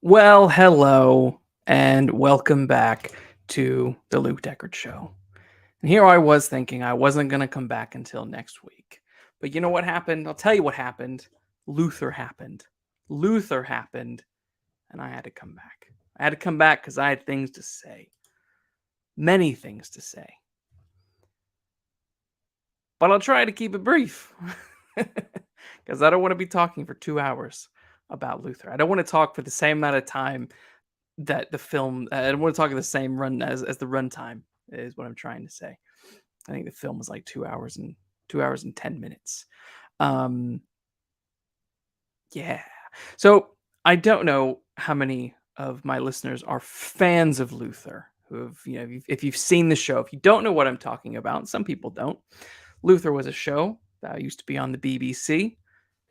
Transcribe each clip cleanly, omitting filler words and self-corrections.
Well, hello, and welcome back to the Luke Deckard Show. And here I was thinking I wasn't going to come back until next week. But you know what happened? I'll tell you what happened. Luther happened. Luther happened, and I had to come back. I had to come back because I had things to say. Many things to say. But I'll try to keep it brief. Because I don't want to be talking for 2 hours about Luther. I don't want to talk for the same amount of time that the film I don't want to talk at the same run as the runtime is what I'm trying to say. I think the film was like 2 hours and 10 minutes. Um yeah. So I don't know how many of my listeners are fans of Luther who have, if you've seen the show, if you don't know what I'm talking about, some people don't. Luther was a show that used to be on the BBC,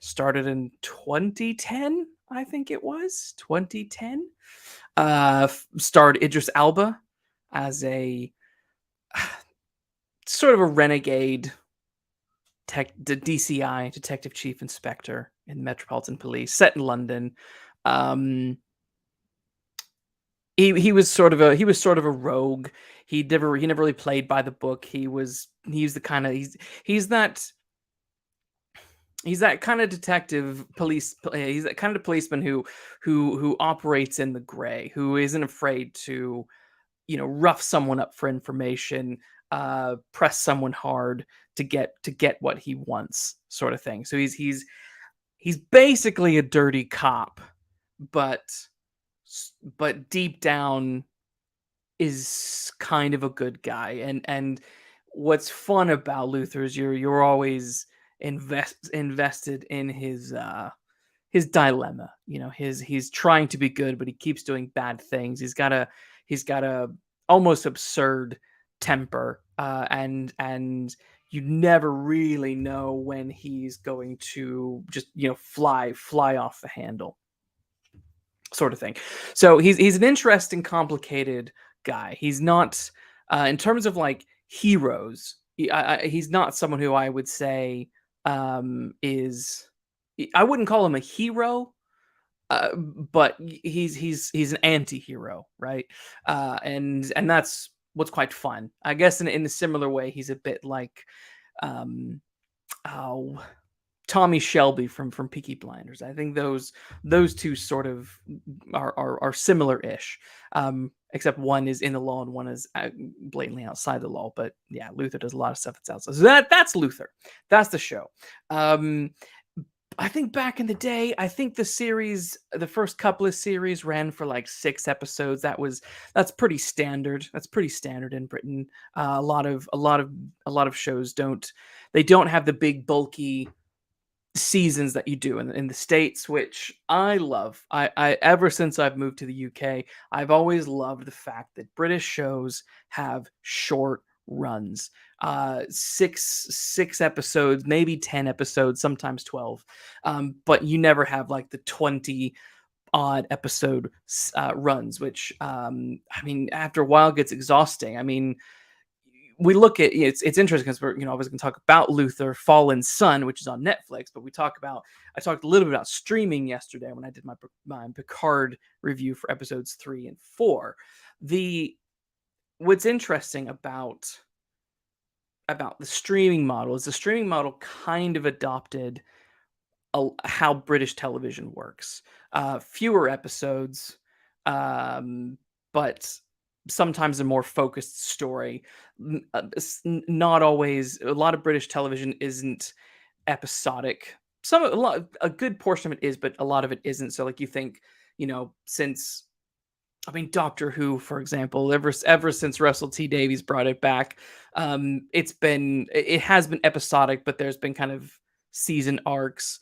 started in 2010, I think it was 2010. Starred Idris Alba as a sort of a renegade the DCI Detective Chief Inspector in Metropolitan Police, set in London. Um, he was sort of a rogue. He never really played by the book. He's the kind of he's that kind of detective police. He's that kind of policeman who operates in the gray, who isn't afraid to rough someone up for information, press someone hard to get what he wants, sort of thing. So he's basically a dirty cop, but deep down is kind of a good guy. And what's fun about Luther is you're always invested in his dilemma. He's trying to be good, but he keeps doing bad things. He's got a almost absurd temper, and you never really know when he's going to just fly off the handle, sort of thing. So he's an interesting, complicated guy. He's not, in terms of like heroes. He's not someone who I would say is. I wouldn't call him a hero, but he's an anti-hero, right? And that's what's quite fun. I guess in a similar way, he's a bit like um, oh, Tommy Shelby from Peaky Blinders. I think those two sort of are similar-ish, except one is in the law and one is blatantly outside the law. But yeah, Luther does a lot of stuff that's outside. So that's Luther. That's the show. I think back in the day, I think the first couple of series ran for like 6 episodes. That's pretty standard. That's pretty standard in Britain. A lot of shows don't have the big bulky seasons that you do in the States, which I love. I ever since I've moved to the UK, I've always loved the fact that British shows have short runs. Six episodes, maybe 10 episodes, sometimes 12. But you never have like the 20 odd episode runs, which I mean, after a while gets exhausting. I mean, we look at it's interesting because we're I was going to talk about Luther Fallen Sun, which is on Netflix, but I talked a little bit about streaming yesterday when I did my Picard review for episodes 3 and 4. The What's interesting about the streaming model is the streaming model kind of adopted how British television works. Fewer episodes, but sometimes a more focused story. Not always. A lot of British television isn't episodic. A good portion of it is, but a lot of it isn't. So, like, you think, since Doctor Who, for example, ever since Russell T Davies brought it back, it has been episodic, but there's been kind of season arcs.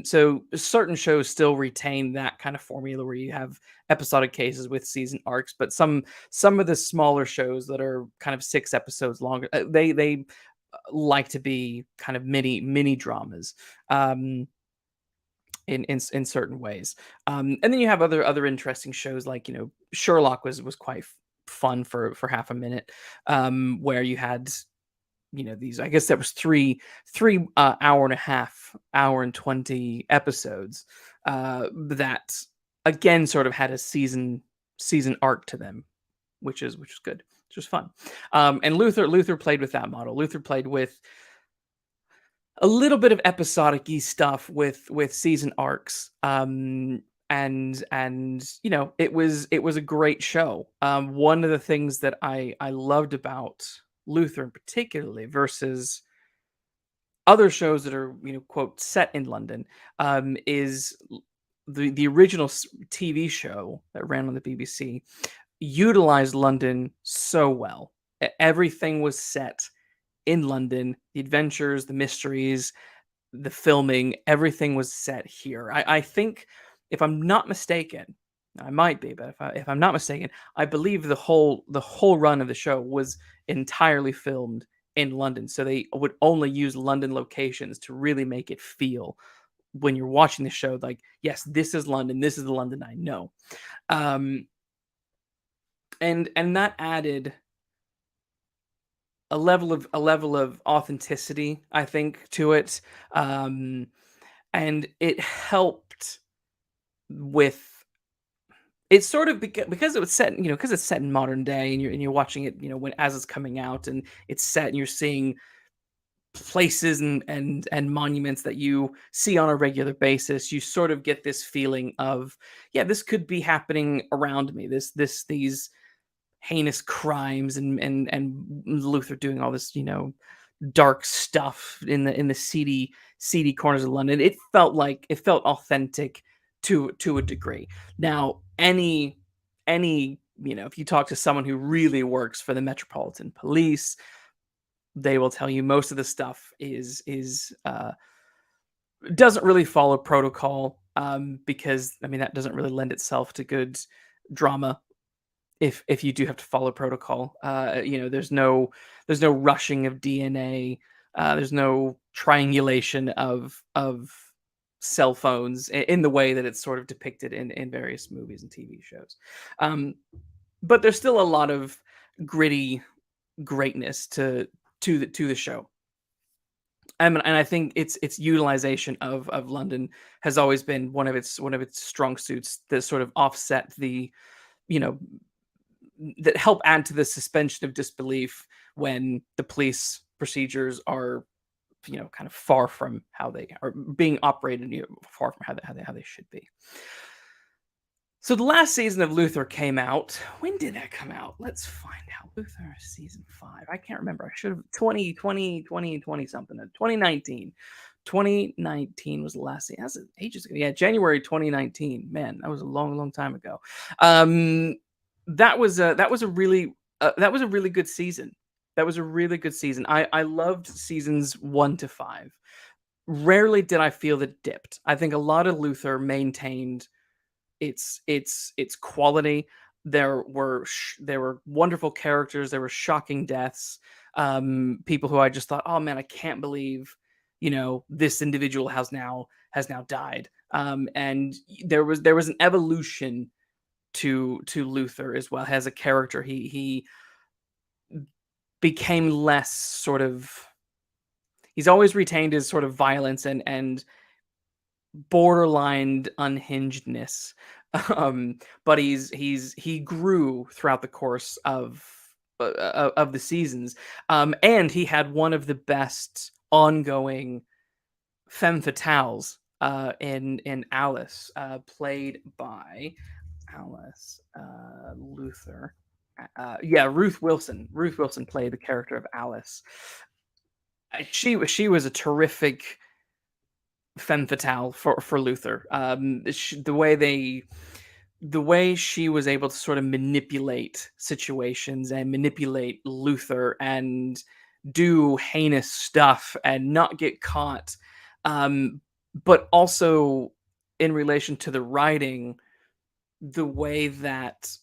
So certain shows still retain that kind of formula where you have episodic cases with season arcs, but some of the smaller shows that are kind of 6 episodes longer, they like to be kind of mini dramas. In certain ways. And then you have other interesting shows like Sherlock was quite fun for half a minute, where you had these, I guess that was three hour and a half, hour and 20 episodes that again sort of had a season arc to them, which is good, which was fun. And Luther played with that model. Luther played with a little bit of episodic-y stuff with season arcs. And it was a great show. One of the things that I loved about Luther in particularly versus other shows that are, quote, set in London, is the original TV show that ran on the BBC utilized London so well. Everything was set in London. The adventures, the mysteries, the filming, everything was set here. I think, if I'm not mistaken, I might be, but if I'm not mistaken, I believe the whole run of the show was entirely filmed in London. So they would only use London locations to really make it feel, when you're watching the show, like, yes, this is London. This is the London I know. Um, and that added a level of authenticity, I think, to it. Um, and it helped with it sort of, because it was set, because it's set in modern day, and you're watching it, when as it's coming out, and it's set, and you're seeing places and monuments that you see on a regular basis. You sort of get this feeling of, yeah, this could be happening around me. These heinous crimes, and Luther doing all this, dark stuff in the seedy corners of London. It felt authentic to a degree. Now, any if you talk to someone who really works for the Metropolitan Police, they will tell you most of the stuff is doesn't really follow protocol, because I mean that doesn't really lend itself to good drama. If you do have to follow protocol, there's no rushing of DNA. There's no triangulation of cell phones in the way that it's sort of depicted in various movies and TV shows. Um, but there's still a lot of gritty greatness to the show. And I think its utilization of London has always been one of its strong suits, that sort of offset you know that help add to the suspension of disbelief when the police procedures are, kind of far from how they are being operated, far from how they should be. So the last season of Luther came out. When did that come out? Let's find out. Luther season 5. I can't remember. I should have 20 something. 2019. 2019 was the last season. That's ages ago. Yeah, January 2019. Man, that was a long, long time ago. That was a really good season. That was a really good season. I loved seasons 1 to 5. Rarely did I feel that dipped. I think a lot of Luther maintained its quality. There were wonderful characters. There were shocking deaths. People who I just thought, oh man, I can't believe, this individual has now died. And there was an evolution to Luther as well as a character. He became less sort of. He's always retained his sort of violence and borderline unhingedness. But he grew throughout the course of the seasons. And he had one of the best ongoing femme fatales, in Alice, played by Alice Luther. Yeah, Ruth Wilson. Ruth Wilson played the character of Alice. She was a terrific femme fatale for Luther. The way she was able to sort of manipulate situations and manipulate Luther and do heinous stuff and not get caught, but also in relation to the writing, the way that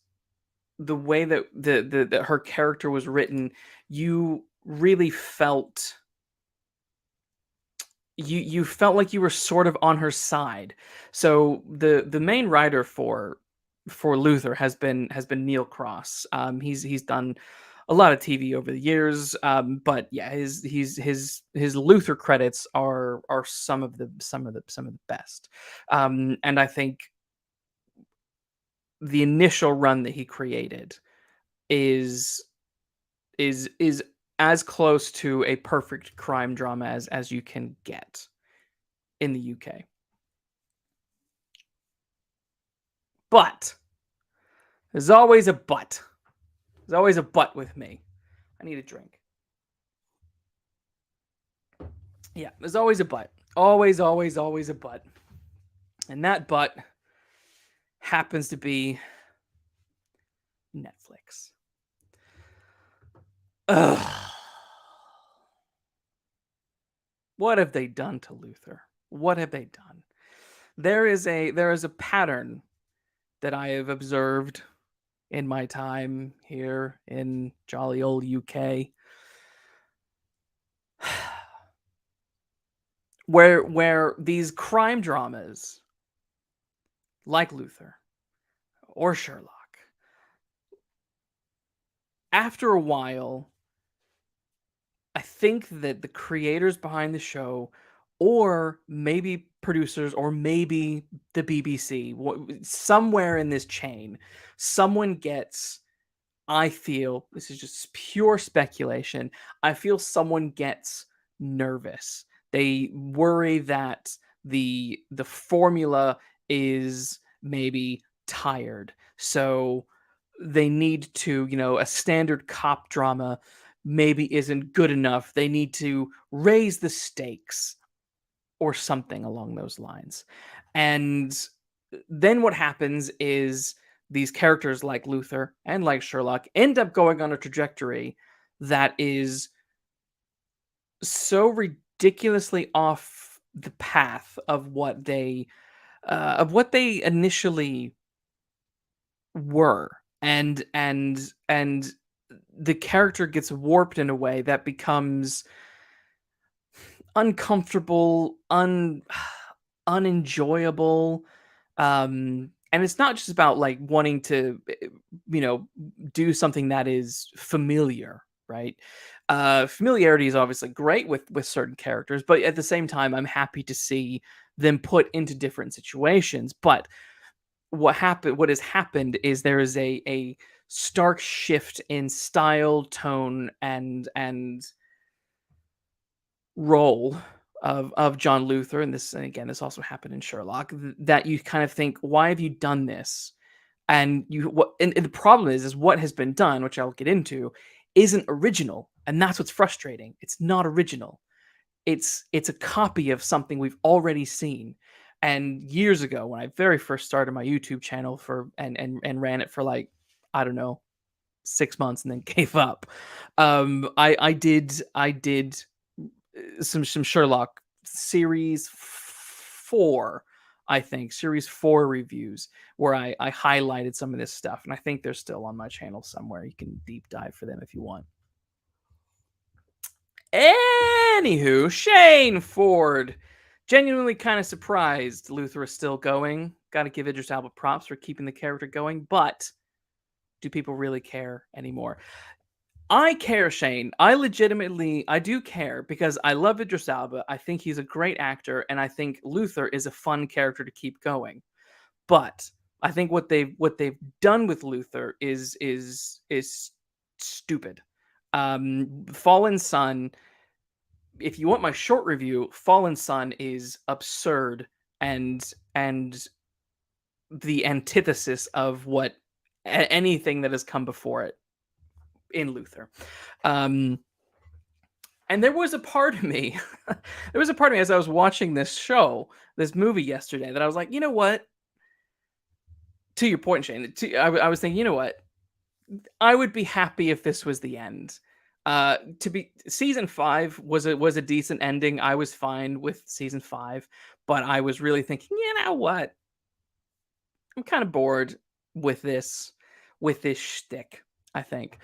that her character was written, you really felt like you were sort of on her side. So the main writer for Luther has been Neil Cross. He's done a lot of TV over the years, but yeah, his Luther credits are some of the best. And I think the initial run that he created is is as close to a perfect crime drama as you can get in the UK. But there's always a but. There's always a but with me. I need a drink. Yeah, there's always a but. Always, always, always a but. And that but happens to be Netflix. Ugh. What have they done to Luther? What have they done? There is a pattern that I have observed in my time here in jolly old UK, where these crime dramas like Luther or Sherlock, after a while, I think that the creators behind the show, or maybe producers, or maybe the BBC, somewhere in this chain, someone gets, I feel, this is just pure speculation, I feel someone gets nervous. They worry that the formula is maybe tired. So they need to, a standard cop drama maybe isn't good enough. They need to raise the stakes or something along those lines. And then what happens is these characters like Luther and like Sherlock end up going on a trajectory that is so ridiculously off the path of what they initially were, and the character gets warped in a way that becomes uncomfortable, unenjoyable. And it's not just about like wanting to, you know, do something that is familiar, right? Familiarity is obviously great with certain characters, but at the same time, I'm happy to see them put into different situations. But what has happened is there is a stark shift in style, tone, and role of John Luther, and this, and again, this also happened in Sherlock, that you kind of think, why have you done this? And and the problem is what has been done, which I'll get into, isn't original, and that's what's frustrating. It's not original. It's a copy of something we've already seen. And years ago, when I very first started my YouTube channel for and ran it for like, I don't know, 6 months and then gave up. I did some Sherlock series 4, I think, series 4 reviews where I highlighted some of this stuff, and I think they're still on my channel somewhere. You can deep dive for them if you want. Anywho, Shane Ford. Genuinely kind of surprised Luther is still going. Got to give Idris Alba props for keeping the character going, but do people really care anymore? I care, Shane. I do care because I love Idris Alba. I think he's a great actor, and I think Luther is a fun character to keep going. But I think what they've done with Luther is stupid. Fallen Sun. If you want my short review, Fallen Sun is absurd and the antithesis of what anything that has come before it in Luther. And there was a part of me, there was a part of me as I was watching this movie yesterday, that I was like, you know what? To your point, Shane, I was thinking, you know what? I would be happy if this was the end. To be season 5 was a decent ending. I was fine with season 5, but I was really thinking, you know what? I'm kind of bored with this shtick, I think.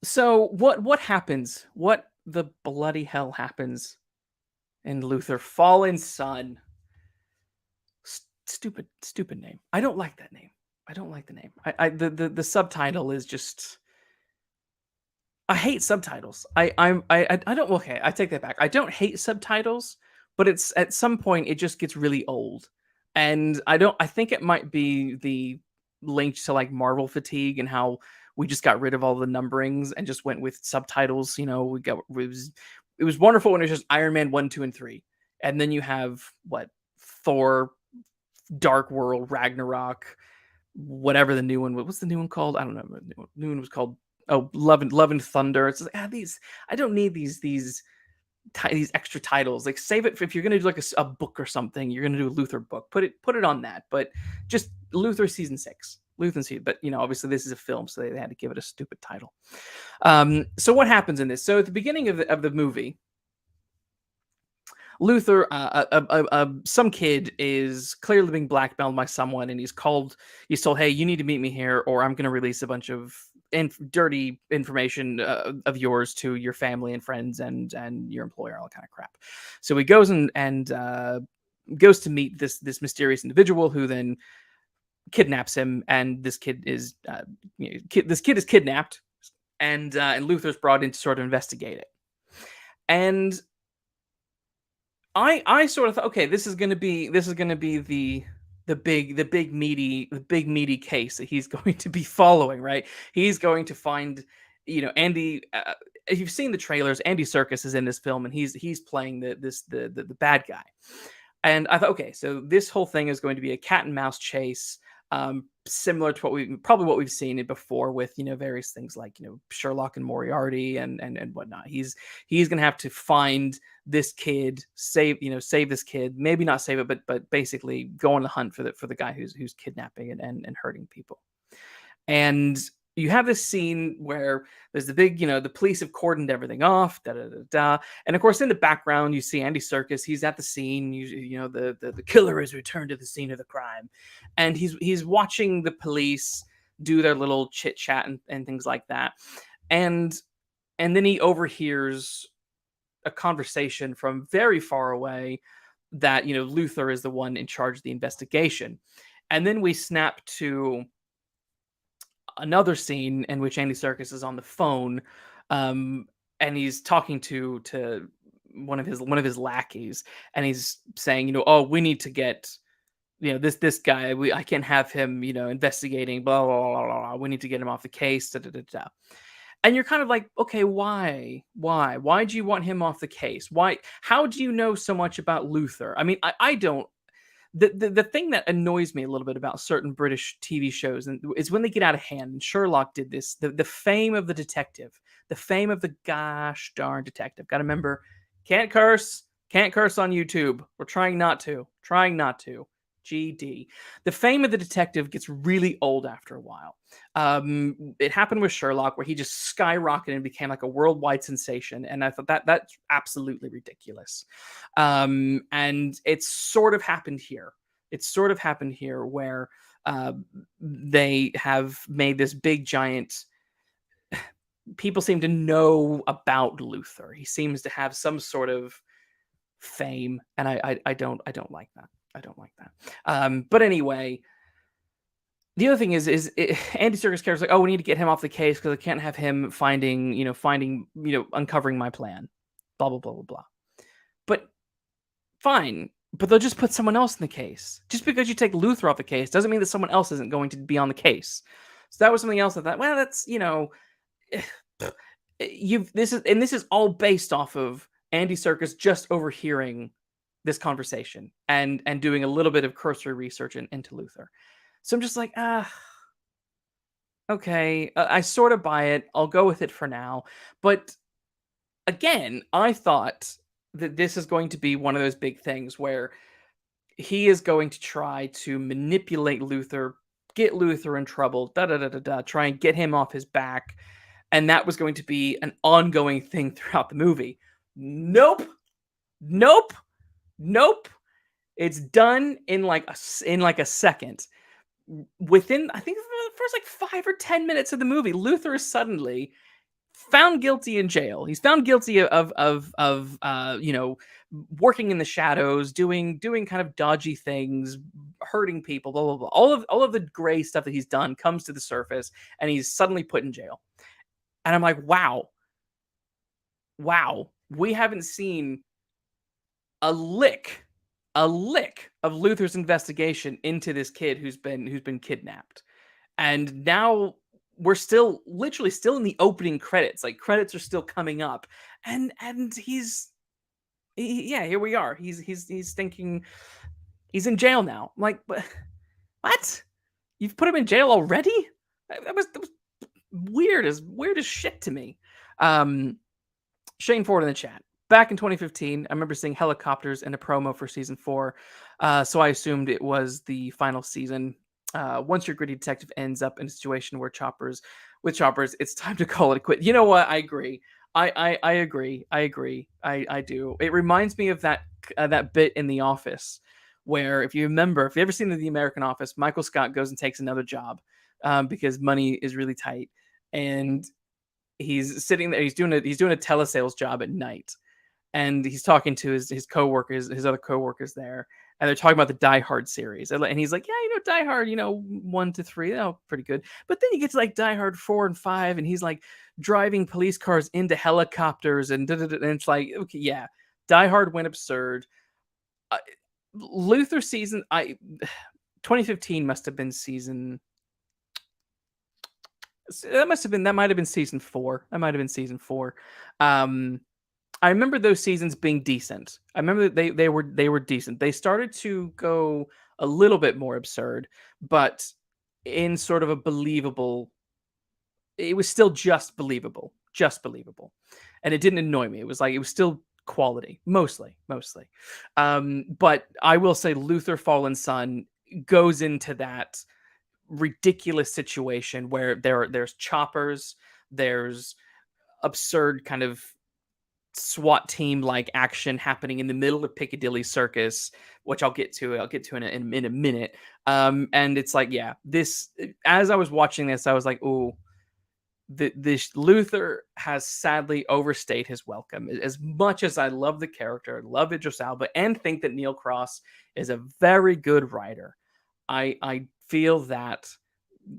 So what happens? What the bloody hell happens in Luther Fallen Sun? Stupid name. I don't like that name. I don't like the name. The subtitle is just. I hate subtitles. I don't. Okay, I take that back. I don't hate subtitles, but it's at some point it just gets really old. And I think it might be the linked to like Marvel fatigue and how we just got rid of all the numberings and just went with subtitles. It was wonderful when it was just Iron Man 1, 2, and 3. And then you have what, Thor, Dark World, Ragnarok, whatever the new one was. What's the new one called? I don't know. The new one was called Love and Thunder. It's like, these, I don't need these extra titles. Like, save it for if you're gonna do like a book or something. You're gonna do a Luther book. Put it on that. But just Luther season 6. Luther season. But obviously this is a film, so they had to give it a stupid title. So what happens in this? So at the beginning of the movie, Luther, some kid is clearly being blackmailed by someone, and he's told, "Hey, you need to meet me here, or I'm going to release a bunch of dirty information of yours to your family and friends and your employer, all that kind of crap." So he goes and goes to meet this mysterious individual who then kidnaps him, and this kid is kidnapped, and Luther's brought in to sort of investigate it. And I sort of thought, okay, this is gonna be the big meaty case that he's going to be following, right? He's going to find, Andy. If you've seen the trailers, Andy Serkis is in this film, and he's playing the bad guy. And I thought, okay, so this whole thing is going to be a cat and mouse chase, similar to what we've seen it before with various things like Sherlock and Moriarty and whatnot. He's gonna have to find this kid, save this kid, maybe not save it, but basically go on the hunt for the guy who's kidnapping and hurting people. And you have this scene where there's the big, the police have cordoned everything off, da da da da. And of course, in the background, you see Andy Serkis. He's at the scene. The killer has returned to the scene of the crime, and he's watching the police do their little chit chat and things like that. And then he overhears a conversation from very far away that Luther is the one in charge of the investigation. And then we snap to another scene in which Andy Serkis is on the phone, and he's talking to one of his lackeys, and he's saying, oh, we need to get this guy. I can't have him investigating. Blah blah blah blah blah. We need to get him off the case. Da, da, da, da. And you're kind of like, okay, why do you want him off the case? Why? How do you know so much about Luther? I mean, I don't. The thing that annoys me a little bit about certain British TV shows is when they get out of hand. And Sherlock did this. The fame of the detective, the fame of the gosh darn detective. Got to remember, can't curse on YouTube. We're trying not to. GD. The fame of the detective gets really old after a while. It happened with Sherlock, where he just skyrocketed and became like a worldwide sensation, and I thought that's absolutely ridiculous. And it's sort of happened here. Where they have made this big giant. People seem to know about Luther. He seems to have some sort of fame, and I don't like that. But anyway, the other thing is Andy Serkis character's like, oh, we need to get him off the case because I can't have him uncovering my plan. Blah blah blah blah blah. But fine, but they'll just put someone else in the case. Just because you take Luther off the case doesn't mean that someone else isn't going to be on the case. So that was something else I thought, well, that's this is all based off of Andy Serkis just overhearing this conversation and doing a little bit of cursory research into Luther. So I'm just like, okay, I sort of buy it. I'll go with it for now. But again, I thought that this is going to be one of those big things where he is going to try to manipulate Luther, get Luther in trouble, try and get him off his back. And that was going to be an ongoing thing throughout the movie. Nope. It's done in like a second. Within, I think, the first like 5 or 10 minutes of the movie, Luther is suddenly found guilty in jail. He's found guilty of working in the shadows, doing kind of dodgy things, hurting people, blah blah blah. All of the gray stuff that he's done comes to the surface, and he's suddenly put in jail. And I'm like, wow, we haven't seen a lick a lick of Luther's investigation into this kid who's been kidnapped. And now we're still literally still in the opening credits. Like credits are still coming up. And yeah, here we are. He's thinking he's in jail now. I'm like, what? You've put him in jail already? That was weird as shit to me. Um Shane Ford in the chat. Back in 2015, I remember seeing helicopters in a promo for season 4. So I assumed it was the final season. Once your gritty detective ends up in a situation where with choppers, it's time to call it a quit. You know what? I agree. I agree. I agree. I do. It reminds me of that bit in The Office where, if you remember, if you ever seen The American Office, Michael Scott goes and takes another job because money is really tight, and he's sitting there. He's doing a telesales job at night, and he's talking to his coworkers, his other coworkers there, and they're talking about the Die Hard series. And he's like, yeah, Die Hard, 1 to 3, oh, pretty good. But then you get to like Die Hard 4 and 5, and he's like driving police cars into helicopters, and it's like, okay, yeah, Die Hard went absurd. Luther season, 2015 must have been season. That might have been season 4. That might have been season 4. I remember those seasons being decent. I remember that they were decent. They started to go a little bit more absurd, but in sort of a believable. It was still just believable, and it didn't annoy me. It was still quality, mostly. But I will say, Luther Fallen Sun goes into that ridiculous situation where there's choppers, there's absurd kind of SWAT team like action happening in the middle of Piccadilly Circus, which I'll get to in a minute. And it's like, yeah, this, as I was watching this, I was like, ooh, this Luther has sadly overstayed his welcome. As much as I love the character, love Idris Alba, and think that Neil Cross is a very good writer, I feel that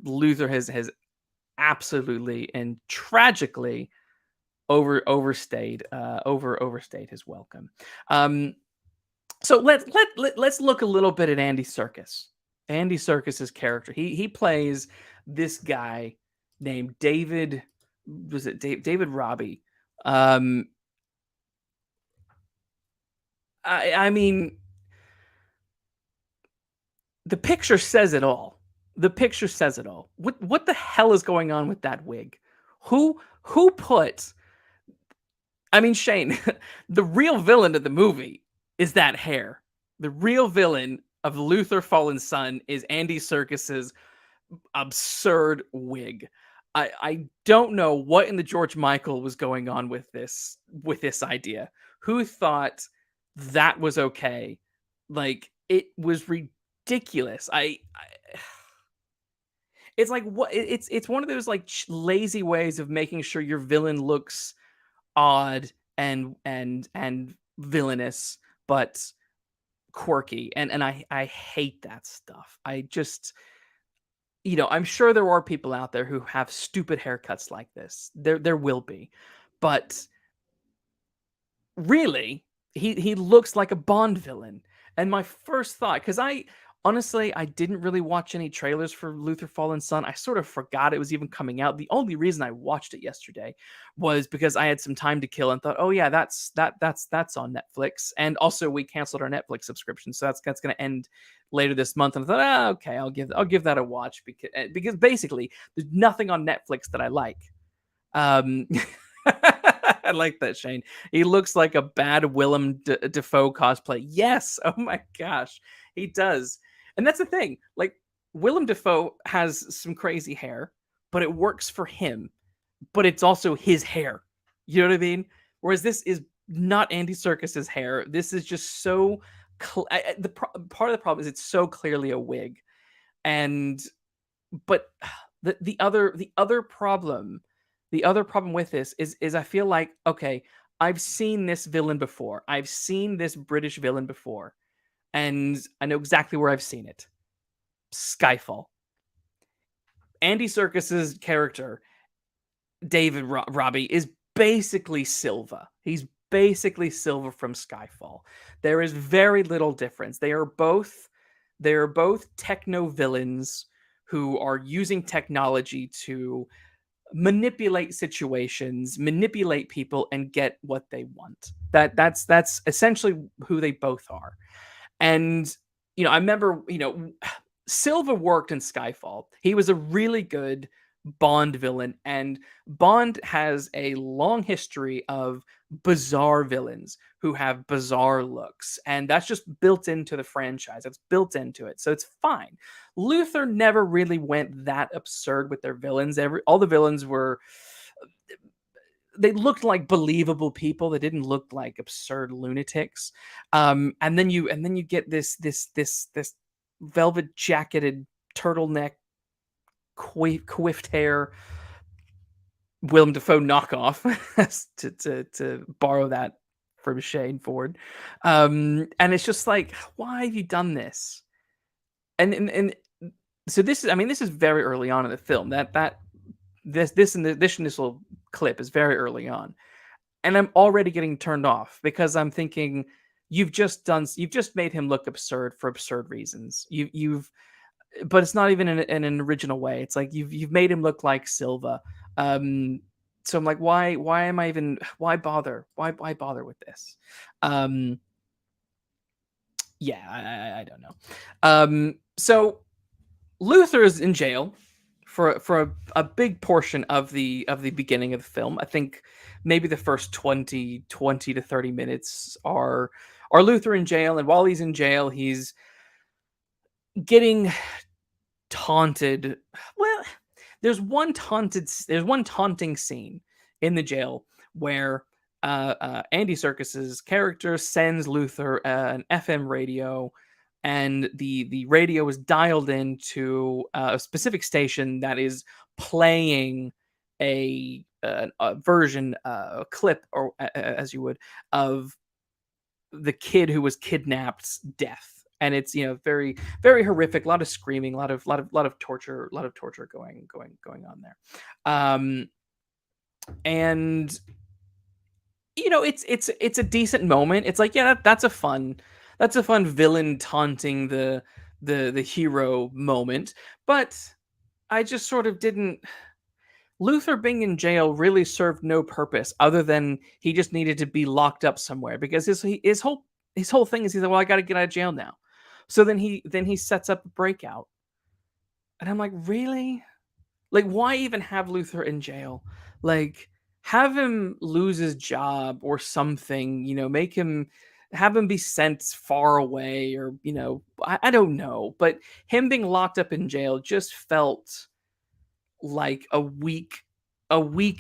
Luther has absolutely and tragically overstayed his welcome. So let's look a little bit at Andy Serkis. Andy Serkis's character. He plays this guy named David. Was it David Robbie? I mean, the picture says it all. The picture says it all. What the hell is going on with that wig? Who put? I mean, Shane, the real villain of the movie is that hair. The real villain of Luther Fallen Sun is Andy Serkis's absurd wig. I don't know what in the George Michael was going on with this idea. Who thought that was okay? Like, it was ridiculous. It's like, what? It's one of those like lazy ways of making sure your villain looks odd and villainous, but quirky. And I hate that stuff. I just, I'm sure there are people out there who have stupid haircuts like this. There will be, but really, he looks like a Bond villain. And my first thought, because honestly, I didn't really watch any trailers for Luther Fallen Sun. I sort of forgot it was even coming out. The only reason I watched it yesterday was because I had some time to kill and thought, oh yeah, that's on Netflix. And also, we canceled our Netflix subscription, so that's going to end later this month. And I thought, okay, I'll give that a watch because basically there's nothing on Netflix that I like. I like that, Shane. He looks like a bad Willem Dafoe cosplay. Yes. Oh my gosh, he does. And that's the thing. Like, Willem Dafoe has some crazy hair, but it works for him. But it's also his hair. You know what I mean? Whereas this is not Andy Serkis's hair. This is just so. Part of the problem is it's so clearly a wig, but the other problem with this is I feel like, okay, I've seen this villain before. I've seen this British villain before. And I know exactly where I've seen it. Skyfall. Andy Serkis's character, David Robbie, is basically Silva. He's basically Silva from Skyfall. There is very little difference. They are both techno villains who are using technology to manipulate situations, manipulate people, and get what they want. That's essentially who they both are. And I remember, Silva worked in Skyfall. He was a really good Bond villain, and Bond has a long history of bizarre villains who have bizarre looks, and that's just built into the franchise. It's built into it, so it's fine. Luther never really went that absurd with their villains. All the villains were, they looked like believable people. They didn't look like absurd lunatics. And then you get this velvet jacketed turtleneck coiffed hair Willem Dafoe knockoff, to borrow that from Shane Ford. And it's just like, why have you done this? And so this is very early on in the film. This initial clip is very early on, and I'm already getting turned off because I'm thinking you've just made him look absurd for absurd reasons. But it's not even in an original way. It's like you've made him look like Silva. So I'm like, why bother? Why bother with this? Yeah, I don't know. So Luther is in jail for a big portion of the beginning of the film. I think maybe the first 20 to 30 minutes are Luther in jail, and while he's in jail, he's getting taunted. Well, there's one taunting scene in the jail where Andy Serkis's character sends Luther an FM radio, and the radio is dialed into a specific station that is playing a version, a clip, or as you would, of the kid who was kidnapted's death. And it's very, very horrific. A lot of screaming, a lot of torture, going on there. And it's a decent moment. It's like, yeah, that's a fun villain taunting the hero moment. But I just sort of didn't. Luther being in jail really served no purpose other than he just needed to be locked up somewhere, because his whole thing is he's like, well, I got to get out of jail now. So then he sets up a breakout, and I'm like, really? Like, why even have Luther in jail? Like, have him lose his job or something. Have him be sent far away, or I don't know. But him being locked up in jail just felt like a weak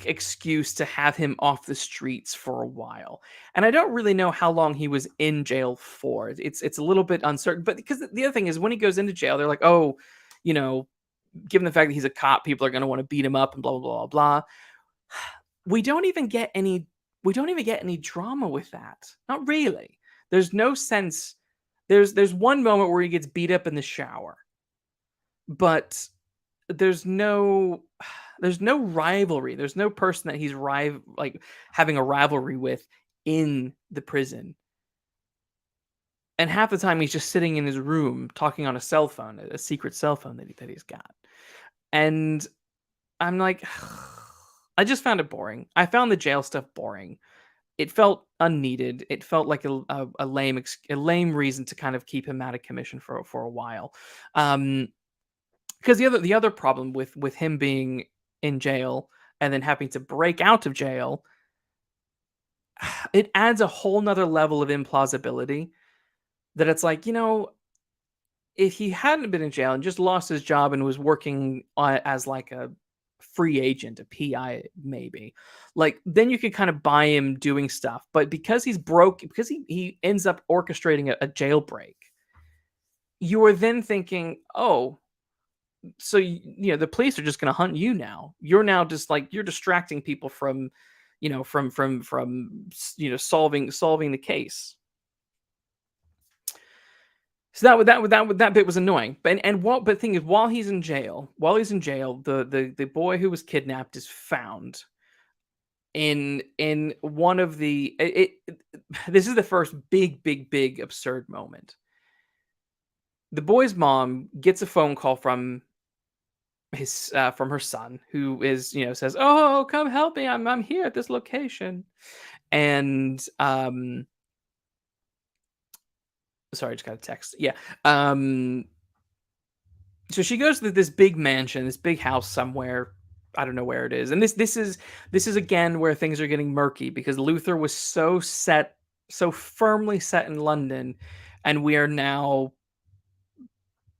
excuse to have him off the streets for a while. And I don't really know how long he was in jail for. It's a little bit uncertain, but because the other thing is, when he goes into jail, they're like, oh, given the fact that he's a cop, people are going to want to beat him up and blah blah blah blah. We don't even get any drama with that. Not really. There's no sense. There's one moment where he gets beat up in the shower, but there's no rivalry. There's no person that he's having a rivalry with in the prison. And half the time he's just sitting in his room talking on a cell phone, a secret cell phone that he's got. And I'm like, I just found it boring. I found the jail stuff boring. It felt unneeded. It felt like a lame reason to kind of keep him out of commission for a while. Because the other problem with him being in jail and then having to break out of jail, it adds a whole nother level of implausibility. That it's like, if he hadn't been in jail and just lost his job and was working as like a free agent, a PI maybe, like, then you could kind of buy him doing stuff. But because he's broke, because he ends up orchestrating a jailbreak, you are then thinking, oh, so the police are just going to hunt you now. You're now just like, you're distracting people from solving the case. So that bit was annoying. But the thing is, while he's in jail, the boy who was kidnapped is found, in one of the this is the first big absurd moment. The boy's mom gets a phone call from her son, who is, says, "Oh, come help me! I'm here at this location." And sorry, I just got a text. Yeah. So she goes to this big mansion, this big house somewhere. I don't know where it is. And this is again where things are getting murky, because Luther was so firmly set in London, and we are now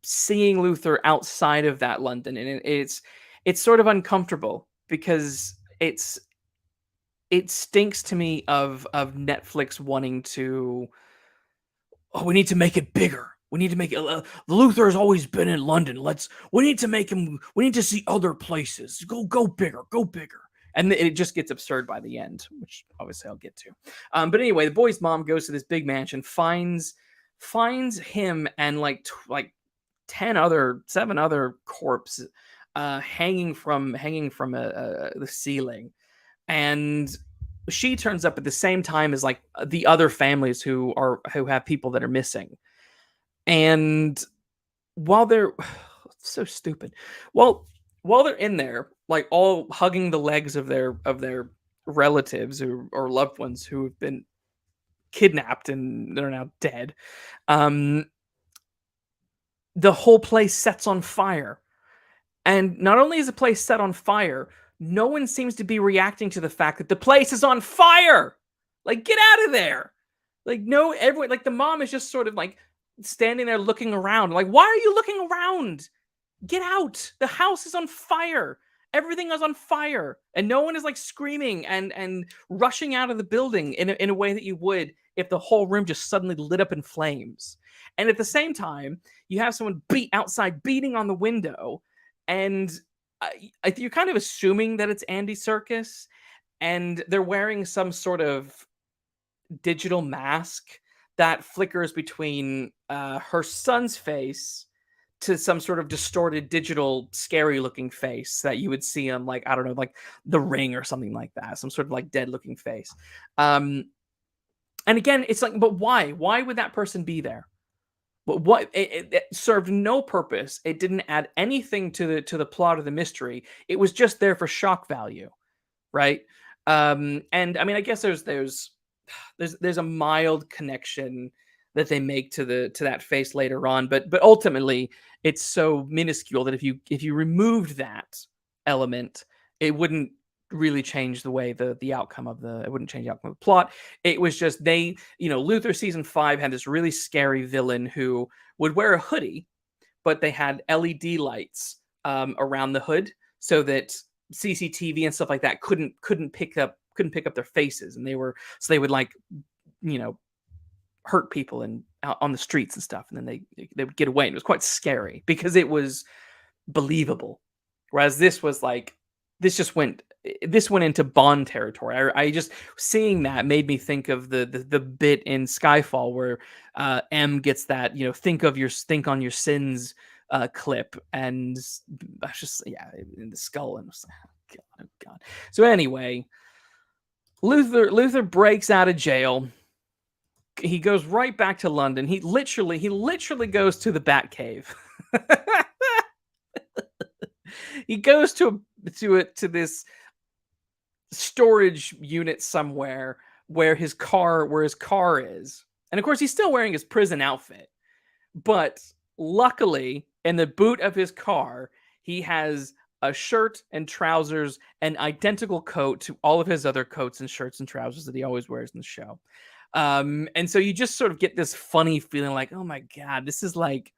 seeing Luther outside of that London, and it's sort of uncomfortable, because it stinks to me of Netflix wanting to, "Oh, we need to make it bigger. We need to make it. Luther has always been in London. We need to make him. We need to see other places. Go bigger. Go bigger." And it just gets absurd by the end, which obviously I'll get to. But anyway, the boy's mom goes to this big mansion, finds him and like 7 other corpses hanging from the ceiling, and she turns up at the same time as like the other families who have people that are missing. And while they're so stupid, while they're in there, like all hugging the legs of their relatives or loved ones who have been kidnapped and they're now dead, um, the whole place sets on fire. And not only is the place set on fire, no one seems to be reacting to the fact that the place is on fire. Like, get out of there. Like, no, everyone, like the mom is just sort of like standing there looking around. Like, why are you looking around? Get out. The house is on fire. Everything is on fire. And no one is like screaming and rushing out of the building in a way that you would if the whole room just suddenly lit up in flames. And at the same time, you have someone outside beating on the window, and you're kind of assuming that it's Andy Serkis, and they're wearing some sort of digital mask that flickers between her son's face to some sort of distorted digital scary looking face that you would see on, like, I don't know, like The Ring or something like that, some sort of like dead looking face. And again, it's like, but why would that person be there? What it served no purpose. It didn't add anything to the plot of the mystery. It was just there for shock value, right? And I mean, I guess there's a mild connection that they make to that face later on, but ultimately it's so minuscule that if you removed that element, it wouldn't really change the way the outcome of it wouldn't change the outcome of the plot. It was just Luther season 5 had this really scary villain who would wear a hoodie, but they had LED lights around the hood so that CCTV and stuff like that couldn't pick up their faces, and they would like hurt people and out on the streets and stuff, and then they would get away, and it was quite scary because it was believable. Whereas this went into Bond territory. I just seeing that made me think of the bit in Skyfall where M gets that think on your sins clip, and I was just in the skull, and I was like, oh god. So anyway, Luther breaks out of jail. He goes right back to London. He literally goes to the Batcave. He goes to this storage unit somewhere where his car is. And of course he's still wearing his prison outfit. But luckily, in the boot of his car, he has a shirt and trousers, an identical coat to all of his other coats and shirts and trousers that he always wears in the show. And so you just sort of get this funny feeling like, oh my god, this is like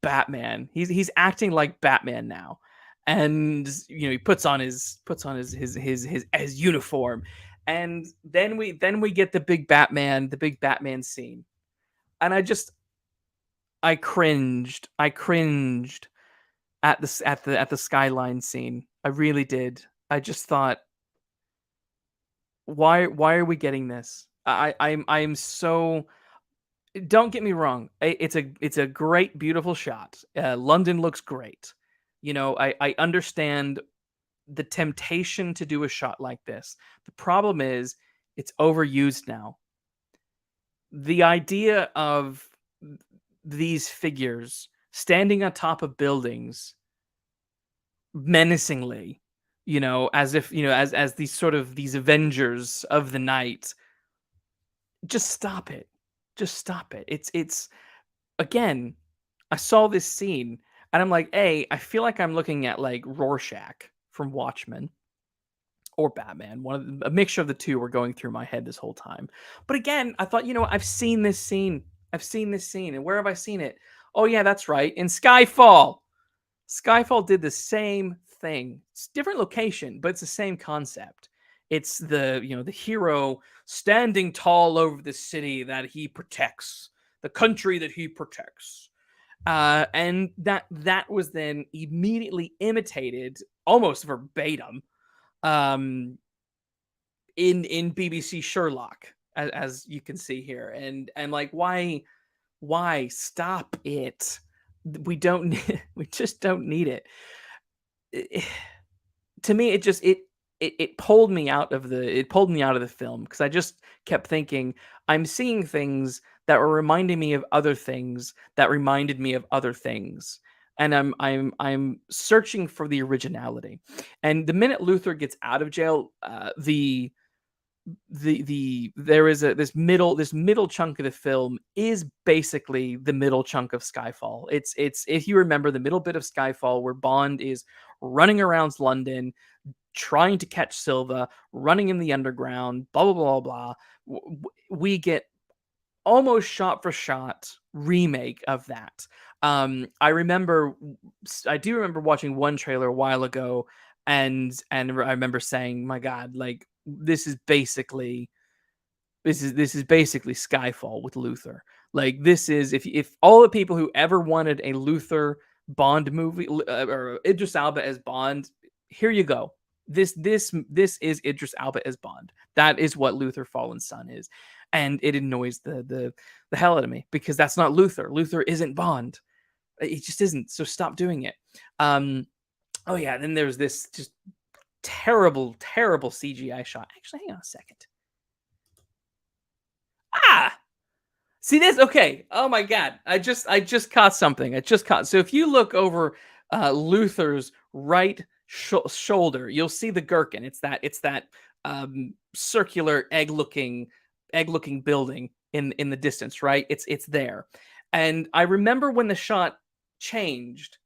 Batman. He's acting like Batman now. And he puts on his uniform. And then we get the big Batman scene. And I cringed at the skyline scene. I really did. I just thought, why are we getting this? I'm so, don't get me wrong. It's a great, beautiful shot. London looks great. I understand the temptation to do a shot like this. The problem is it's overused now. The idea of these figures standing on top of buildings menacingly, as if, as these sort of these avengers of the night. Just stop it. Just stop it. It's again, I saw this scene and I'm like, I feel like I'm looking at like Rorschach from Watchmen or Batman. A mixture of the two were going through my head this whole time. But again, I thought, I've seen this scene. I've seen this scene. And where have I seen it? Oh yeah, that's right. In Skyfall. Skyfall did the same thing. It's different location, but it's the same concept. It's the hero standing tall over the city that he protects, the country that he protects. And that was then immediately imitated almost verbatim in BBC Sherlock, as you can see here. And like, why stop it? We don't need, we just don't need it. To me, it pulled me out of the film, because I just kept thinking, I'm seeing things that were reminding me of other things that reminded me of other things, and I'm searching for the originality. And the minute Luther gets out of jail, there is this middle chunk of the film is basically the middle chunk of Skyfall. It's if you remember the middle bit of Skyfall, where Bond is running around London trying to catch Silva, running in the underground, blah blah blah blah. We get almost shot for shot remake of that. I do remember watching one trailer a while ago, and I remember saying, my God, like, this is basically Skyfall with Luther. Like, this is, if all the people who ever wanted a Luther Bond movie, or Idris Alba as Bond, here you go. This is Idris Alba as Bond. That is what Luther Fallen Son is. And it annoys the hell out of me, because that's not Luther. Luther isn't Bond. It just isn't. So stop doing it. Oh yeah, then there's this just terrible CGI shot. Actually, hang on a second. See this? Okay. Oh my God. I just caught something. So if you look over Luther's right shoulder, you'll see the gherkin. It's that circular egg-looking building in the distance, right? It's there. And I remember when the shot changed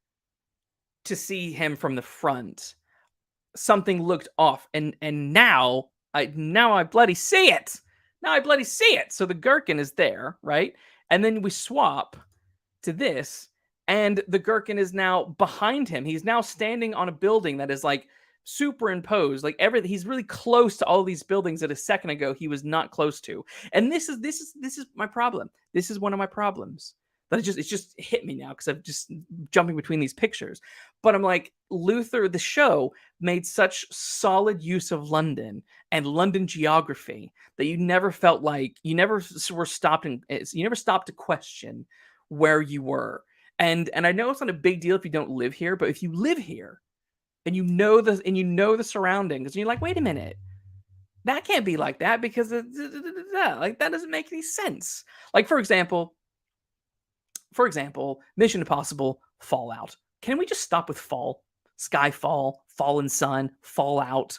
to see him from the front, something looked off, and now I bloody see it. Now I bloody see it. So the gherkin is there, right? And then we swap to this, and the gherkin is now behind him. He's now standing on a building that is like superimposed, like everything. He's really close to all these buildings that a second ago he was not close to. And this is my problem. This is one of my problems. That it's just hit me now, because I'm just jumping between these pictures. But I'm like, Luther, the show, made such solid use of London and London geography that you never felt like you never stopped to question where you were. And I know it's not a big deal if you don't live here, but if you live here and you know the surroundings, and you're like, wait a minute, that can't be like that, because like, that doesn't make any sense. Like, for example, Mission Impossible, Fallout. Can we just stop with fall? Skyfall, Fallen Sun, Fallout.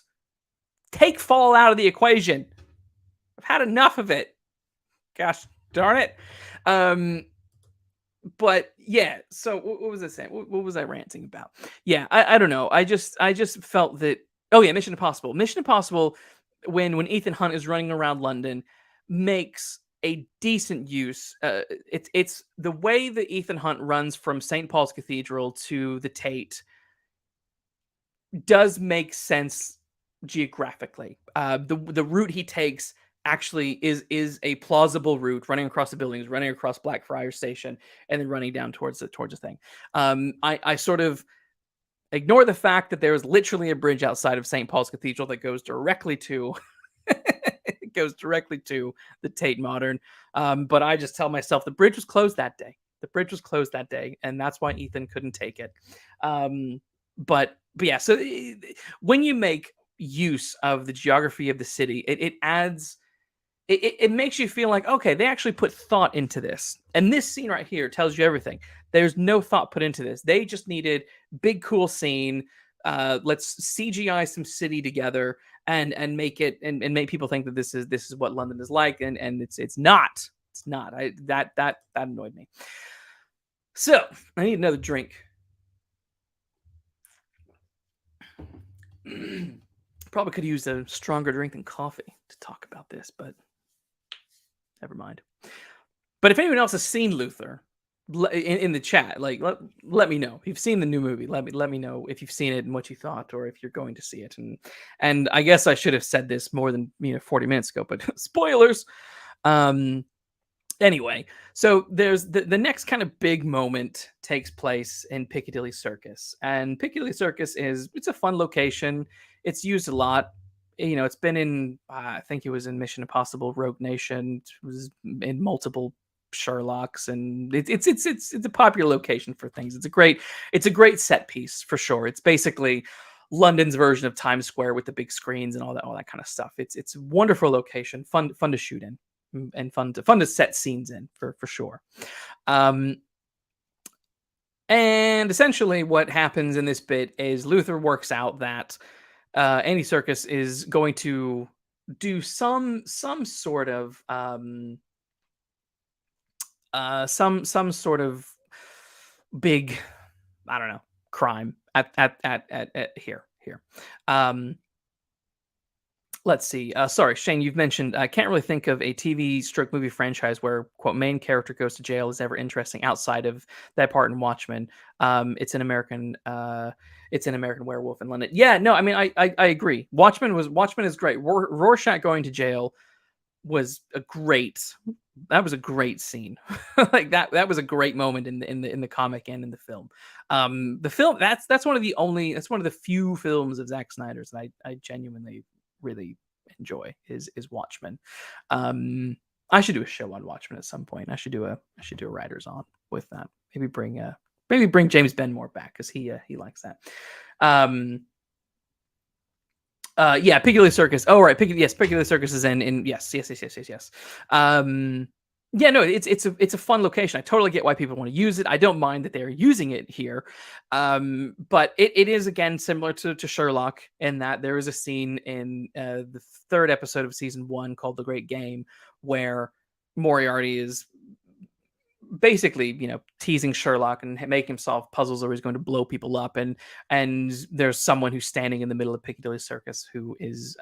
Take fall out of the equation. I've had enough of it. Gosh darn it. But yeah, so what was I saying? What was I ranting about? Yeah, I don't know. I just felt that, oh yeah, Mission Impossible. Mission Impossible, when Ethan Hunt is running around London, makes a decent use. It's the way that Ethan Hunt runs from St. Paul's Cathedral to the Tate does make sense geographically. The route he takes actually is a plausible route, running across the buildings, running across Blackfriars Station, and then running down towards the thing. I sort of ignore the fact that there is literally a bridge outside of St. Paul's Cathedral that goes directly to the Tate Modern. But I just tell myself the bridge was closed that day. And that's why Ethan couldn't take it. But yeah, so when you make use of the geography of the city, it adds it makes you feel like, okay, they actually put thought into this. And this scene right here tells you everything. There's no thought put into this. They just needed big cool scene. Let's CGI some city together and make it and make people think that this is what London is like, and it's not. It's not. That annoyed me. So I need another drink. Probably could use a stronger drink than coffee to talk about this, but never mind. But if anyone else has seen Luther in the chat, like let me know if you've seen the new movie. Let me know if you've seen it and what you thought, or if you're going to see it. And I guess I should have said this more than 40 minutes ago, but spoilers. Anyway, so there's the next kind of big moment takes place in Piccadilly Circus, and Piccadilly Circus it's a fun location. It's used a lot. It's been in I think it was in Mission Impossible, Rogue Nation. It was in multiple Sherlocks, and it's a popular location for things. It's a great set piece for sure. It's basically London's version of Times Square with the big screens and all that kind of stuff. It's a wonderful location, fun to shoot in, and fun to set scenes in for sure. And essentially what happens in this bit is Luther works out that Andy Serkis is going to do some sort of some sort of big, I don't know, crime at here. Let's see. Sorry, Shane, you've mentioned, I can't really think of a TV stroke movie franchise where, quote, main character goes to jail is ever interesting outside of that part in Watchmen. It's an American Werewolf in London. Yeah, no, I mean, I agree. Watchmen is great. Rorschach going to jail was that was a great scene. Like that was a great moment in the comic and in the film. The film, that's one of the few films of Zack Snyder's that I genuinely really enjoy is Watchmen. I should do a show on Watchmen at some point. I should do a writers on with that. Maybe bring James Benmore back, because he likes that. Yeah, Piccadilly Circus. Oh, right, Piccadilly Circus is in yes. Yeah, no, it's a fun location. I totally get why people want to use it. I don't mind that they're using it here. But it is, again, similar to Sherlock, in that there is a scene in the third episode of season 1 called The Great Game, where Moriarty is basically, teasing Sherlock and making him solve puzzles, or he's going to blow people up, and there's someone who's standing in the middle of Piccadilly Circus who is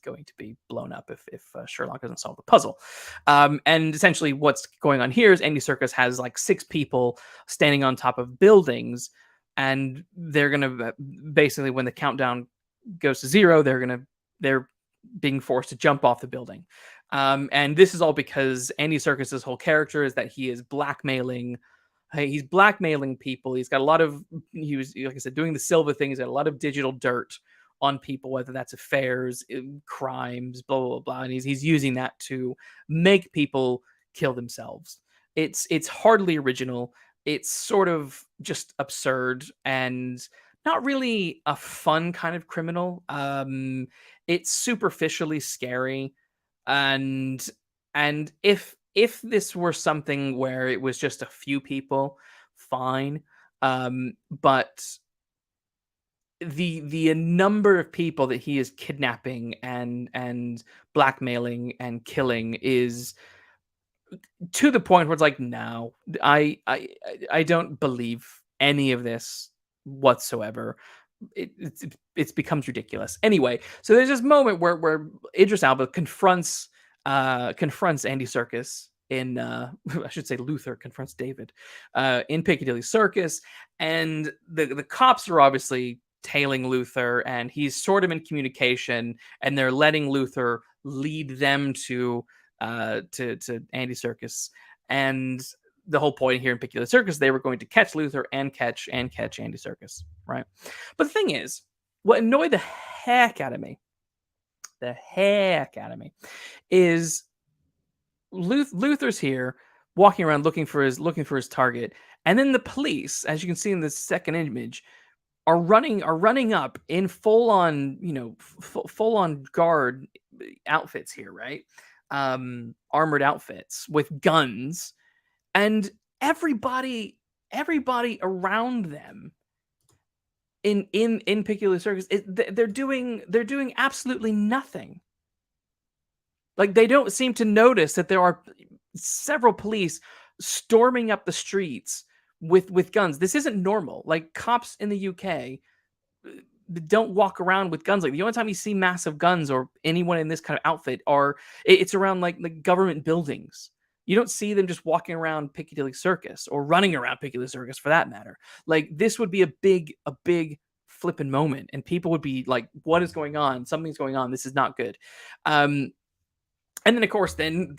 going to be blown up if Sherlock doesn't solve the puzzle. And essentially what's going on here is Andy Serkis has like 6 people standing on top of buildings, and they're gonna basically, when the countdown goes to 0, they're being forced to jump off the building. And this is all because Andy Serkis's whole character is that he is blackmailing. He's blackmailing people. He was, like I said, doing the Silva thing. He's got a lot of digital dirt on people, whether that's affairs, crimes, blah blah blah. And he's using that to make people kill themselves. It's hardly original. It's sort of just absurd and not really a fun kind of criminal. It's superficially scary. And if this were something where it was just a few people, fine. But the number of people that he is kidnapping and blackmailing and killing is to the point where it's like, no, I don't believe any of this whatsoever. It becomes ridiculous. Anyway, so there's this moment where Idris Alba confronts Andy Serkis in I should say Luther confronts David in Piccadilly Circus, and the cops are obviously tailing Luther, and he's sort of in communication, and they're letting Luther lead them to Andy Serkis. And the whole point here in Piccadilly Circus, they were going to catch Luther and catch Andy Serkis, right? But the thing is, what annoyed the heck out of me is Luther's here walking around looking for his target, and then the police, as you can see in the second image, are running up in full on, full on guard outfits here, right? Armored outfits with guns, and everybody around them in Piccolo Circus, they're doing absolutely nothing. Like, they don't seem to notice that there are several police storming up the streets with guns. This isn't normal. Like, cops in the UK don't walk around with guns. Like, the only time you see massive guns or anyone in this kind of outfit it's around like government buildings. You don't see them just walking around Piccadilly Circus or running around Piccadilly Circus for that matter. Like, this would be a big flipping moment, and people would be like, "What is going on? Something's going on. This is not good." And then, of course, then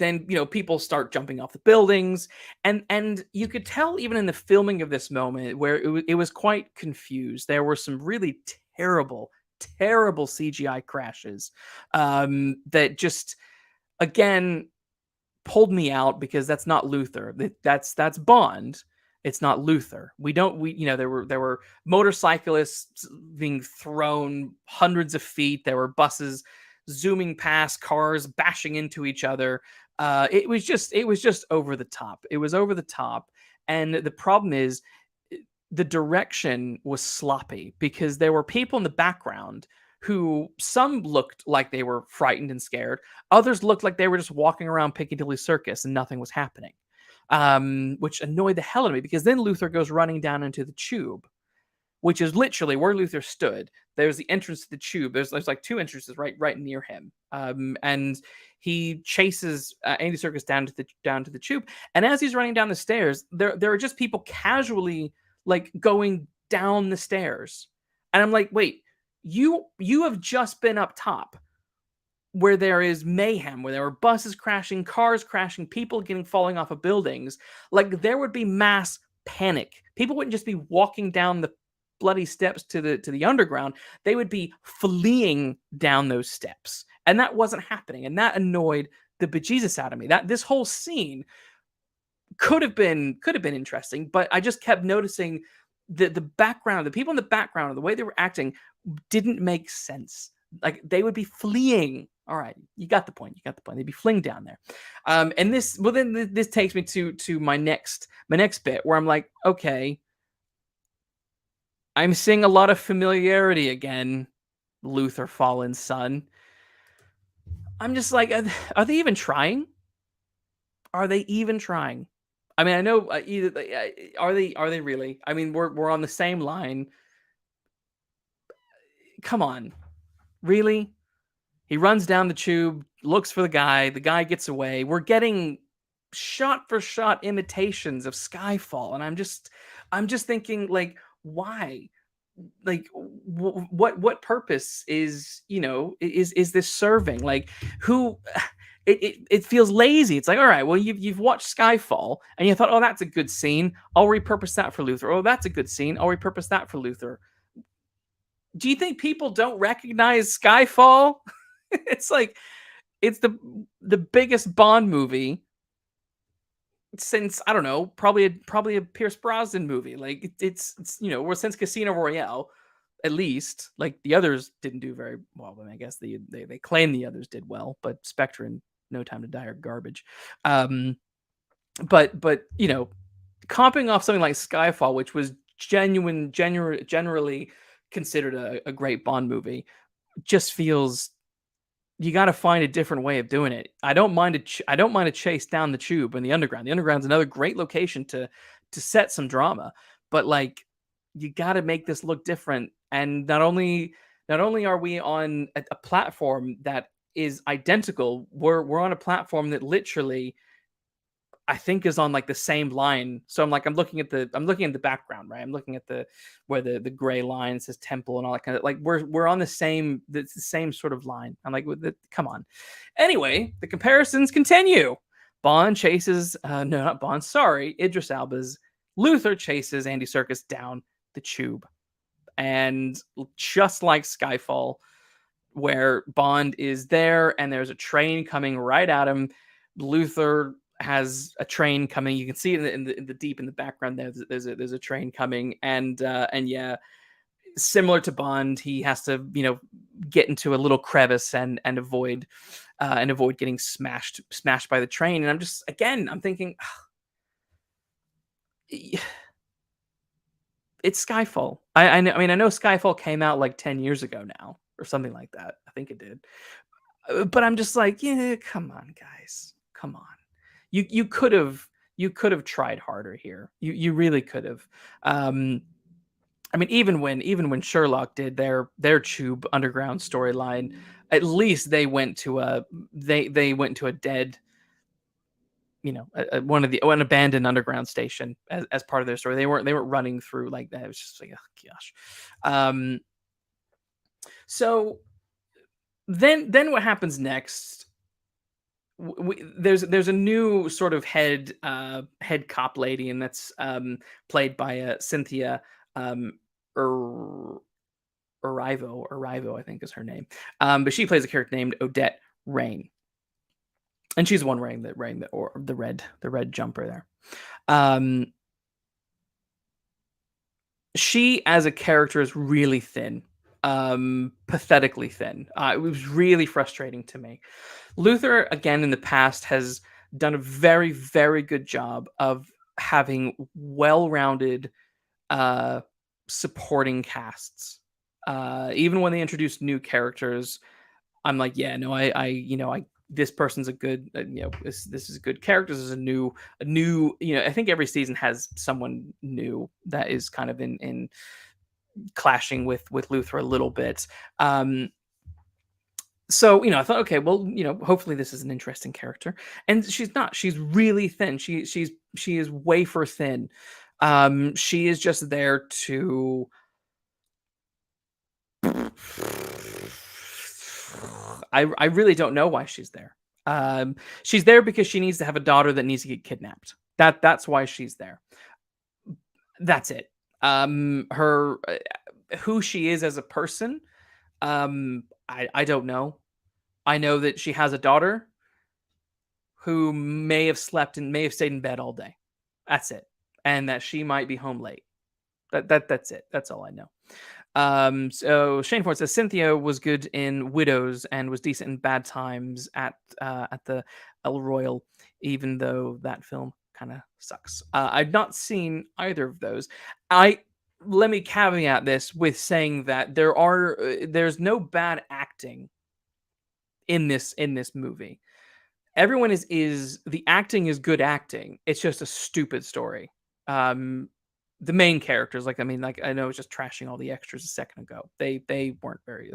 people start jumping off the buildings, and you could tell even in the filming of this moment where it was quite confused. There were some really terrible CGI crashes that just, again, pulled me out, because that's not Luther. That's Bond. It's not Luther. There were motorcyclists being thrown hundreds of feet. There were buses zooming past, cars bashing into each other. It was just over the top. It was over the top. And the problem is, the direction was sloppy, because there were people in the background who, some looked like they were frightened and scared. Others looked like they were just walking around Piccadilly Circus and nothing was happening. Which annoyed the hell out of me, because then Luther goes running down into the tube, which is literally where Luther stood. There's the entrance to the tube. There's like two entrances right near him. And he chases Andy Serkis down to the tube. And as he's running down the stairs, there are just people casually like going down the stairs. And I'm like, wait, you have just been up top, where there is mayhem, where there are buses crashing, cars crashing, people falling off of buildings. Like, there would be mass panic. People wouldn't just be walking down the bloody steps to the underground. They would be fleeing down those steps, and that wasn't happening, and that annoyed the bejesus out of me. That this whole scene could have been interesting, but I just kept noticing the background, the people in the background, the way they were acting didn't make sense. Like, they would be fleeing. All right, you got the point. They'd be fleeing down there. And this takes me to my next bit, where I'm like, okay, I'm seeing a lot of familiarity again, Luther Fallen's son. I'm just like, are they even trying? Are they even trying? I mean, I know are they really? I mean, we're on the same line. Come on, really? He runs down the tube, looks for the guy gets away. We're getting shot for shot imitations of Skyfall, and I'm just thinking, like, why? Like, what purpose is this serving? Like, who? It feels lazy. It's like, all right, well, you've watched Skyfall and you thought, oh, that's a good scene, I'll repurpose that for Luther. Oh, that's a good scene, I'll repurpose that for Luther. Do you think people don't recognize Skyfall? It's like, it's the biggest Bond movie since, I don't know, probably a Pierce Brosnan movie. Like, it's or since Casino Royale, at least. Like, the others didn't do very well. I mean, I guess they claim the others did well, but Spectre and No Time to Die are garbage. But comping off something like Skyfall, which was generally considered a great Bond movie, just feels, you got to find a different way of doing it. I don't mind a chase down the tube in the underground. The underground's another great location to set some drama, but like, you got to make this look different. And not only are we on a platform that is identical, we're on a platform that literally, I think, is on like the same line. So I'm looking at the background, right? I'm looking at where the gray line says temple and all that kind of, like, we're on the same sort of line. I'm like, come on. Anyway, the comparisons continue. Bond chases no, not Bond, sorry, Idris Elba's Luther chases Andy Serkis down the tube. And just like Skyfall, where Bond is there and there's a train coming right at him, Luther has a train coming. You can see it in the deep in the background there. There's a train coming, and yeah, similar to Bond, he has to, get into a little crevice and avoid getting smashed by the train. And I'm thinking, it's Skyfall. I know Skyfall came out like 10 years ago now or something like that. I think it did. But I'm just like, yeah, come on, guys, come on. You could have tried harder here. You really could have. Um, even when Sherlock did their Tube Underground storyline, at least they went to a dead, one abandoned underground station as part of their story. They weren't running through like that. It was just like, oh gosh. Um, so then what happens next? There's a new sort of head cop lady, and that's played by Cynthia um, Ur- Arrivo, I think is her name. But she plays a character named Odette Rain, and she's the one wearing the red jumper there. Um, she as a character is really thin, pathetically thin. It was really frustrating to me. Luther, again, in the past, has done a very, very good job of having well-rounded uh, supporting casts. Even when they introduce new characters, I'm like, yeah, no, this person's a good, this is a good character. This is a new. I think every season has someone new that is kind of in clashing with Luther a little bit. So I thought, okay, well, hopefully this is an interesting character, and she's not. She's really thin. She is wafer thin. She is just there to. I really don't know why she's there. She's there because she needs to have a daughter that needs to get kidnapped. That's why she's there. That's it. Her who she is as a person, I don't know. I know that she has a daughter who may have slept and may have stayed in bed all day. That's it. And that she might be home late. That's it. That's all I know. So Shane Ford says Cynthia was good in Widows and was decent in Bad Times at the El Royal, even though that film kind of sucks. I've not seen either of those. I Let me caveat this with saying that there's no bad acting in this movie. Everyone is the acting is good acting. It's just a stupid story. Um, the main characters, like I know I was just trashing all the extras a second ago. They weren't very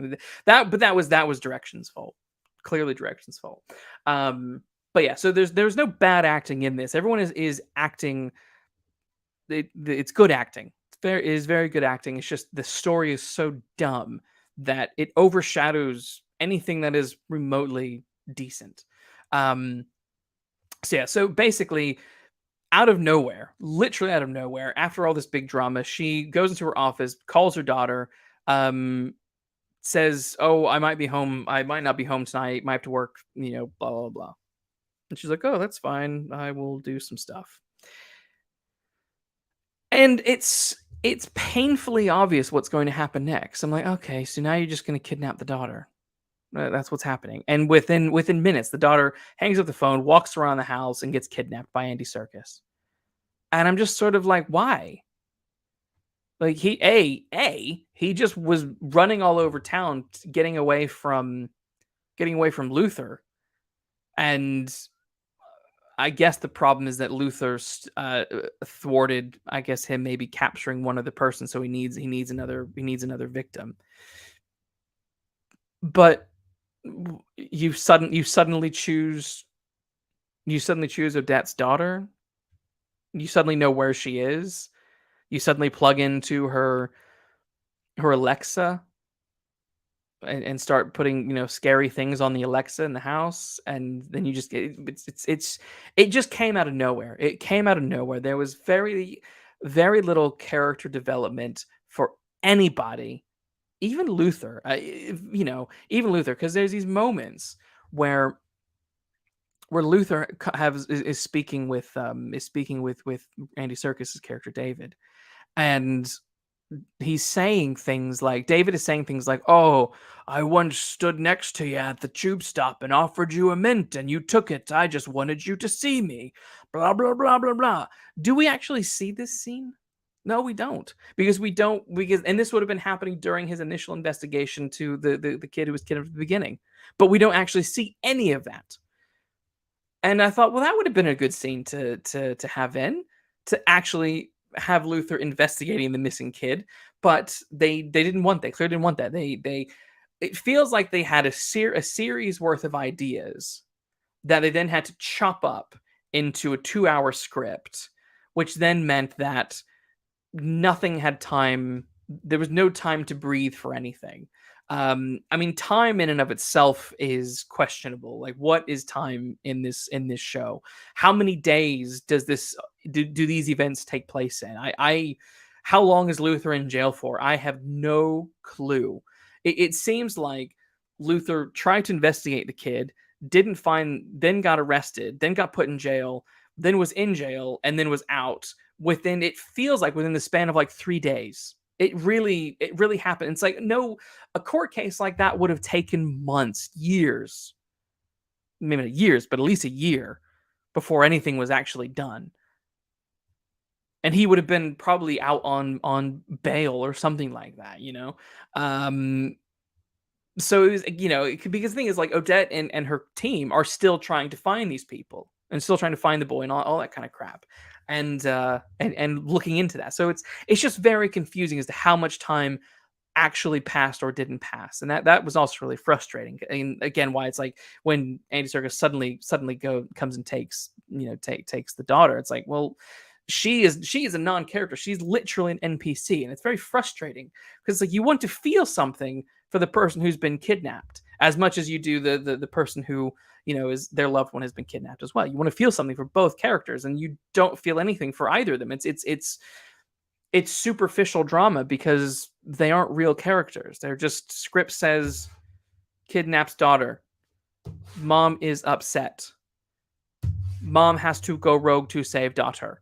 but that was direction's fault. Clearly direction's fault. But yeah, so there's no bad acting in this. Everyone is acting. It's good acting. It is very good acting. It's just the story is so dumb that it overshadows anything that is remotely decent. Um, so yeah, so basically, out of nowhere, literally out of nowhere, after all this big drama, she goes into her office, calls her daughter, um, says, "Oh, I might be home. I might not be home tonight. Might have to work. Blah blah blah." And she's like, "Oh, that's fine. I will do some stuff." And it's painfully obvious what's going to happen next. I'm like, okay, so now you're just going to kidnap the daughter. That's what's happening. And within minutes, the daughter hangs up the phone, walks around the house, and gets kidnapped by Andy Serkis. And I'm just sort of like, why? Like he just was running all over town, getting away from Luther, and I guess the problem is that Luther thwarted, I guess, him maybe capturing one other person, so he needs another victim. But you suddenly choose Odette's daughter. You suddenly know where she is. You suddenly plug into her Alexa and start putting scary things on the Alexa in the house, and then you just get it just came out of nowhere. It came out of nowhere. There was very very little character development for anybody, even Luther. Even Luther, because there's these moments where Luther is speaking with Andy Serkis's character David, and he's saying things like David is saying things like, "Oh, I once stood next to you at the tube stop and offered you a mint and you took it. I just wanted you to see me." Blah blah blah blah blah. Do we actually see this scene? No, we don't. Because we don't because and this would have been happening during his initial investigation to the kid who was kidnapped at the beginning. But we don't actually see any of that. And I thought, well, that would have been a good scene to have in, to actually have Luther investigating the missing kid, but they didn't want that. Clearly didn't want that. They it feels like they had a series worth of ideas that they then had to chop up into a 2-hour script, which then meant that nothing had time. There was no time to breathe for anything. I mean, time in and of itself is questionable. Like, what is time in this show? How many days does this do these events take place in? How long is Luther in jail for? I have no clue. It seems like Luther tried to investigate the kid, didn't find, then got arrested, then got put in jail, then was in jail, and then was out within, it feels like within the span of like 3 days. It really happened. It's like, no, a court case like that would have taken months, years, maybe not years, but at least a year before anything was actually done. And he would have been probably out on bail or something like that, you know. So it was, because the thing is, like, Odette and her team are still trying to find these people and still trying to find the boy and all that kind of crap, and looking into that. So it's just very confusing as to how much time actually passed or didn't pass, and that was also really frustrating. And again, why it's like when Andy Serkis suddenly comes and takes the daughter. It's like, well, she is a non-character. She's literally an NPC, and it's very frustrating because, like, you want to feel something for the person who's been kidnapped as much as you do the person who, is their loved one has been kidnapped as well. You want to feel something for both characters, and you don't feel anything for either of them. It's superficial drama because they aren't real characters. They're just, script says kidnaps daughter. Mom is upset. Mom has to go rogue to save daughter.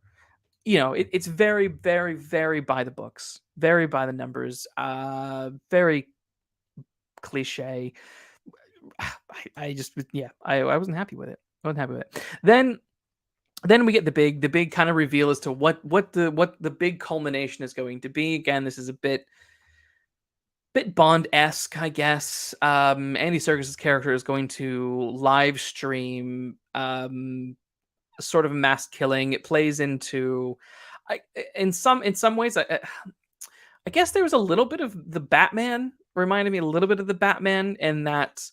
It's very, very, very by the books, very by the numbers, very cliche. I just, yeah, I wasn't happy with it. I wasn't happy with it. Then we get the big kind of reveal as to what the big culmination is going to be. Again, this is a bit Bond-esque, I guess. Andy Serkis's character is going to live stream sort of a mass killing. It plays into, in some ways, I guess there was a little bit of the Batman, reminded me a little bit of the Batman, in that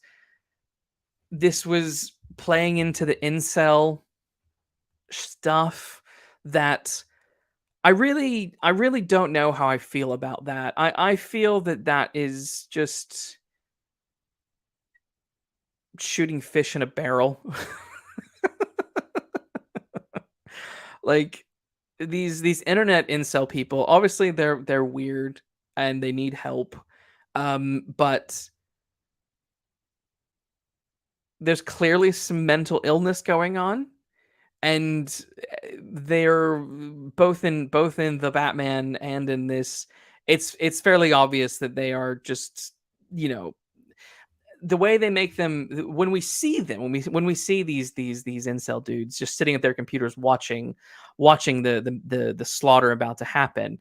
this was playing into the incel stuff that I really don't know how I feel about that. I feel that is just shooting fish in a barrel. Like, these internet incel people, obviously they're weird and they need help. But there's clearly some mental illness going on, and they're both in the Batman and in this. It's fairly obvious that they are just, you know the way they make them, when we see them, when we see these incel dudes just sitting at their computers watching the slaughter about to happen.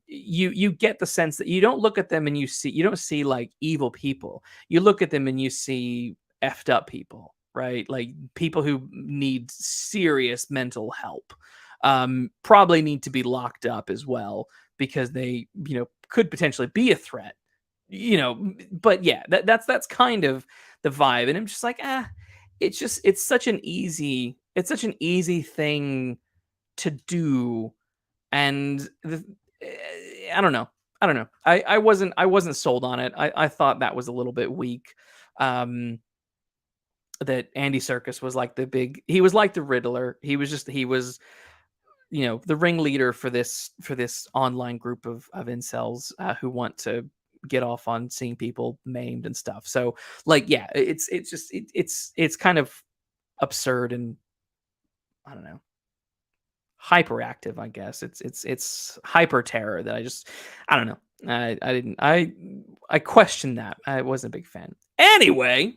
You get the sense that you don't look at them and you don't see like evil people. You look at them and you see effed up people, right? Like people who need serious mental help, probably need to be locked up as well, because they, could potentially be a threat, but yeah, that's kind of the vibe. And I'm just like, it's such an easy thing to do. And I don't know. I wasn't sold on it. I thought that was a little bit weak. That Andy Serkis was like he was like the Riddler. He was the ringleader for this online group of incels, who want to get off on seeing people maimed and stuff. So, like, yeah, it's kind of absurd and, I don't know, hyperactive, I guess. It's hyper terror that I don't know. I didn't I questioned that. I wasn't a big fan. Anyway,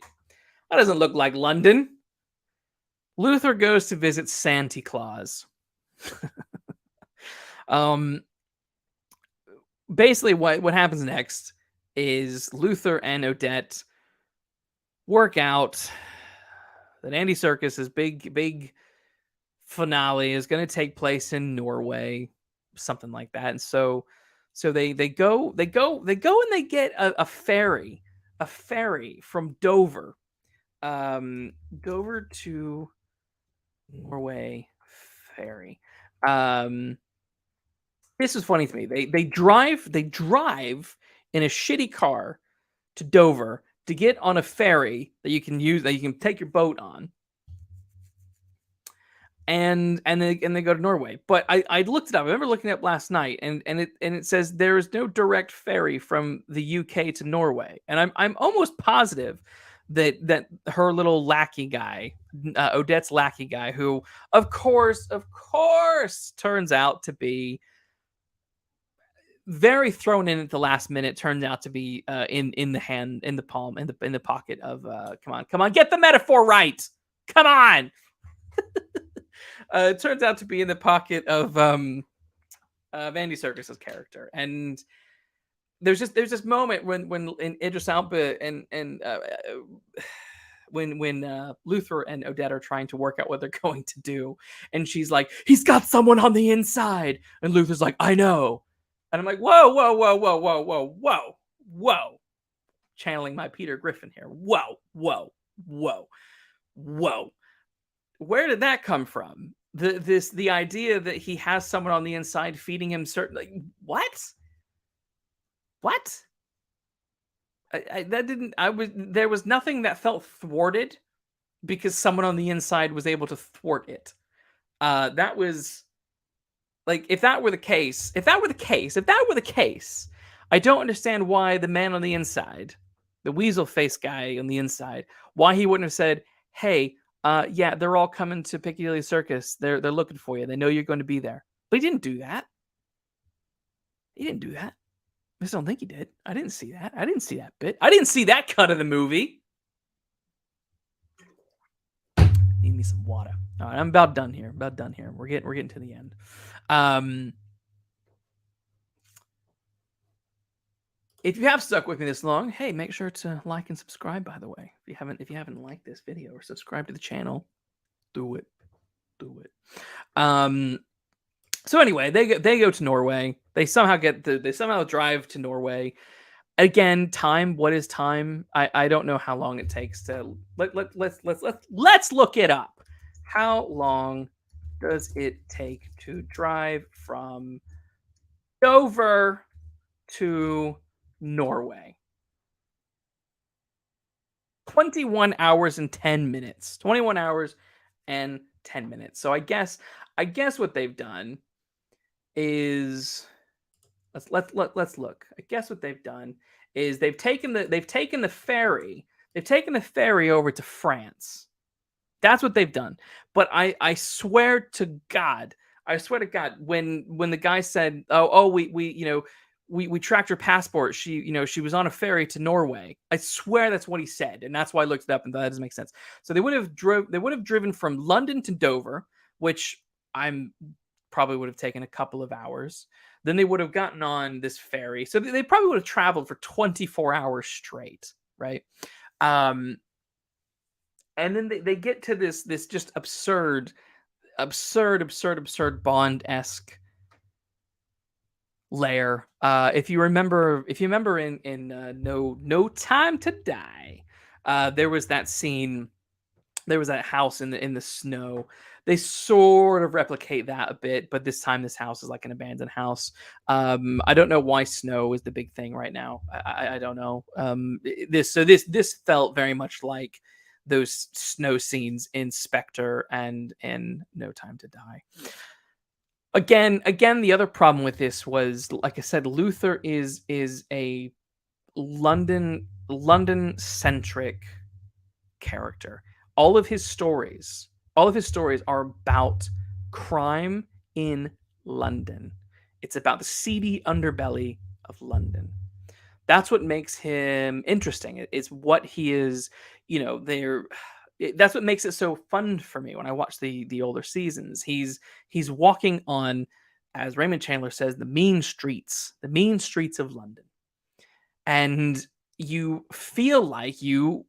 that doesn't look like London. Luther goes to visit Santa Claus. um Basically what happens next is Luther and Odette work out that Andy Serkis's big finale is going to take place in Norway, something like that. And so they go and they get a ferry from Dover, Dover to Norway ferry. Um, this is funny to me. They drive in a shitty car to Dover to get on a ferry that you can take your boat on, and they go to Norway. But I looked it up. I remember looking it up last night, and it says there is no direct ferry from the UK to Norway, and I'm almost positive that her little lackey guy, Odette's lackey guy, who of course turns out to be very thrown in at the last minute, turns out to be in the hand, in the palm, in the pocket of come on, get the metaphor right. Come on. It turns out to be in the pocket of Andy Serkis's character, and there's this moment when in Idris Alba and when Luther and Odette are trying to work out what they're going to do, and she's like, "He's got someone on the inside," and Luther's like, "I know," and I'm like, "Whoa, whoa, whoa, whoa, whoa, whoa, whoa, whoa," channeling my Peter Griffin here. Whoa, whoa, whoa, whoa. Where did that come from? The idea that he has someone on the inside feeding him certain, like, what? That didn't. I was There was nothing that felt thwarted because someone on the inside was able to thwart it. That was like, if that were the case, I don't understand why the man on the inside, the weasel face guy on the inside, why he wouldn't have said, "Hey, yeah, they're all coming to Piccadilly Circus. They're looking for you. They know you're going to be there." But he didn't do that. I just don't think he did. I didn't see that. I didn't see that bit. I didn't see that cut of the movie. Need me some water. All right, I'm about done here. We're getting to the end. If you have stuck with me this long, hey, make sure to like and subscribe. By the way, if you haven't liked this video or subscribed to the channel, do it. So anyway, they go to Norway. They somehow drive to Norway. Again, time. What is time? I don't know how long it takes to let's look it up. How long does it take to drive from Dover to Norway? 21 hours and 10 minutes. 21 hours and 10 minutes. So I guess what they've done is, let's look. I guess what they've done is they've taken the ferry over to France. That's what they've done. But I swear to God, when the guy said, "Oh, we tracked her passport. She was on a ferry to Norway." I swear that's what he said, and that's why I looked it up, and that doesn't make sense. So they would have driven from London to Dover, which I'm probably would have taken a couple of hours. Then they would have gotten on this ferry, so they probably would have traveled for 24 hours straight, right? And then they get to this just absurd Bond-esque lair. If you remember in No Time to Die, there was that scene. There was that house in the snow. They sort of replicate that a bit, but this time this house is like an abandoned house. I don't know why snow is the big thing right now. I don't know. This felt very much like those snow scenes in Spectre and in No Time to Die. Again, the other problem with this was, like I said, Luther is a London centric character. All of his stories are about crime in London. It's about the seedy underbelly of London. That's what makes him interesting. It's what he is, there that's what makes it so fun for me when I watch the older seasons. He's walking on, as Raymond Chandler says, the mean streets of London. And you feel like you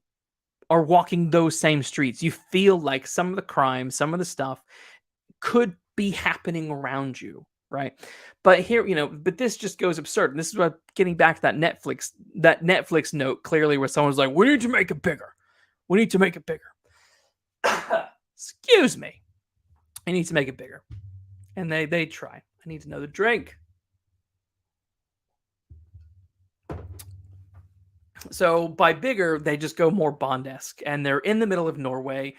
are walking those same streets. You feel like some of the crime, some of the stuff could be happening around you, right? But here, but this just goes absurd. And this is what getting back to that Netflix note clearly where someone's like, "We need to make it bigger. We need to make it bigger." Excuse me. I need to make it bigger. And they try. I need another drink. So by bigger, they just go more Bond-esque, and they're in the middle of Norway.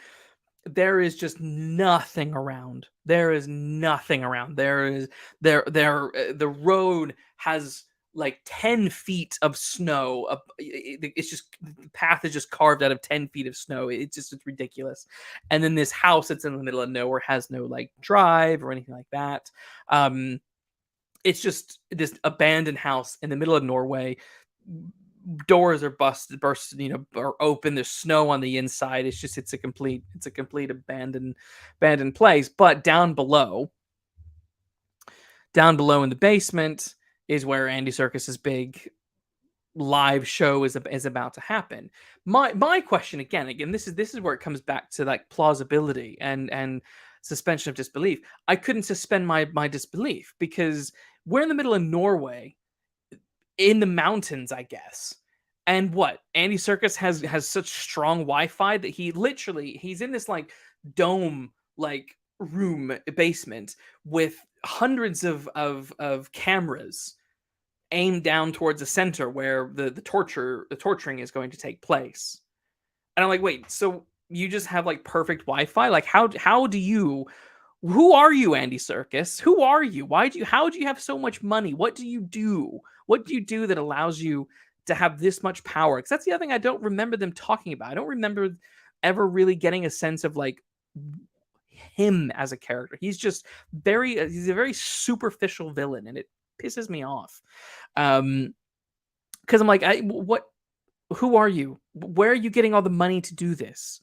There is just nothing around. There is nothing around. The road has like 10 feet of snow. It's just, the path is just carved out of 10 feet of snow. It's ridiculous. And then this house that's in the middle of nowhere has no like drive or anything like that. It's just this abandoned house in the middle of Norway. Doors are burst, are open. There's snow on the inside. It's a complete abandoned place. But down below in the basement is where Andy Serkis's big live show is about to happen. My question again, this is where it comes back to like plausibility and suspension of disbelief. I couldn't suspend my disbelief because we're in the middle of Norway, in the mountains, I guess. And what? Andy Serkis has such strong Wi-Fi that he's in this like dome like room basement with hundreds of cameras aimed down towards the center where the torturing is going to take place. And I'm like, wait, so you just have like perfect Wi-Fi? Like how do you, who are you, Andy Serkis? Who are you? How do you have so much money? What do you do? What do you do that allows you to have this much power? Because that's the other thing I don't remember them talking about. I don't remember ever really getting a sense of like him as a character. He's a very superficial villain, and it pisses me off. Because I'm like, who are you? Where are you getting all the money to do this?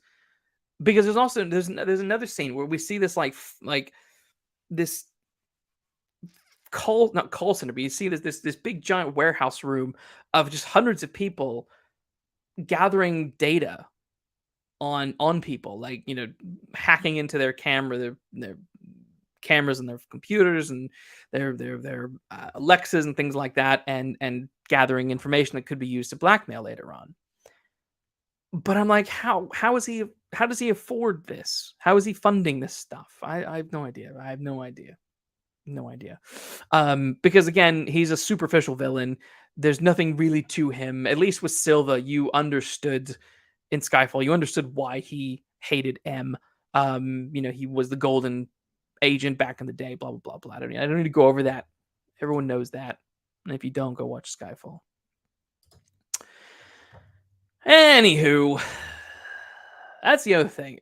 Because there's another scene where we see this like this not call center, but you see this big giant warehouse room of just hundreds of people gathering data on people, like hacking into their cameras and their computers and their Alexas and things like that, and gathering information that could be used to blackmail later on. But I'm like, how does he afford this? How is he funding this stuff? I have no idea. No idea. Because again, he's a superficial villain. There's nothing really to him. At least with Silva, you understood in Skyfall, you understood why he hated M. He was the golden agent back in the day, blah, blah, blah, blah. I don't need to go over that. Everyone knows that. And if you don't, go watch Skyfall. Anywho, that's the other thing.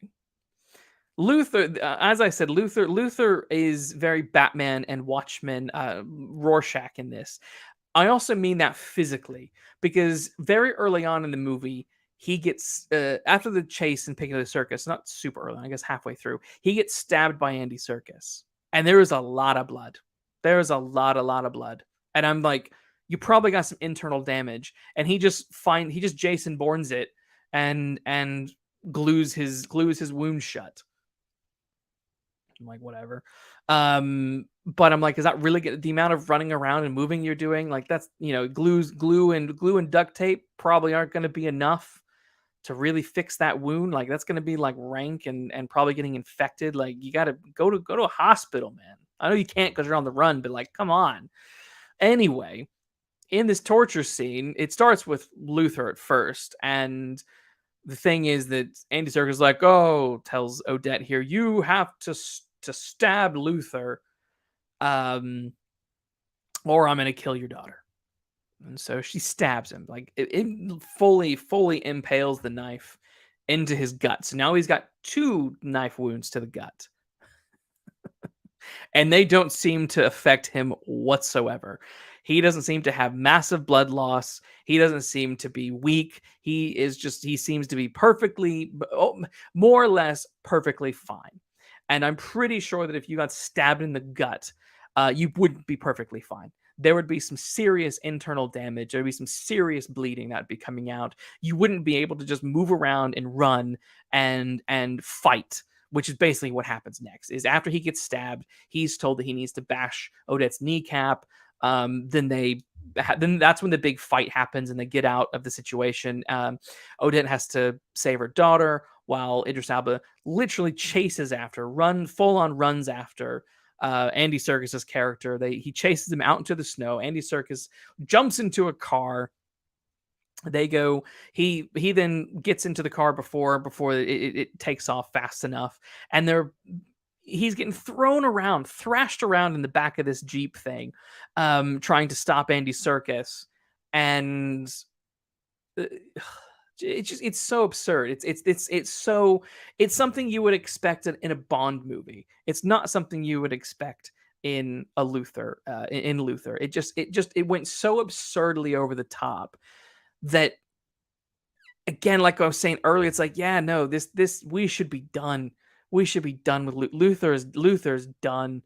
Luther, as I said, Luther is very Batman and Watchmen, Rorschach in this. I also mean that physically, because very early on in the movie, he gets, after the chase in Piccadilly Circus, not super early, I guess halfway through, he gets stabbed by Andy Serkis. And there is a lot of blood. There's a lot of blood. And I'm like, you probably got some internal damage. And he just Jason Bournes it and glues his wound shut. I'm like, whatever. But I'm like, is that really good? The amount of running around and moving you're doing? Like that's, glue and duct tape probably aren't going to be enough to really fix that wound. Like that's going to be like rank and probably getting infected. Like you got to go to a hospital, man. I know you can't because you're on the run, but like, come on. Anyway, in this torture scene, it starts with Luther at first, and the thing is that Andy Serkis is like, tells Odette here, you have to stab Luther, or I'm going to kill your daughter. And so she stabs him. Like, it fully impales the knife into his gut. So now he's got 2 knife wounds to the gut. and they don't seem to affect him whatsoever. He doesn't seem to have massive blood loss. He doesn't seem to be weak. He seems to be more or less perfectly fine. And I'm pretty sure that if you got stabbed in the gut, you wouldn't be perfectly fine. There would be some serious internal damage. There would be some serious bleeding that would be coming out. You wouldn't be able to just move around and run and fight, which is basically what happens next. Is after he gets stabbed, he's told that he needs to bash Odette's kneecap. Then that's when the big fight happens and they get out of the situation. Odette has to save her daughter while Idris Elba literally chases after, full on runs after Andy Serkis's character. He chases him out into the snow. Andy Serkis jumps into a car. They go. He then gets into the car before it takes off fast enough, and he's getting thrashed around in the back of this Jeep thing, trying to stop Andy Serkis, and it's so absurd. It's something you would expect in a Bond movie. It's not something you would expect in a Luther. In Luther, it went so absurdly over the top that, again, like I was saying earlier, it's like, yeah, no, this we should be done. We should be done with Luther's done.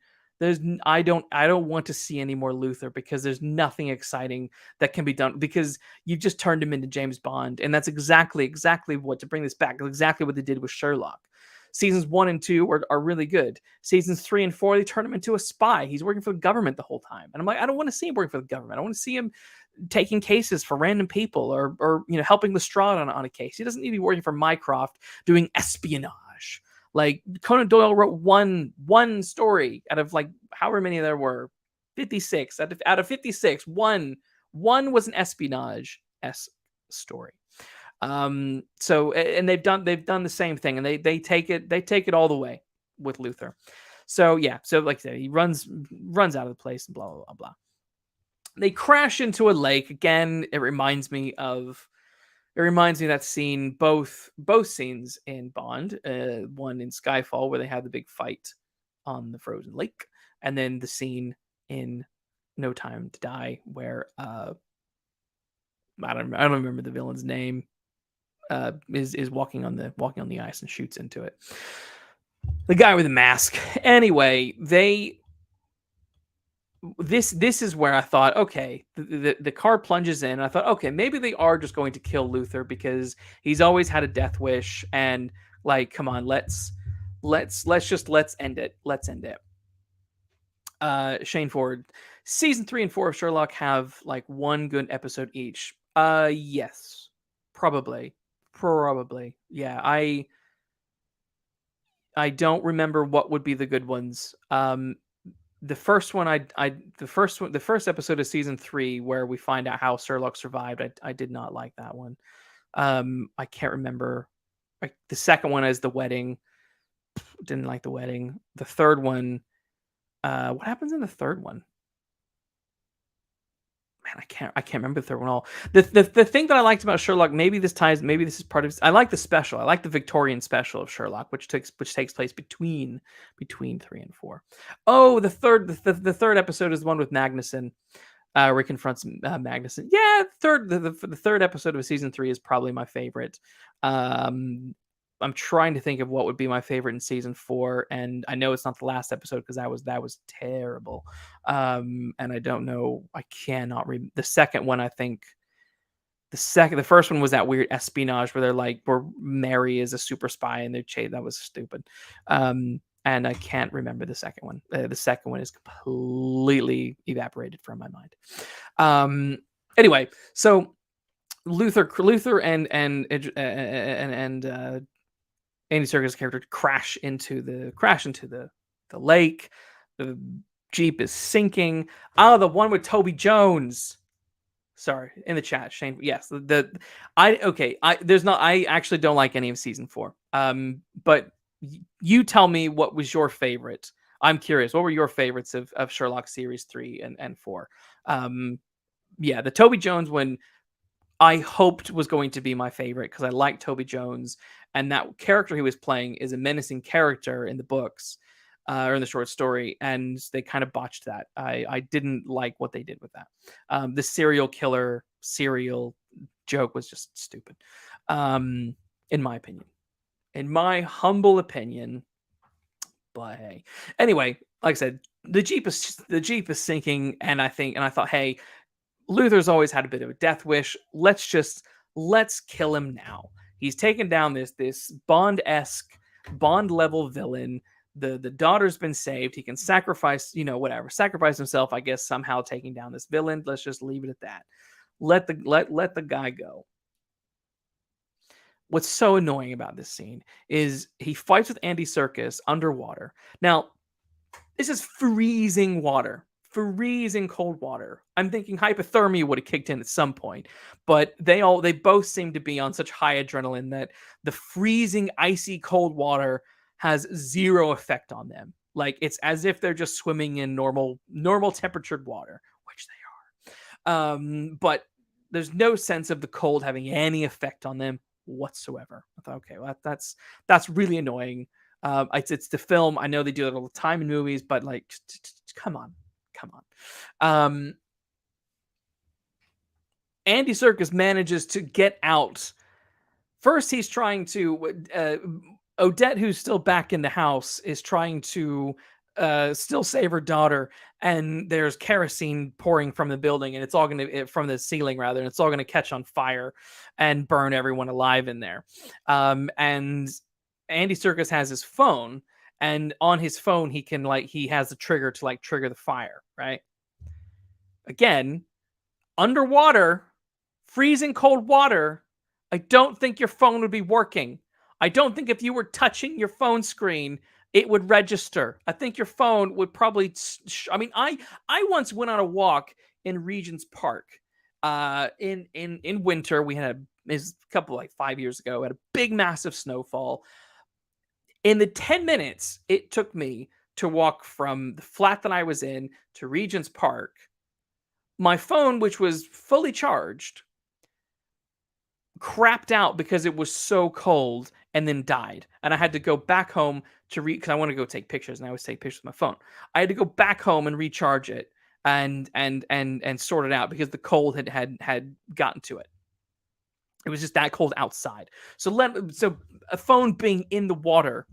I don't want to see any more Luther, because there's nothing exciting that can be done, because you've just turned him into James Bond, and that's exactly what, to bring this back, exactly what they did with Sherlock. Seasons 1 and 2 are really good. Seasons 3 and 4, they turn him into a spy. He's working for the government the whole time, and I'm like, I don't want to see him working for the government. I want to see him taking cases for random people, or helping Lestrade on a case. He doesn't need to be working for Mycroft doing espionage. Like, Conan Doyle wrote one story out of, like, however many there were, 56 out of 56. One was an espionage story. So, and they've done the same thing, and they take it all the way with Luther. So yeah, so like I said, he runs out of the place and blah blah blah blah. They crash into a lake again. It reminds me of that scene, both scenes in Bond, one in Skyfall where they have the big fight on the frozen lake, and then the scene in No Time to Die where I don't remember the villain's name, is walking on the ice and shoots into it. The guy with the mask. Anyway, this is where I thought, okay, the car plunges in, and I thought, okay, maybe they are just going to kill Luther because he's always had a death wish, and, like, come on, let's end it. Let's end it. Shane Ford, season 3 and 4 of Sherlock have, like, one good episode each. Yes, probably. Yeah, I don't remember what would be the good ones. The first one, the first episode of season 3 where we find out how Sherlock survived, I did not like that one. I can't remember. Like, the second one is the wedding. Didn't like the wedding. The third one, what happens in the third one? Man, I can't remember the third one all. The thing that I liked about Sherlock, maybe this is part of. I like the special. I like the Victorian special of Sherlock, which takes place between 3 and 4. Oh, the third episode is the one with Magnuson. Where he confronts Magnuson. Yeah, the third episode of season 3 is probably my favorite. I'm trying to think of what would be my favorite in season 4, and I know it's not the last episode because that was terrible. And I don't know. I cannot read the second one. I think the first one was that weird espionage where where Mary is a super spy and that was stupid. And I can't remember the second one. The second one is completely evaporated from my mind. Anyway, so Luther and Andy Serkis' character crash into the lake. The Jeep is sinking. Oh, the one with Toby Jones. Sorry, in the chat, Shane. Yes, I actually don't like any of season 4. But you tell me what was your favorite. I'm curious. What were your favorites of Sherlock series 3 and 4? Yeah, the Toby Jones one I hoped was going to be my favorite because I like Toby Jones, and that character he was playing is a menacing character in the books. or in the short story, and they kind of botched that. I didn't like what they did with that. The serial killer serial joke was just stupid, in my opinion. In my humble opinion, but hey. Anyway, like I said, the Jeep is sinking, and I thought, hey, Luther's always had a bit of a death wish. Let's kill him now. He's taken down this Bond-esque, Bond level villain. The daughter's been saved. He can sacrifice, whatever, sacrifice himself, I guess, somehow taking down this villain. Let's just leave it at that. Let the guy go. What's so annoying about this scene is he fights with Andy Serkis underwater. Now, this is freezing water, freezing cold water. I'm thinking hypothermia would have kicked in at some point, but they both seem to be on such high adrenaline that the freezing, icy cold water has zero effect on them. Like, it's as if they're just swimming in normal temperatured water, which they are. But there's no sense of the cold having any effect on them whatsoever. I thought, okay, well, that's really annoying. It's the film. I know they do it all the time in movies, but like, come on. Andy Serkis manages to get out. First, he's trying to Odette, who's still back in the house, is trying to still save her daughter, and there's kerosene pouring from the building, and it's all from the ceiling rather, and it's all gonna catch on fire and burn everyone alive in there. And Andy Serkis has his phone, and on his phone he has the trigger to trigger the fire, right? Again, underwater, freezing cold water. I don't think your phone would be working. I don't think if you were touching your phone screen, it would register. I think your phone would probably. I once went on a walk in Regent's Park. In winter, we had a couple 5 years ago. Had a big, massive snowfall. In the 10 minutes it took me to walk from the flat that I was in to Regent's Park, my phone, which was fully charged, crapped out because it was so cold and then died. And I had to go back home because I want to go take pictures, and I always take pictures with my phone. I had to go back home and recharge it and sort it out because the cold had gotten to it. It was just that cold outside. So a phone being in the water,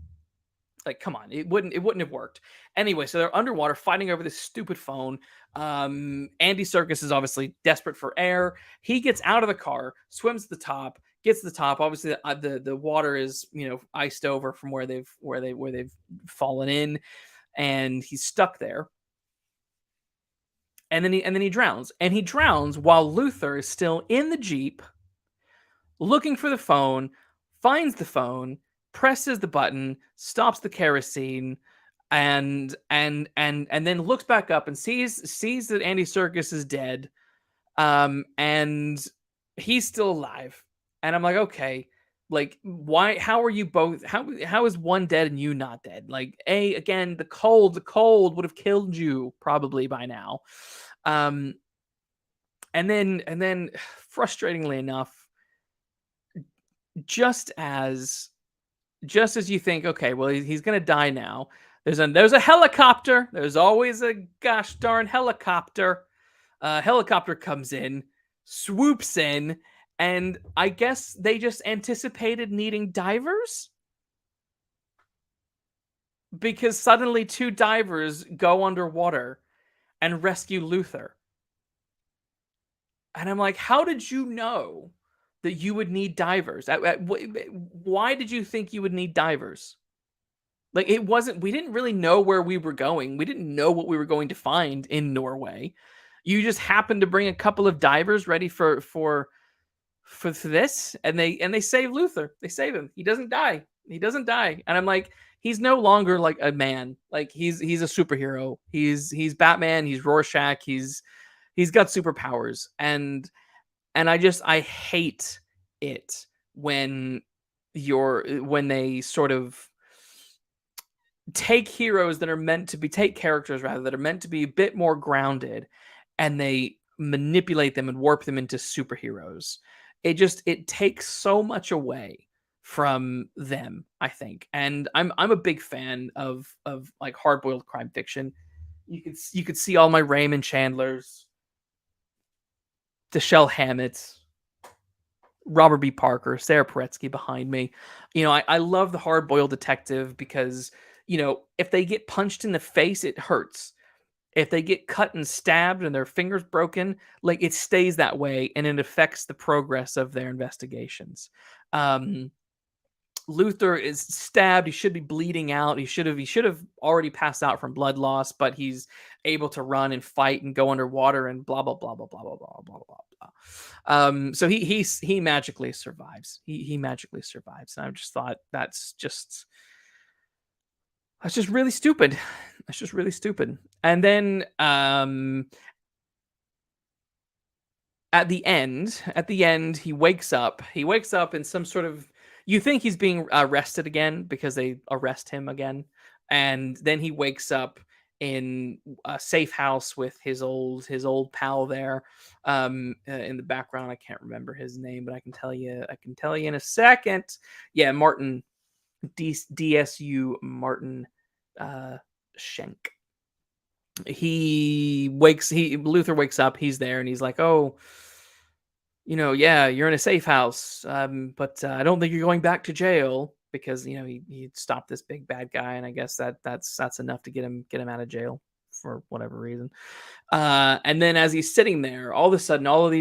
like, come on, it wouldn't have worked. Anyway, so they're underwater fighting over this stupid phone. Andy Serkis is obviously desperate for air. He gets out of the car, swims to the top, gets to the top. Obviously, the water is iced over from where they've fallen in, and he's stuck there. And then he drowns, and he drowns while Luther is still in the Jeep, looking for the phone, finds the phone, presses the button, stops the kerosene, and then looks back up and sees that Andy Serkis is dead, and he's still alive. And I'm like, okay, like, why? How are you both? How is one dead and you not dead? Like, again, the cold would have killed you probably by now. And then, frustratingly enough, just as you think, okay, well, he's gonna die now. There's a helicopter. There's always a gosh darn helicopter. Helicopter comes in, swoops in, and I guess they just anticipated needing divers, because suddenly 2 divers go underwater and rescue Luther. And I'm like, how did you know that you would need divers? Why did you think you would need divers? Like, we didn't really know where we were going. We didn't know what we were going to find in Norway. You just happened to bring a couple of divers ready for this, and they save Luther. They save him. He doesn't die. And I'm like, he's no longer like a man. Like, he's a superhero. He's Batman. He's Rorschach. He's got superpowers. And I hate it when they sort of take heroes that are meant to be characters rather that are meant to be a bit more grounded, and they manipulate them and warp them into superheroes. It takes so much away from them, I think. And I'm a big fan of like hard boiled crime fiction. You could see all my Raymond Chandlers, Dashiell Hammett's, Robert B. Parker, Sarah Paretsky behind me. I love the hard boiled detective because, if they get punched in the face, it hurts. If they get cut and stabbed and their fingers broken, like it stays that way and it affects the progress of their investigations. Um, Luther is stabbed. He should be bleeding out. He should have already passed out from blood loss, but he's able to run and fight and go underwater and blah blah blah blah blah blah blah blah blah blah. So he magically survives. He magically survives, and I just thought that's just really stupid. That's just really stupid. And then at the end, he wakes up. He wakes up in some sort of, you think he's being arrested again because they arrest him again, and then he wakes up in a safe house with his old pal there. In the background, I can't remember his name, but I can tell you in a second. Yeah, Martin, DSU Martin Schenk. Luther wakes up, he's there, and he's like, "Oh, yeah, you're in a safe house, but I don't think you're going back to jail because he stopped this big bad guy, and I guess that's enough to get him out of jail for whatever reason." And then as he's sitting there, all of a sudden, all of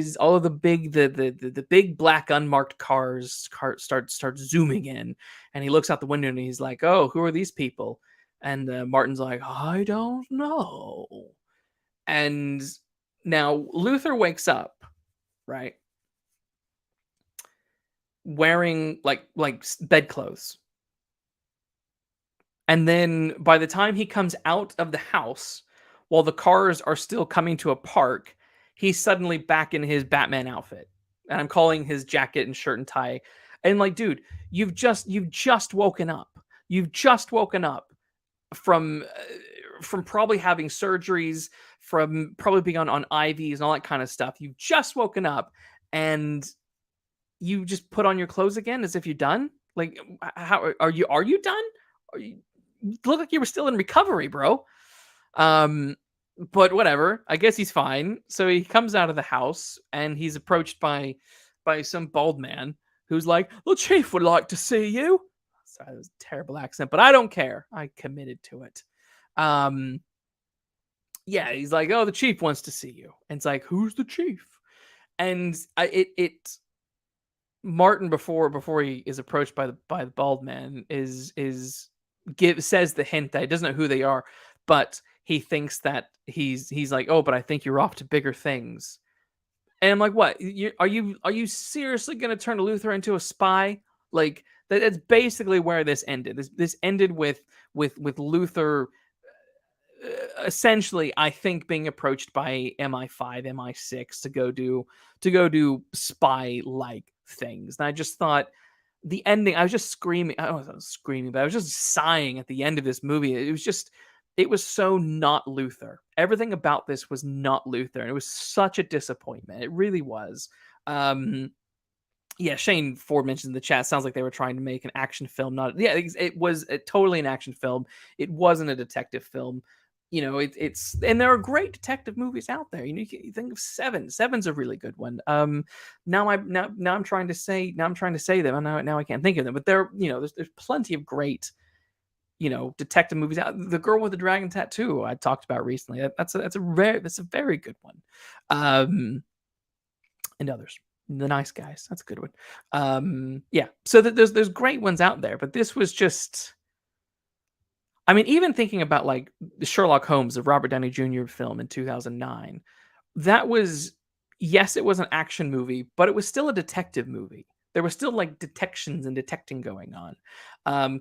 the big black unmarked cars start zooming in, and he looks out the window and he's like, "Oh, who are these people?" And Martin's like, "I don't know." And now Luther wakes up, right, wearing like bedclothes. And then by the time he comes out of the house, while the cars are still coming to a park, he's suddenly back in his Batman outfit. And I'm calling his jacket and shirt and tie. And like, dude, you've just woken up. You've just woken up from probably having surgeries, from probably being on IVs and all that kind of stuff. You've just woken up and you just put on your clothes again as if you're done. Like, how are you done? You look like you were still in recovery, bro. Um, but whatever. I guess he's fine. So he comes out of the house and he's approached by some bald man who's like, "The chief would like to see you." Sorry, that was a terrible accent, but I don't care. I committed to it. Um, yeah, he's like, "Oh, the chief wants to see you." And it's like, "Who's the chief?" And Martin, before he is approached by the bald man, says the hint that he doesn't know who they are, but he thinks that he's like, "Oh, but I think you're off to bigger things." And I'm like, "What? Are you seriously going to turn Luther into a spy?" Like that's basically where this ended. This ended with Luther essentially, I think, being approached by MI5, MI6 to go do spy like things. And I just thought the ending, I was just screaming. I wasn't screaming, but I was just sighing at the end of this movie. It was so not Luther. Everything about this was not Luther, and it was such a disappointment. It really was. Yeah, Shane Ford mentioned in the chat. Sounds like they were trying to make an action film. Not, yeah, it was totally an action film. It wasn't a detective film. It's and there are great detective movies out there. You think of Seven. Seven's a really good one. Now I'm trying to say them. And now I can't think of them. But there's plenty of great detective movies out. The Girl with the Dragon Tattoo I talked about recently. That's a very good one. And others. The Nice Guys. That's a good one. Yeah. So there's great ones out there, but this was just. I mean, even thinking about like the Sherlock Holmes, the Robert Downey Jr. film in 2009, that was, yes, it was an action movie, but it was still a detective movie. There was still like detections and detecting going on,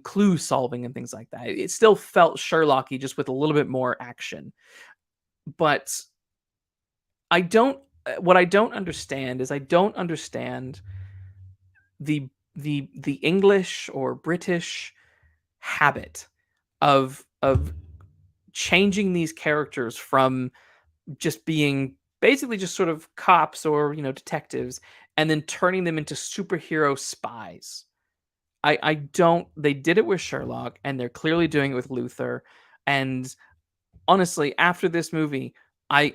clue solving and things like that. It still felt Sherlocky, just with a little bit more action. But what I don't understand is I don't understand the English or British habit of changing these characters from just being basically just sort of cops or detectives, and then turning them into superhero spies. I don't. They did it with Sherlock, and they're clearly doing it with Luther. And honestly, after this movie, I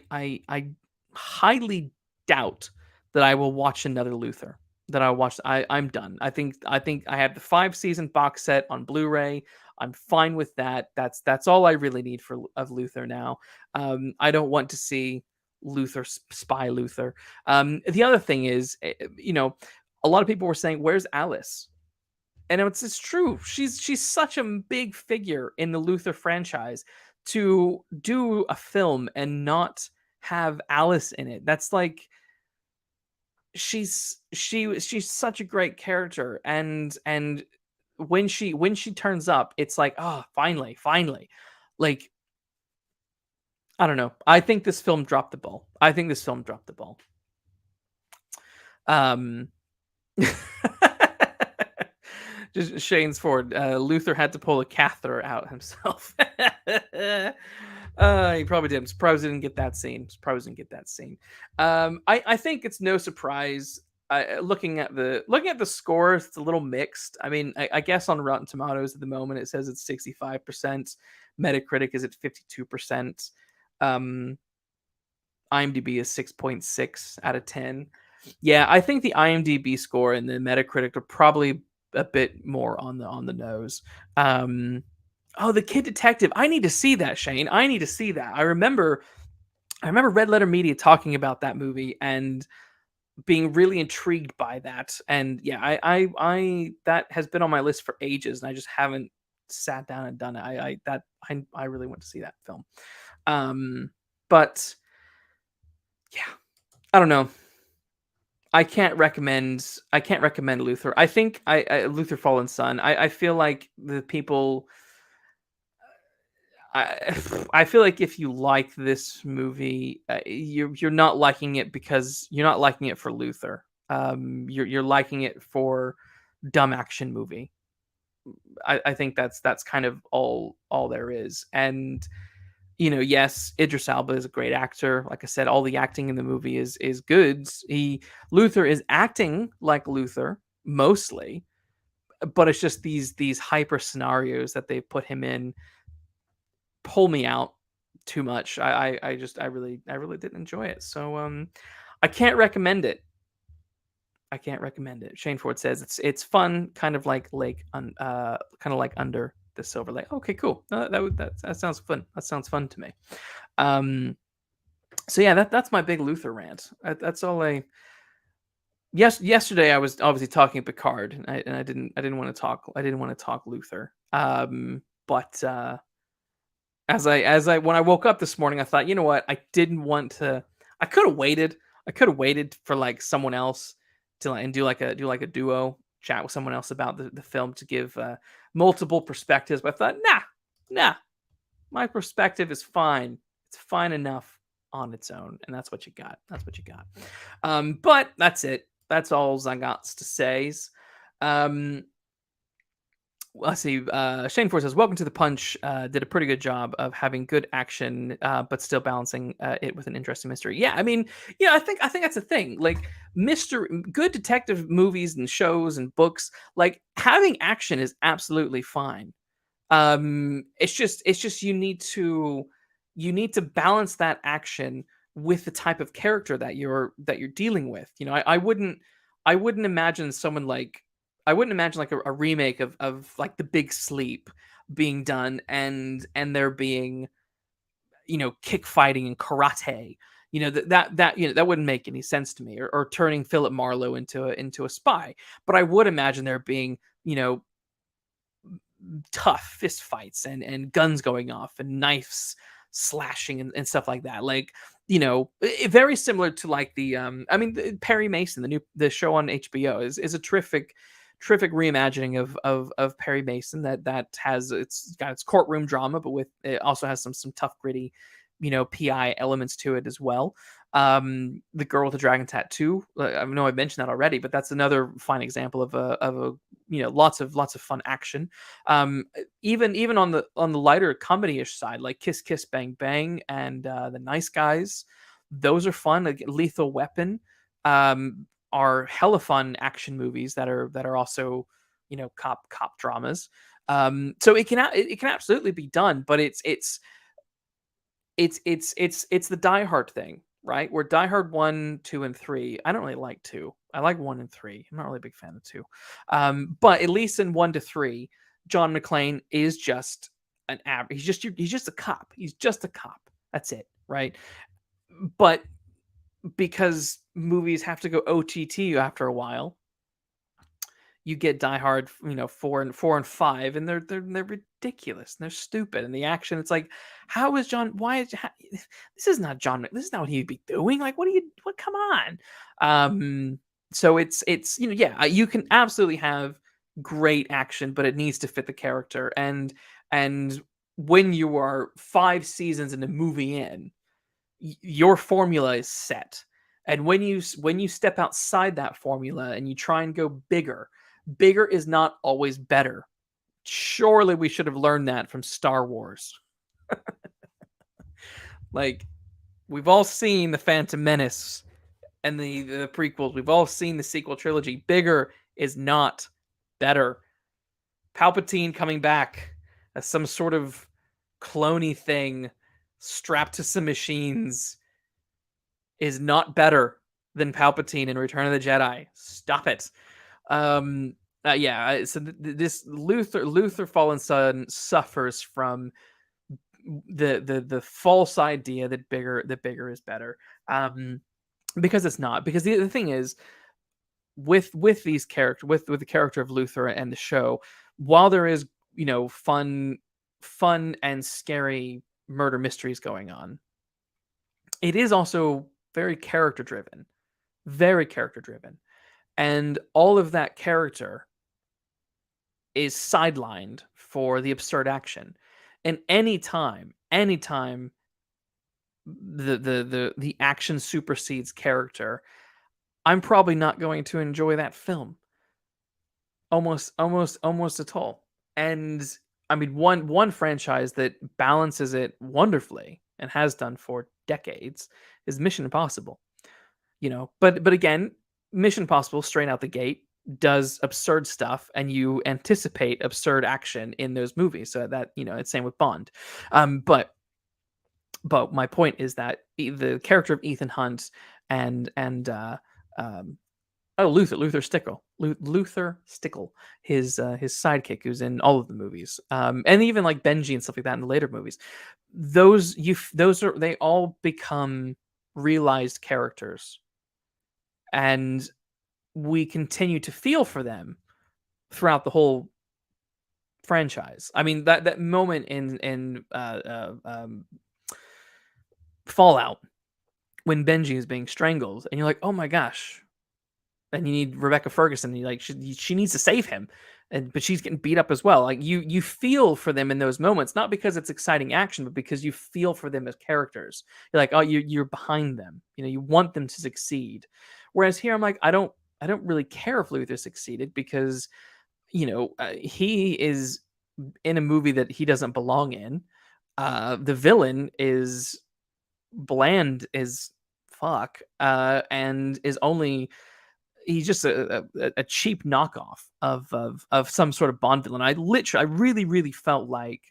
highly doubt that I will watch another Luther. That I watch. I'm done. I think I have the 5 season box set on Blu-ray. I'm fine with that. That's all I really need for of Luther now. I don't want to see Luther spy Luther. The other thing is, a lot of people were saying, "Where's Alice?" And it's true. She's such a big figure in the Luther franchise. To do a film and not have Alice in it, that's like she's such a great character, and when she turns up, it's like, oh, finally, like, I don't know. I think this film dropped the ball. I think this film dropped the ball. Um, just Shane's Ford. Luther had to pull a catheter out himself. He probably did. I'm surprised he didn't get that scene. I think it's no surprise. Looking at the score, it's a little mixed. I mean, I guess on Rotten Tomatoes at the moment it says it's 65%. Metacritic is at 52%. Um, IMDb is 6.6 out of 10. Yeah, I think the IMDb score and the Metacritic are probably a bit more on the nose. Oh, the Kid Detective. I need to see that, Shane. I need to see that. I remember Red Letter Media talking about that movie and being really intrigued by that. And yeah, I that has been on my list for ages, and I just haven't sat down and done it. I really want to see that film. But yeah, I don't know. I can't recommend Luther. I think I Luther Fallen Son. I feel like the people I I feel like if you like this movie, you're not liking it because you're not liking it for Luther. You're liking it for dumb action movie. I think that's kind of all there is. And yes, Idris Alba is a great actor. Like I said, all the acting in the movie is good. Luther is acting like Luther mostly, but it's just these hyper scenarios that they put him in pull me out too much. I really didn't enjoy it. So I can't recommend it. I can't recommend it. Shane Ford says it's fun, kind of like kind of like Under the Silver Lake. Okay, cool. That sounds fun. That sounds fun to me. Um, so yeah, that's my big Luther rant. That's all I. Yes, yesterday I was obviously talking Picard, and I didn't want to talk Luther. But as I when I woke up this morning, I thought, you know what? I didn't want to. I could have waited. I could have waited for like someone else to and do like a duo chat with someone else about the film to give multiple perspectives. But I thought, nah, my perspective is fine. It's fine enough on its own, and that's what you got. That's what you got. But that's it. That's all I got to say. Um, let's see. Shane Ford says, "Welcome to the Punch. Did a pretty good job of having good action, but still balancing it with an interesting mystery." Yeah, I mean, I think that's the thing. Like good detective movies and shows and books, like having action is absolutely fine. It's just you need to balance that action with the type of character that you're dealing with. I wouldn't imagine someone like I wouldn't imagine like a remake of like The Big Sleep being done and there being kick fighting and karate. That wouldn't make any sense to me, or turning Philip Marlowe into a spy. But I would imagine there being tough fist fights and guns going off and knives slashing and stuff like that. Like, very similar to like Perry Mason, the show on HBO is a terrific reimagining of Perry Mason that has it's got its courtroom drama, but with it also has some tough gritty, PI elements to it as well. The Girl with the Dragon Tattoo. I know I mentioned that already, but that's another fine example of a lots of fun action. Even on the lighter comedy-ish side, like Kiss Kiss Bang Bang and The Nice Guys, those are fun. Like Lethal Weapon, are hella fun action movies that are also cop dramas. So it can absolutely be done, but it's the Die Hard thing, right? Where Die Hard 1, 2, and 3, I don't really like 2. I like 1 and 3. I'm not really a big fan of 2. But at least in 1 to 3, John McClane is just an average. He's just a cop. He's just a cop. That's it, right? But because movies have to go OTT after a while, you get Die Hard, 4 and 5, and they're ridiculous and they're stupid. And the action, it's like, how is John? This is not John. This is not what he'd be doing. Like, what? Come on. So it's yeah, you can absolutely have great action, but it needs to fit the character. And when you are 5 seasons in a movie your formula is set. And when you step outside that formula and you try and go bigger is not always better. Surely we should have learned that from Star Wars. Like, we've all seen the Phantom Menace and the prequels. We've all seen the sequel trilogy. Bigger is not better. Palpatine coming back as some sort of cloney thing strapped to some machines is not better than Palpatine in Return of the Jedi. Stop it. So this Luther Fallen Son suffers from the false idea that bigger is better. Because it's not. Because the thing is, with these characters, with the character of Luther and the show, while there is fun and scary murder mysteries going on, it is also very character driven, and all of that character is sidelined for the absurd action. And anytime the action supersedes character, I'm probably not going to enjoy that film almost at all. And I mean, one franchise that balances it wonderfully and has done for decades is Mission Impossible. But again, Mission Impossible straight out the gate does absurd stuff, and you anticipate absurd action in those movies. So that it's same with Bond. But my point is that the character of Ethan Hunt and Luther Stickle, his sidekick, who's in all of the movies, and even like Benji and stuff like that in the later movies. They all become realized characters, and we continue to feel for them throughout the whole franchise. I mean, that moment in Fallout when Benji is being strangled, and you're like, oh my gosh. And you need Rebecca Ferguson. And she needs to save him, but she's getting beat up as well. Like you feel for them in those moments, not because it's exciting action, but because you feel for them as characters. You're like, oh, you're behind them. You want them to succeed. Whereas here, I'm like, I don't really care if Luther succeeded, because he is in a movie that he doesn't belong in. The villain is bland as fuck, and is only. He's just a cheap knockoff of some sort of Bond villain. I really, really felt like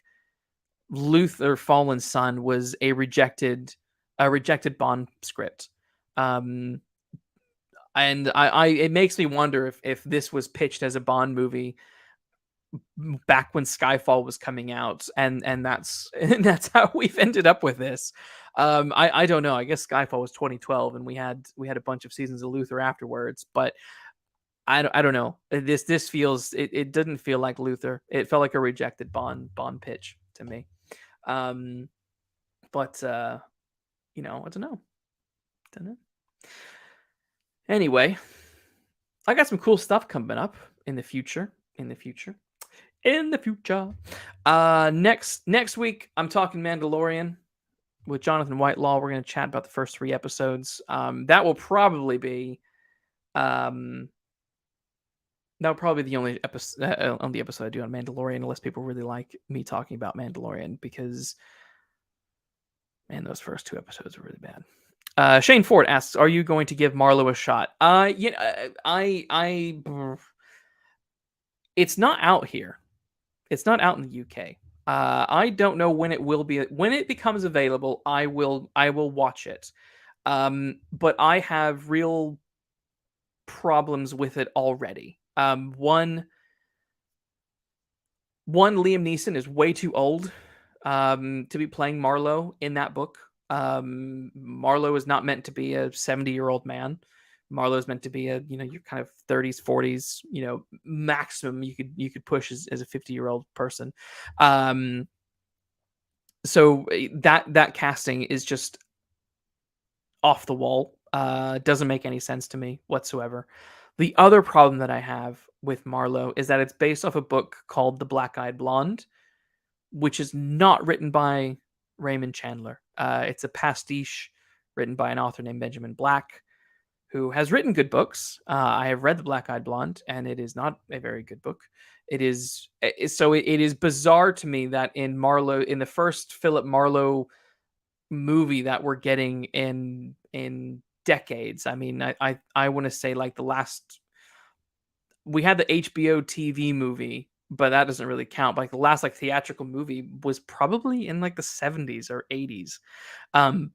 Luther Fallen Son was a rejected Bond script. And it makes me wonder if this was pitched as a Bond movie back when Skyfall was coming out, and that's how we've ended up with this. I don't know. I guess Skyfall was 2012, and we had a bunch of seasons of Luther afterwards. But I don't know. This feels it didn't feel like Luther. It felt like a rejected Bond pitch to me. But I don't know. Anyway, I got some cool stuff coming up in the future. Next week, I'm talking Mandalorian with Jonathan Whitelaw. We're going to chat about the first 3 episodes. That will probably be the only episode I do on Mandalorian, unless people really like me talking about Mandalorian, because man, those first 2 episodes are really bad. Shane Ford asks, "Are you going to give Marlo a shot?" It's not out here. It's not out in the UK. I don't know when it will be. When it becomes available, I will watch it. But I have real problems with it already. One, Liam Neeson is way too old to be playing Marlowe in that book. Marlowe is not meant to be a 70-year-old man. Marlowe is meant to be a your kind of 30s, 40s, maximum you could push as a 50-year-old person. Um, so that casting is just off the wall. Doesn't make any sense to me whatsoever. The other problem that I have with Marlowe is that it's based off a book called The Black-Eyed Blonde, which is not written by Raymond Chandler. It's a pastiche written by an author named Benjamin Black, who has written good books. I have read The Black-Eyed Blonde, and it is not a very good book. It is so it is bizarre to me that in the first Philip Marlowe movie that we're getting in decades. I mean, I want to say like the last we had the HBO TV movie, but that doesn't really count. But like the last like theatrical movie was probably in like the 70s or 80s. Um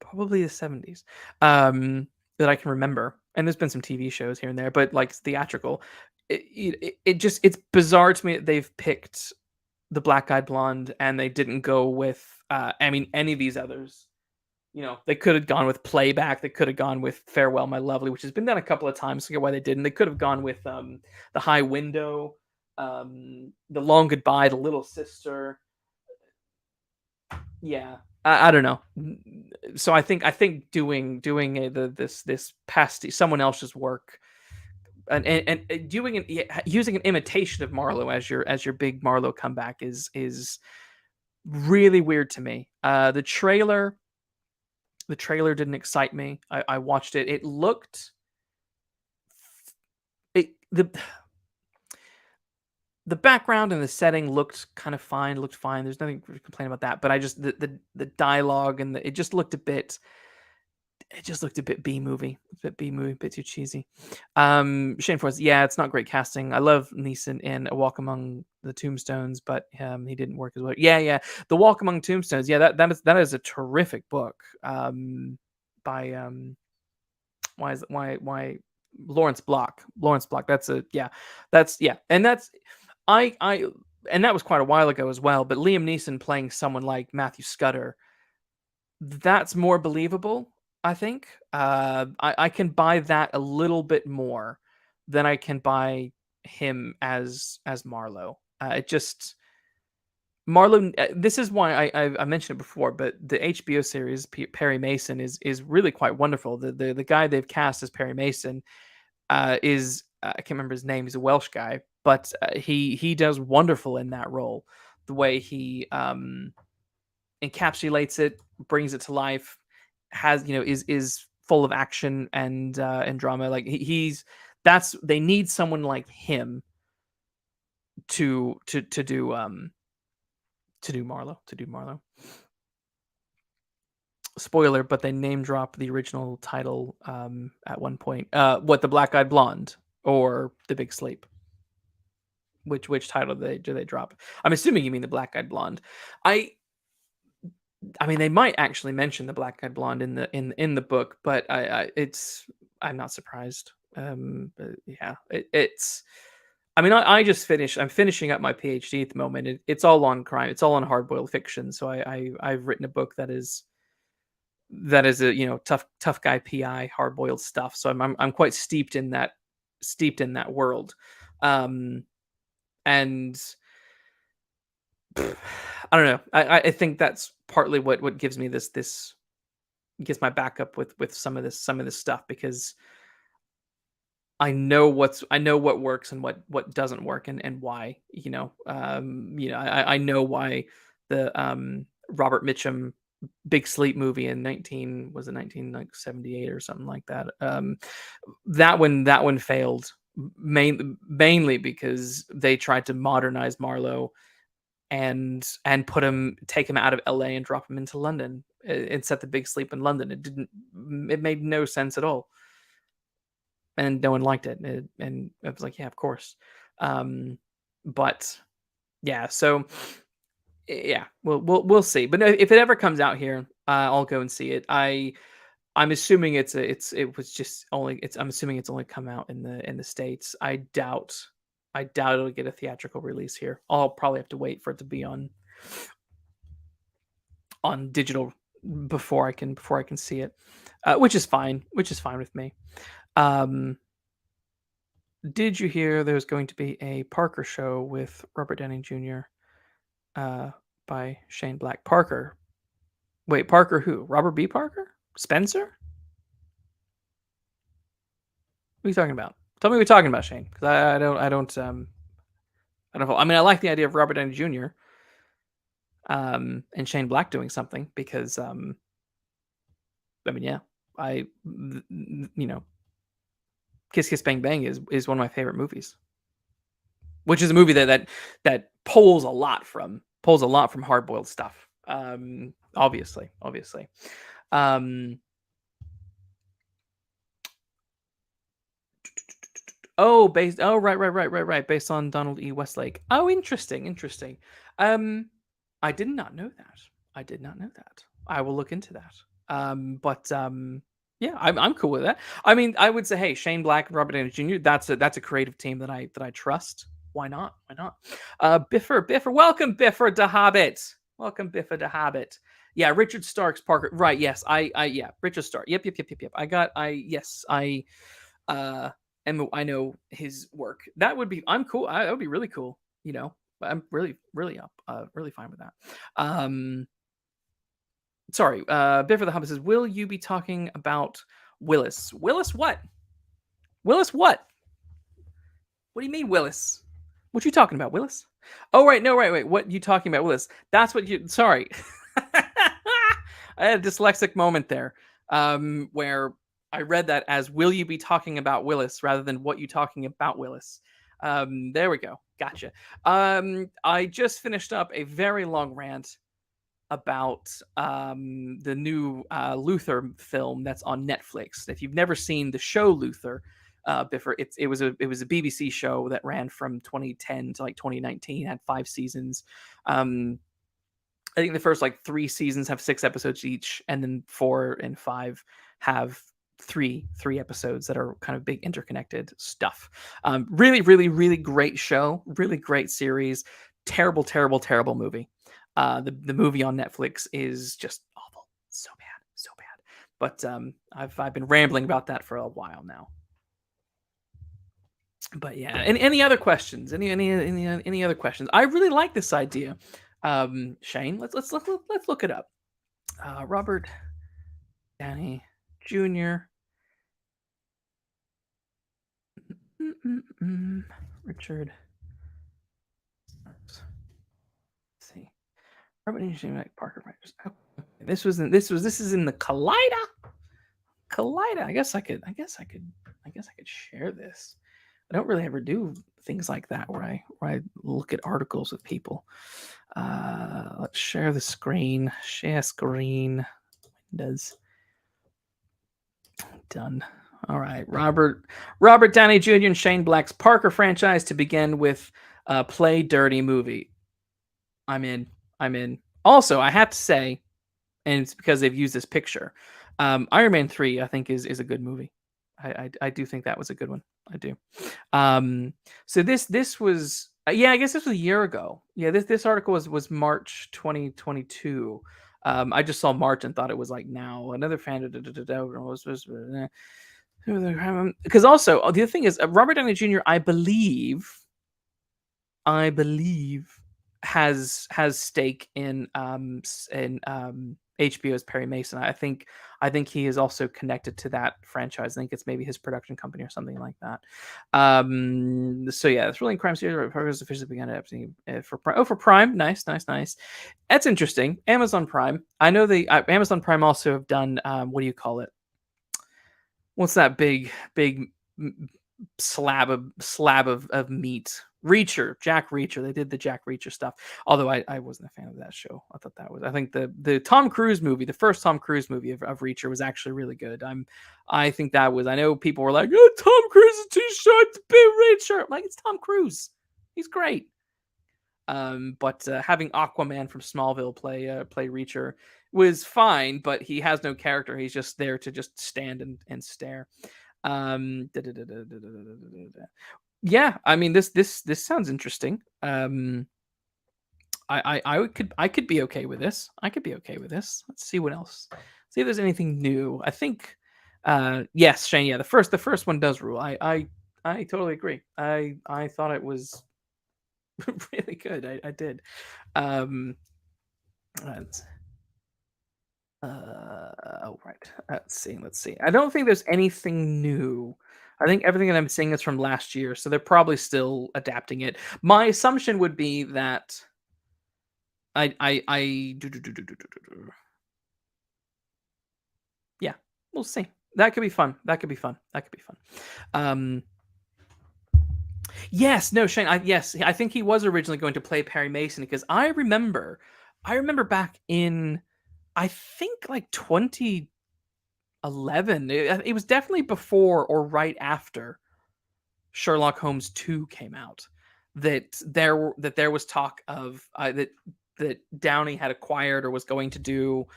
Probably the 70s. That I can remember. And there's been some TV shows here and there, but like theatrical. It's bizarre to me that they've picked the Black-Eyed Blonde and they didn't go with I mean any of these others. They could have gone with Playback. They could have gone with Farewell, My Lovely, which has been done a couple of times. I get why they didn't. They could have gone with The High Window, The Long Goodbye, The Little Sister. Yeah, I don't know. So I think doing this past someone else's work and using an imitation of Marlowe as your big Marlowe comeback is really weird to me. The trailer didn't excite me. I watched it. It looked it the background and the setting looked kind of fine. Looked fine. There's nothing to complain about that. But I just the dialogue and it just looked a bit. It just looked a bit B movie, a bit too cheesy. Shane Forrest, yeah, it's not great casting. I love Neeson in A Walk Among the Tombstones, but he didn't work as well. Yeah, yeah, The Walk Among Tombstones. Yeah, that is a terrific book. By why Lawrence Block. Lawrence Block. And I and that was quite a while ago as well. But Liam Neeson playing someone like Matthew Scudder, that's more believable. I think I can buy that a little bit more than I can buy him as Marlowe. It just Marlowe. This is why I mentioned it before, but the HBO series Perry Mason is really quite wonderful. The guy they've cast as Perry Mason is I can't remember his name. He's a Welsh guy, but he does wonderful in that role. The way he encapsulates it, brings it to life, is full of action and drama. Like they need someone like him to do Marlowe. Spoiler, but they name drop the original title at one point. What, The Black-Eyed Blonde or The Big Sleep? Which title do they drop? I'm assuming you mean The Black-Eyed Blonde. I mean, they might actually mention the Black-Eyed Blonde in the book, but I'm not surprised. But yeah, it's. I mean, I just finished. I'm finishing up my PhD at the moment. It's all on crime. It's all on hard-boiled fiction. So I've written a book that is a tough guy PI hard-boiled stuff. So I'm quite steeped in that world, and I don't know. I think that's partly what gives me this gets my back up with some of this stuff, because I know what works and what doesn't work, and why. I know why the Robert Mitchum Big Sleep movie in 1978 or something like that. That one failed mainly because they tried to modernize Marlowe and take him out of LA and drop him into London and set the Big Sleep in London. It made no sense at all. And no one liked it. And I was like, yeah, of course. But yeah, so yeah, we'll see. But if it ever comes out here, I'll go and see it. I'm assuming it was just only it's I'm assuming it's only come out in the States. I doubt it'll get a theatrical release here. I'll probably have to wait for it to be on digital before I can see it, which is fine. Which is fine with me. Um, did you hear there's going to be a Parker show with Robert Downey Jr. Uh, by Shane Black? Parker. Wait, Parker who? Robert B. Parker? Spencer? What are you talking about? Tell me what you're talking about, Shane, because I don't know. I mean, I like the idea of Robert Downey Jr. And Shane Black doing something because I mean, yeah, you know, Kiss Kiss Bang Bang is one of my favorite movies, which is a movie that pulls a lot from Hard Boiled Stuff. Obviously. Um, right. Based on Donald E. Westlake. Oh, interesting. Um, I did not know that. I did not know that. I will look into that. But yeah, I'm cool with that. I mean, I would say, hey, Shane Black and Robert Downey Jr. That's a creative team that I trust. Why not? Why not? Biffer, welcome Biffer to Hobbit. Welcome Biffer to Hobbit. Yeah, Richard Stark's Parker. Right? Yes, yeah, Richard Stark. Yep. Uh, I know his work. That would be. I'm cool. That would be really cool. I'm really fine with that. Sorry. Biffer the Hobbit says, "Will you be talking about Willis? Willis what? Willis what? What do you mean Willis? What you talking about, Willis? Oh right, no, right, wait. What you talking about, Willis? That's what you. Sorry, I had a dyslexic moment there, where I read that as "Will you be talking about Willis" rather than "What you talking about, Willis." There we go. Gotcha. I just finished up a very long rant about the new Luther film that's on Netflix. If you've never seen the show Luther, Biffer, it was a BBC show that ran from 2010 to like 2019, had 5 seasons. I think the first like 3 seasons have 6 episodes each, and then 4 and 5 have three episodes that are kind of big interconnected stuff. Really great show, really great series. Terrible movie. The movie on Netflix is just awful, so bad. But I've been rambling about that for a while now. But yeah, any other questions? Any other questions? I really like this idea. Shane, let's look it up. Robert Downey Jr. Richard. Let's see. Robert Downey Jr. Parker Writers. Oh, this is in the Collider. I guess I could share this. I don't really ever do things like that where I look at articles with people. Let's share the screen. Share screen. Windows. Done. All right. Robert Downey Jr. and Shane Black's Parker franchise to begin with Play Dirty movie. I'm in. Also, I have to say, and it's because they've used this picture, Iron Man 3, I think, is a good movie. I do think that was a good one. I do. So this was I guess this was a year ago. Yeah, this article was March 2022. I just saw March and thought it was like now. Another fan because also the other thing is Robert Downey Jr. I believe has stake in HBO's Perry Mason. I think he is also connected to that franchise. I think it's maybe his production company or something like that. So yeah, it's really crime series. Progress officially began for Prime. Oh, for Prime, nice. That's interesting. Amazon Prime. I know Amazon Prime also have done what do you call it? What's that big slab of meat Jack Reacher. They did the Jack Reacher stuff. Although I wasn't a fan of that show. I thought that was. I think the Tom Cruise movie, the first Tom Cruise movie of Reacher, was actually really good. I think that was. I know people were like, "Oh, Tom Cruise is too short to be Reacher." I'm like, it's Tom Cruise. He's great. But having Aquaman from Smallville play Reacher was fine, but he has no character. He's just there to just stand and stare. Da, da, da, da, da, da, da, da, da. Yeah, I mean this sounds interesting. I could be okay with this. I could be okay with this. Let's see what else. See if there's anything new. I think yes, Shane. Yeah, the first one does rule. I totally agree. I thought it was really good. I did. Um, let's, oh right. Let's see. Let's see. I don't think there's anything new. I think everything that I'm seeing is from last year, so they're probably still adapting it. My assumption would be that yeah, we'll see. That could be fun. That could be fun. That could be fun. Um, yes, no, Shane. Yes, I think he was originally going to play Perry Mason because I remember back in, I think like 2011. It was definitely before or right after Sherlock Holmes 2 came out that there was talk of that Downey had acquired or was going to do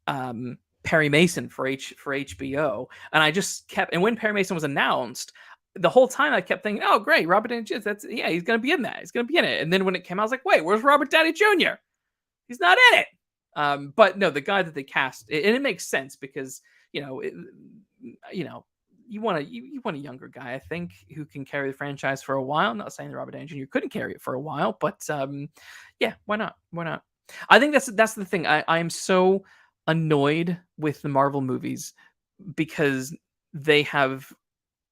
Perry Mason for HBO, and I just kept, and when Perry Mason was announced, the whole time I kept thinking, oh great, Robert Downey Jr. That's, yeah, he's gonna be in that. He's gonna be in it. And then when it came out, I was like, wait, where's Robert Downey Jr.? He's not in it. But no, the guy that they cast, and it makes sense because you know, you know, you want a younger guy, I think, who can carry the franchise for a while. I'm not saying that Robert Downey Jr. couldn't carry it for a while, but yeah, why not? Why not? I think that's the thing. I am so annoyed with the Marvel movies because they have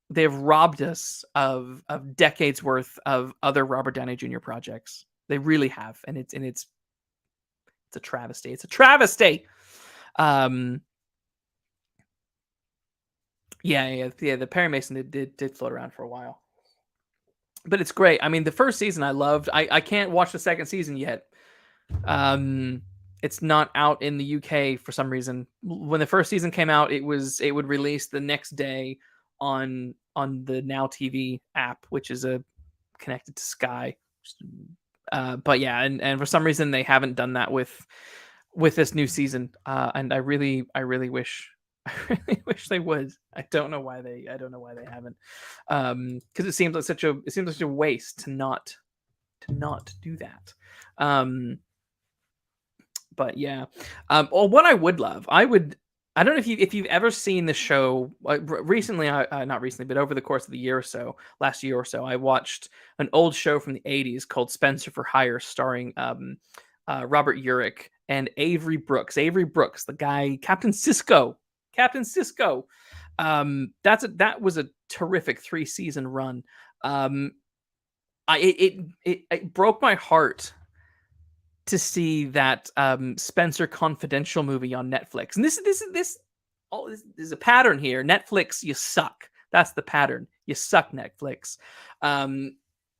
they have robbed us of decades worth of other Robert Downey Jr. projects. They really have, and it's a travesty. It's a travesty. Um, yeah. The Perry Mason did float around for a while, but it's great. I mean, the first season I loved. I can't watch the second season yet. It's not out in the UK for some reason. When the first season came out, it would release the next day on the Now TV app, which is a connected to Sky. But yeah, and for some reason they haven't done that with this new season. And I really wish I really wish they would. I don't know why they haven't. Because it seems like such a waste to not do that. But yeah. Well, what I would love, I don't know if you've ever seen the show recently. Not recently, but over the course of the year or so, last year or so, I watched an old show from the '80s called Spencer for Hire, starring Robert Urich and Avery Brooks. Avery Brooks, the guy, Captain Sisko. Captain Sisko. That was a terrific 3-season run. It broke my heart to see that Spencer Confidential movie on Netflix. And this is a pattern here. Netflix, you suck. That's the pattern. You suck, Netflix.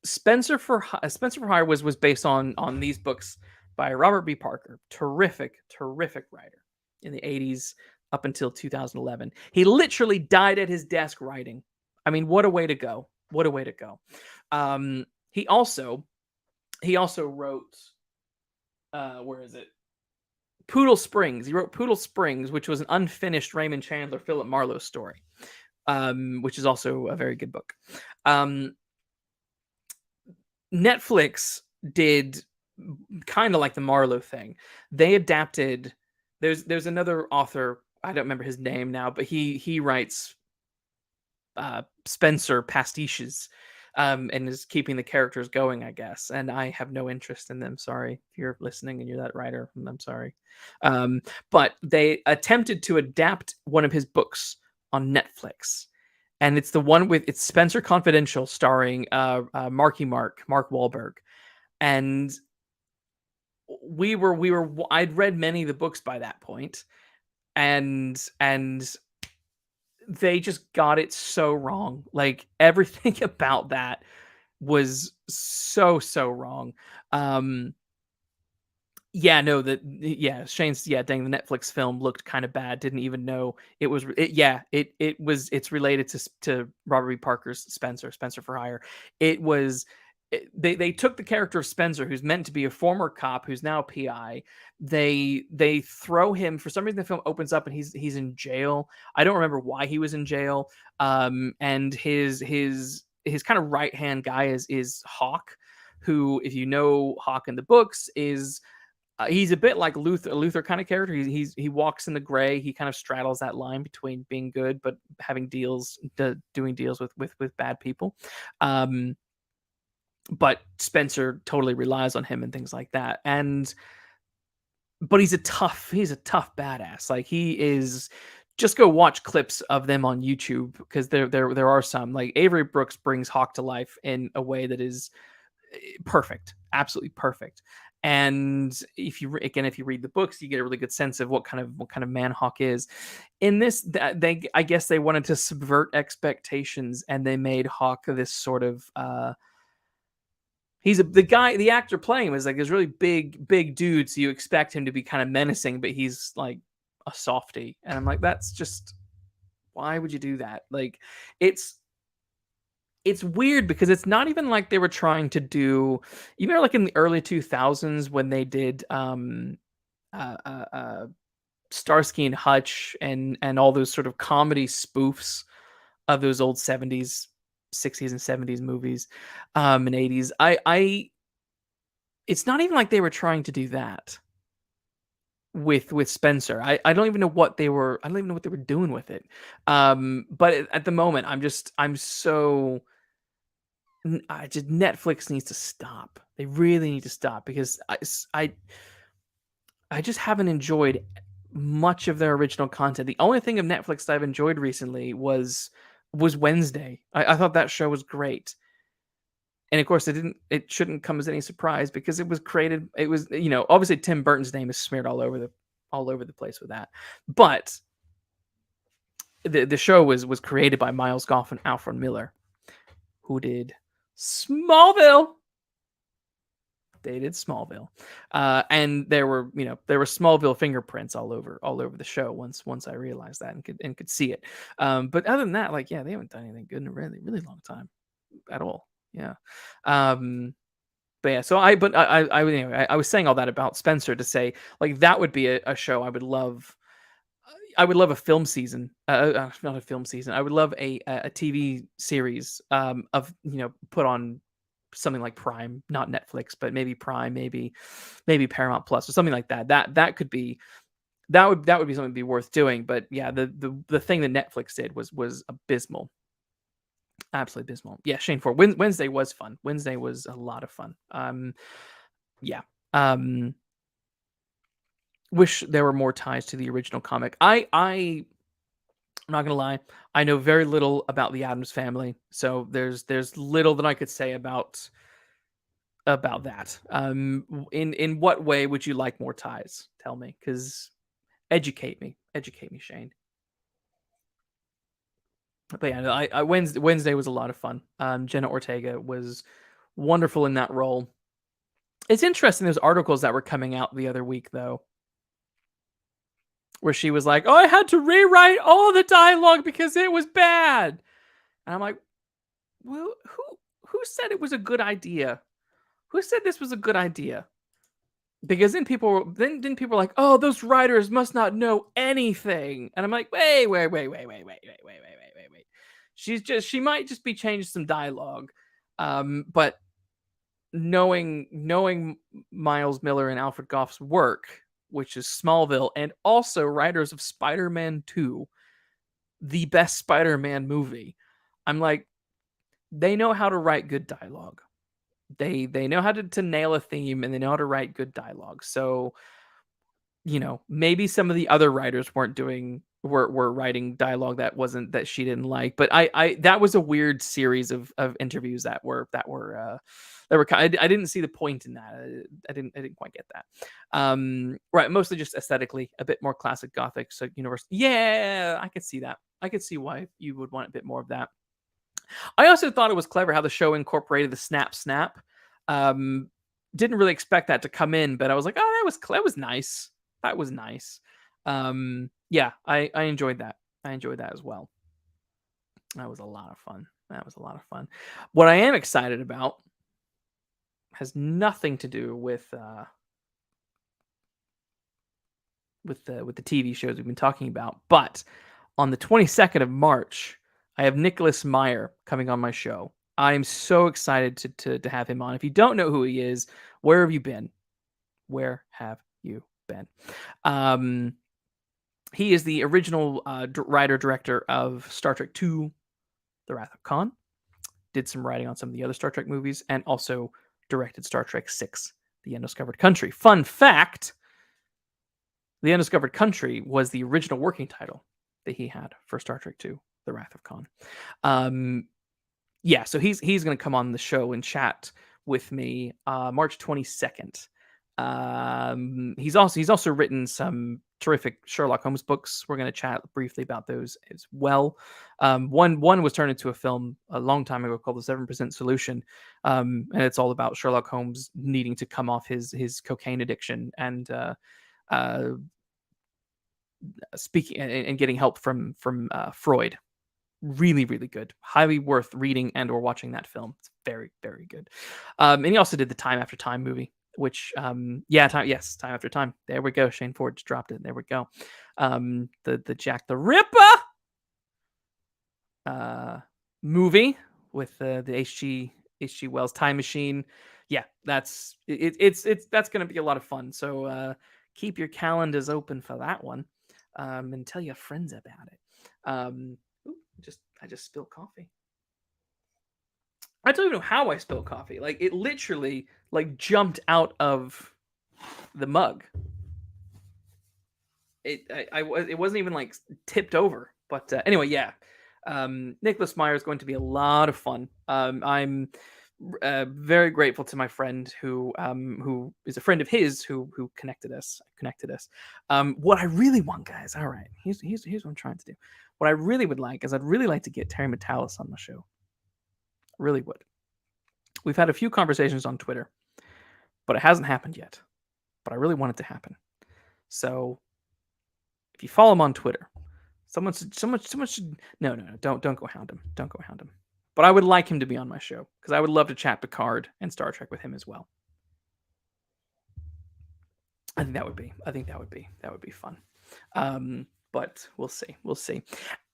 Spencer for Hire was based on these books by Robert B. Parker. Terrific writer in the 80s up until 2011. He literally died at his desk writing. I mean, what a way to go. What a way to go. He also wrote where is it? Poodle Springs. He wrote Poodle Springs, which was an unfinished Raymond Chandler, Philip Marlowe story, which is also a very good book. Netflix did kind of like the Marlowe thing. They adapted. There's another author. I don't remember his name now, but he writes Spencer pastiches. And is keeping the characters going, I guess. And I have no interest in them. Sorry if you're listening and you're that writer. I'm sorry. But they attempted to adapt one of his books on Netflix, and it's the one with it's Spencer Confidential, starring Mark Wahlberg, and I'd read many of the books by that point, and they just got it so wrong. Like everything about that was so wrong. Yeah, no, Shane's dang, the Netflix film looked kind of bad. Didn't even know it was it's related to Robert B. Parker's Spencer for Hire. It was they took the character of Spencer, who's meant to be a former cop, who's now a PI. They throw him, for some reason the film opens up and he's in jail. I don't remember why he was in jail. And his kind of right hand guy is Hawk, who, if you know Hawk in the books, is he's a bit like Luther, a Luther kind of character. He walks in the gray. He kind of straddles that line between being good but having doing deals with bad people. But Spencer totally relies on him and things like that. But he's a tough badass. Like, he is. Just go watch clips of them on YouTube, because there are some. Like, Avery Brooks brings Hawk to life in a way that is perfect, absolutely perfect. And if you read the books, you get a really good sense of what kind of man Hawk is. In this, I guess they wanted to subvert expectations, and they made Hawk this sort of the actor playing him is like this really big dude, so you expect him to be kind of menacing, but he's like a softie. And I'm like, that's just, why would you do that? Like, it's weird, because it's not even like they were trying to do, you know, like in the early 2000s when they did Starsky and Hutch and all those sort of comedy spoofs of those old 70s, 60s and 70s movies, and 80s. It's not even like they were trying to do that with Spencer. I don't even know what they were doing with it. But at the moment, I'm so Netflix needs to stop. They really need to stop, because I just haven't enjoyed much of their original content. The only thing of Netflix that I've enjoyed recently was Wednesday. I thought that show was great. And of course, it shouldn't come as any surprise, because it was created. It was, obviously Tim Burton's name is smeared all over the place with that. But the show was created by Miles Goff and Alfred Miller, who did Smallville. They did Smallville, and there were Smallville fingerprints all over the show. Once I realized that and could see it, but other than that, like, they haven't done anything good in a really long time at all. Yeah, but yeah. So I was saying all that about Spencer to say, like, that would be a show I would love. I would love a film season, not a film season. I would love a TV series of, put on something like Prime, not Netflix, but maybe Prime, maybe Paramount Plus or something like that. That would be something to be worth doing. But yeah, the thing that Netflix did was abysmal, absolutely abysmal. Yeah, Shane, for Wednesday was fun. Wednesday was a lot of fun. Yeah. Wish there were more ties to the original comic. I'm not gonna lie, I know very little about the Addams Family, so there's little that I could say about that. In what way would you like more ties? Tell me, because educate me, Shane. But yeah, Wednesday was a lot of fun. Jenna Ortega was wonderful in that role. It's interesting, those articles that were coming out the other week, though, where she was like, "Oh, I had to rewrite all the dialogue because it was bad." And I'm like, "Well, who said it was a good idea? Who said this was a good idea?" Because then people were like, "Oh, those writers must not know anything." And I'm like, "Wait. She might just be changing some dialogue." But knowing Miles Miller and Alfred Goff's work, which is Smallville, and also writers of Spider-Man 2, the best Spider-Man movie, I'm like, they know how to write good dialogue. They know how to nail a theme, and they know how to write good dialogue. So, maybe some of the other writers were writing dialogue that she didn't like. But I that was a weird series of interviews that were I didn't see the point in that. I didn't quite get that. Right, mostly just aesthetically a bit more classic Gothic. So universe, yeah, I could see that. I could see why you would want a bit more of that. I also thought it was clever how the show incorporated the snap snap. Um, didn't really expect that to come in, but I was like, oh, that was nice. That was nice. Yeah, I enjoyed that. I enjoyed that as well. That was a lot of fun. That was a lot of fun. What I am excited about has nothing to do with the TV shows we've been talking about, but on the 22nd of March, I have Nicholas Meyer coming on my show. I am so excited to have him on. If you don't know who he is, where have you been? Where have you been? Um, he is the original writer director of Star Trek II: The Wrath of Khan. Did some writing on some of the other Star Trek movies, and also directed Star Trek VI: The Undiscovered Country. Fun fact: The Undiscovered Country was the original working title that he had for Star Trek II: The Wrath of Khan. Yeah, so he's going to come on the show and chat with me March 22nd. He's also written some terrific Sherlock Holmes books. We're going to chat briefly about those as well. One was turned into a film a long time ago called The 7% Solution, and it's all about Sherlock Holmes needing to come off his cocaine addiction and speaking and getting help from Freud. Really, really good. Highly worth reading and or watching that film. It's very, very good. And he also did the Time After Time movie, which Time After Time. There we go. Shane Ford just dropped it. There we go. The Jack the Ripper movie with the H.G. Wells Time Machine. Yeah, that's going to be a lot of fun. So keep your calendars open for that one, and tell your friends about it. I just spilled coffee. I don't even know how I spilled coffee. Like it literally like jumped out of the mug. It wasn't even like tipped over. But anyway, yeah. Nicholas Meyer is going to be a lot of fun. I'm very grateful to my friend who is a friend of his who connected us. What I really want, guys. All right, here's what I'm trying to do. What I really would like is I'd really like to get Terry Metalis on the show. Really would. We've had a few conversations on Twitter, but it hasn't happened yet. But I really want it to happen. So if you follow him on Twitter, someone should no, don't go hound him. Don't go hound him. But I would like him to be on my show because I would love to chat Picard and Star Trek with him as well. I think that would be fun. But we'll see.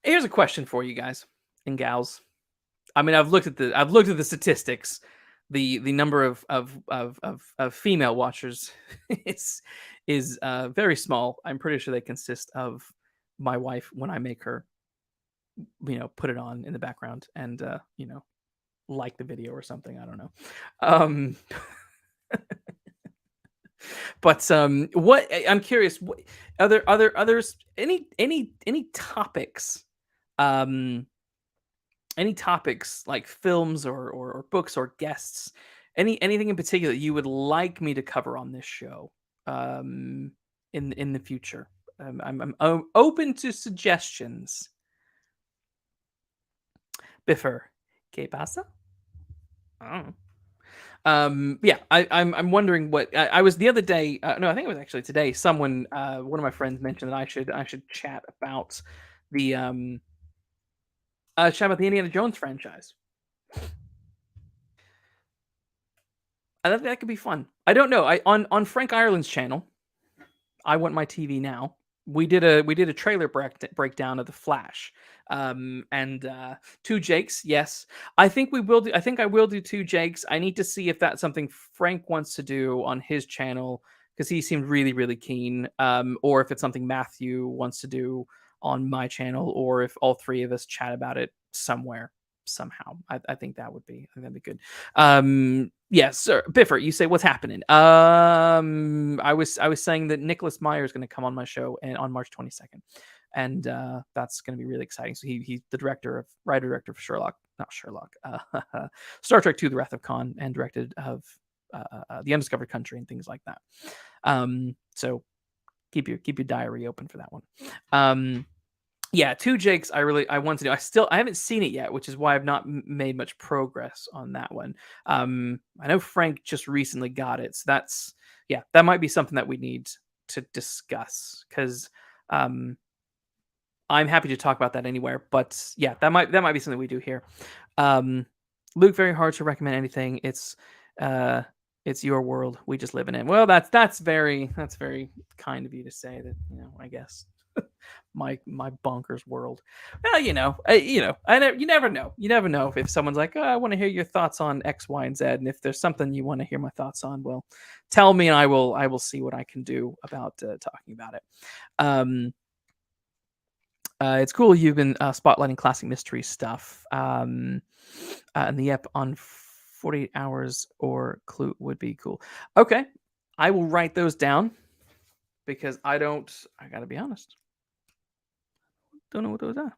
Here's a question for you guys and gals. I mean, I've looked at the statistics. The number of female watchers is very small. I'm pretty sure they consist of my wife when I make her, put it on in the background and like the video or something. I don't know. But what I'm curious, what others any topics, any topics like films or books or guests, anything in particular that you would like me to cover on this show, in the future. I'm open to suggestions. Biffer, ¿qué pasa? Oh. Yeah, I'm wondering what I was the other day. No, I think it was actually today. Someone, one of my friends mentioned that I should chat about the Indiana Jones franchise. I think that could be fun. I don't know. On Frank Ireland's channel, I Want My TV Now. We did a trailer breakdown of The Flash, and two Jakes. Yes, I think we will do. I think I will do two Jakes. I need to see if that's something Frank wants to do on his channel because he seemed really really keen. Or if it's something Matthew wants to do on my channel, or if all three of us chat about it somewhere somehow. I think that'd be good. Yes, sir. Biffer, you say what's happening? I was saying that Nicholas Meyer is going to come on my show and on March 22nd, and that's going to be really exciting. So he's the writer director of Star Trek II: The Wrath of Khan, and directed of The Undiscovered Country and things like that. So keep your diary open for that one. Yeah, Two Jakes. I want to do. I haven't seen it yet, which is why I've not made much progress on that one. I know Frank just recently got it, so that's yeah, that might be something that we need to discuss because um, I'm happy to talk about that anywhere. But yeah, that might be something we do here. Um, Luke, very hard to recommend anything. Uh, it's your world. We just live in it. Well, that's very kind of you to say that. I guess my bonkers world. Well, you never know. You never know if someone's like, I want to hear your thoughts on X, Y, and Z, and if there's something you want to hear my thoughts on, well, tell me, and I will see what I can do about talking about it. Um, it's cool you've been spotlighting classic mystery stuff. And the ep on 48 hours or Clue would be cool. Okay, I will write those down because I gotta be honest, don't know what those are.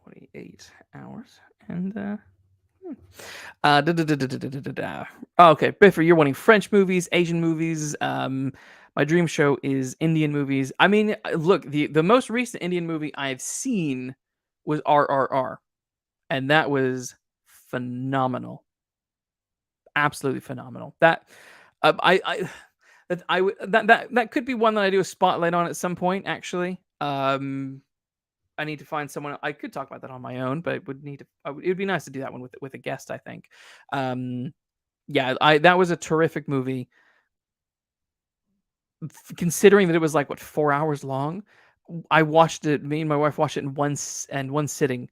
48 hours and okay, Biffer, you're wanting French movies, Asian movies. My dream show is Indian movies. I mean, look, the most recent Indian movie I've seen was RRR, and that was phenomenal, absolutely phenomenal. That I that I would that could be one that I do a spotlight on at some point. Actually, I need to find someone. I could talk about that on my own, but it would need to. It would be nice to do that one with a guest. I think. Um, yeah, I that was a terrific movie. Considering that it was like what 4 hours long, I watched it. Me and my wife watched it in one sitting.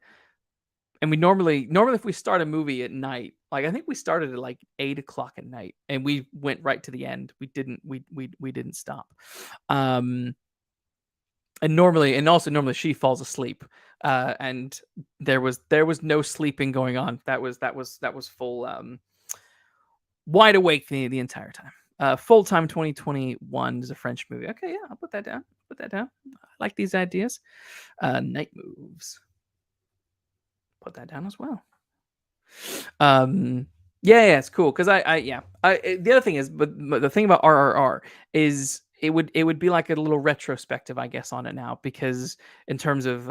And we normally if we start a movie at night, like I think we started at like 8 o'clock at night, and we went right to the end. We didn't stop. Um, and normally she falls asleep, and there was no sleeping going on. That was full wide awake the entire time. Full time 2021 is a French movie. Okay, yeah, I'll put that down. I like these ideas. Night moves. Put that down as well. Yeah, it's cool because the other thing is, but the thing about RRR is it would be like a little retrospective, I guess, on it now because in terms of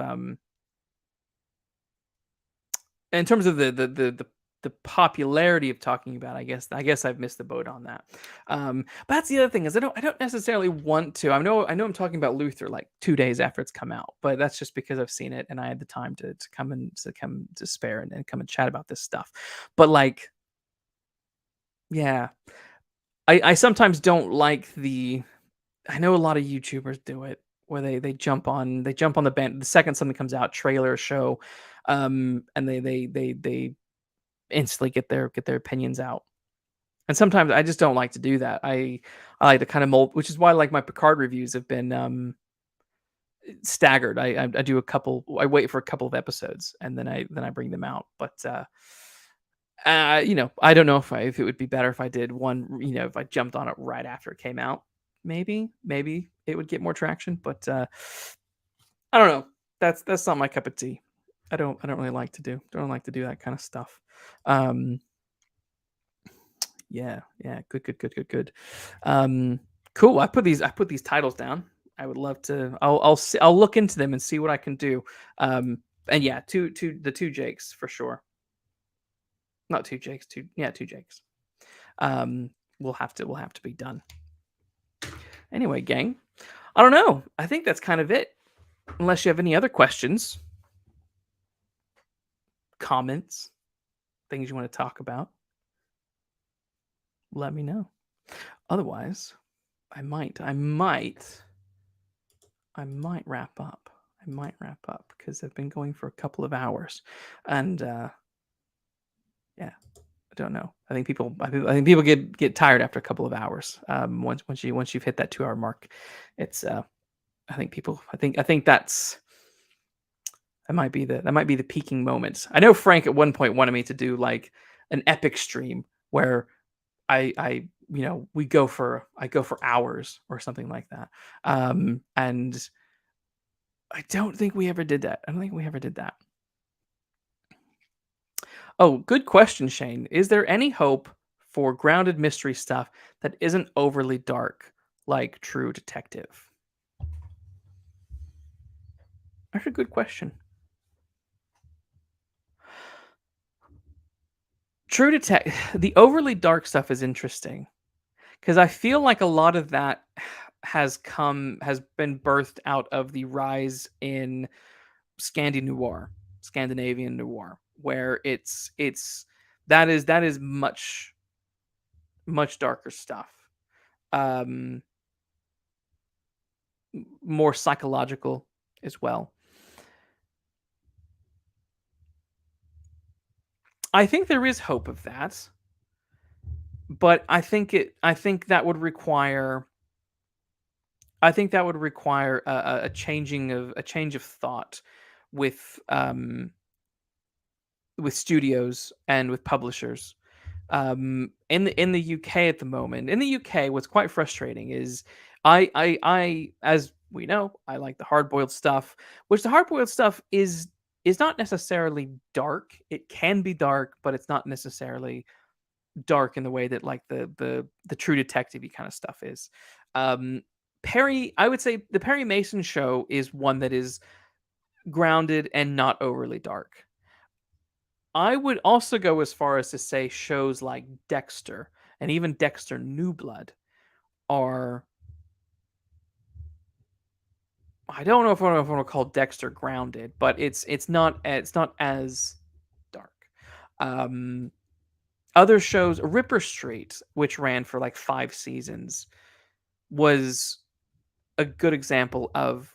the popularity of talking about, I guess I've missed the boat on that. But that's the other thing is I don't necessarily want to. I know I'm talking about Luther like 2 days after it's come out, but that's just because I've seen it and I had the time to come to spare and come and chat about this stuff. But like, yeah, I sometimes don't like the. I know a lot of YouTubers do it where they jump on the band the second something comes out, trailer show, and they instantly get their opinions out. And sometimes I just don't like to do that. I like to kind of mold, which is why like my Picard reviews have been staggered. I do a couple. I wait for a couple of episodes and then I bring them out. But I don't know if it would be better if I did one. If I jumped on it right after it came out, maybe it would get more traction. But I don't know. That's not my cup of tea. I don't really like to do. Don't like to do that kind of stuff. Um, yeah, yeah. Good. Cool. I put these titles down. I would love to. I'll look into them and see what I can do. And yeah, the two Jakes for sure. Not two Jakes. Two Jakes. We'll have to be done. Anyway, gang. I don't know. I think that's kind of it. Unless you have any other questions, comments, things you want to talk about, let me know. Otherwise, I might wrap up. Because I've been going for a couple of hours, and yeah, I don't know. I think people get tired after a couple of hours. Once you've hit that 2 hour mark, it's I think that might be the peaking moment. I know Frank at one point wanted me to do like an epic stream where I go for hours or something like that. And I don't think we ever did that. Oh, good question, Shane. Is there any hope for grounded mystery stuff that isn't overly dark, like True Detective? That's a good question. True Detect the overly dark stuff is interesting because I feel like a lot of that has been birthed out of the rise in Scandinavian noir, where it's that is much darker stuff. Um, More psychological as well. I think there is hope of that, but I think that would require a change of thought with with studios and with publishers. In the UK at the moment, in the UK, what's quite frustrating is I as we know, I like the hard boiled stuff, which the hard boiled stuff is not necessarily dark. It can be dark, but it's not necessarily dark in the way that like the true detective kind of stuff is. Um, I would say the Perry Mason show is one that is grounded and not overly dark. I would also go as far as to say shows like Dexter and even Dexter New Blood are I don't know if I want to call Dexter grounded, but it's not as dark. Um, Other shows, Ripper Street, which ran for like 5 seasons, was a good example of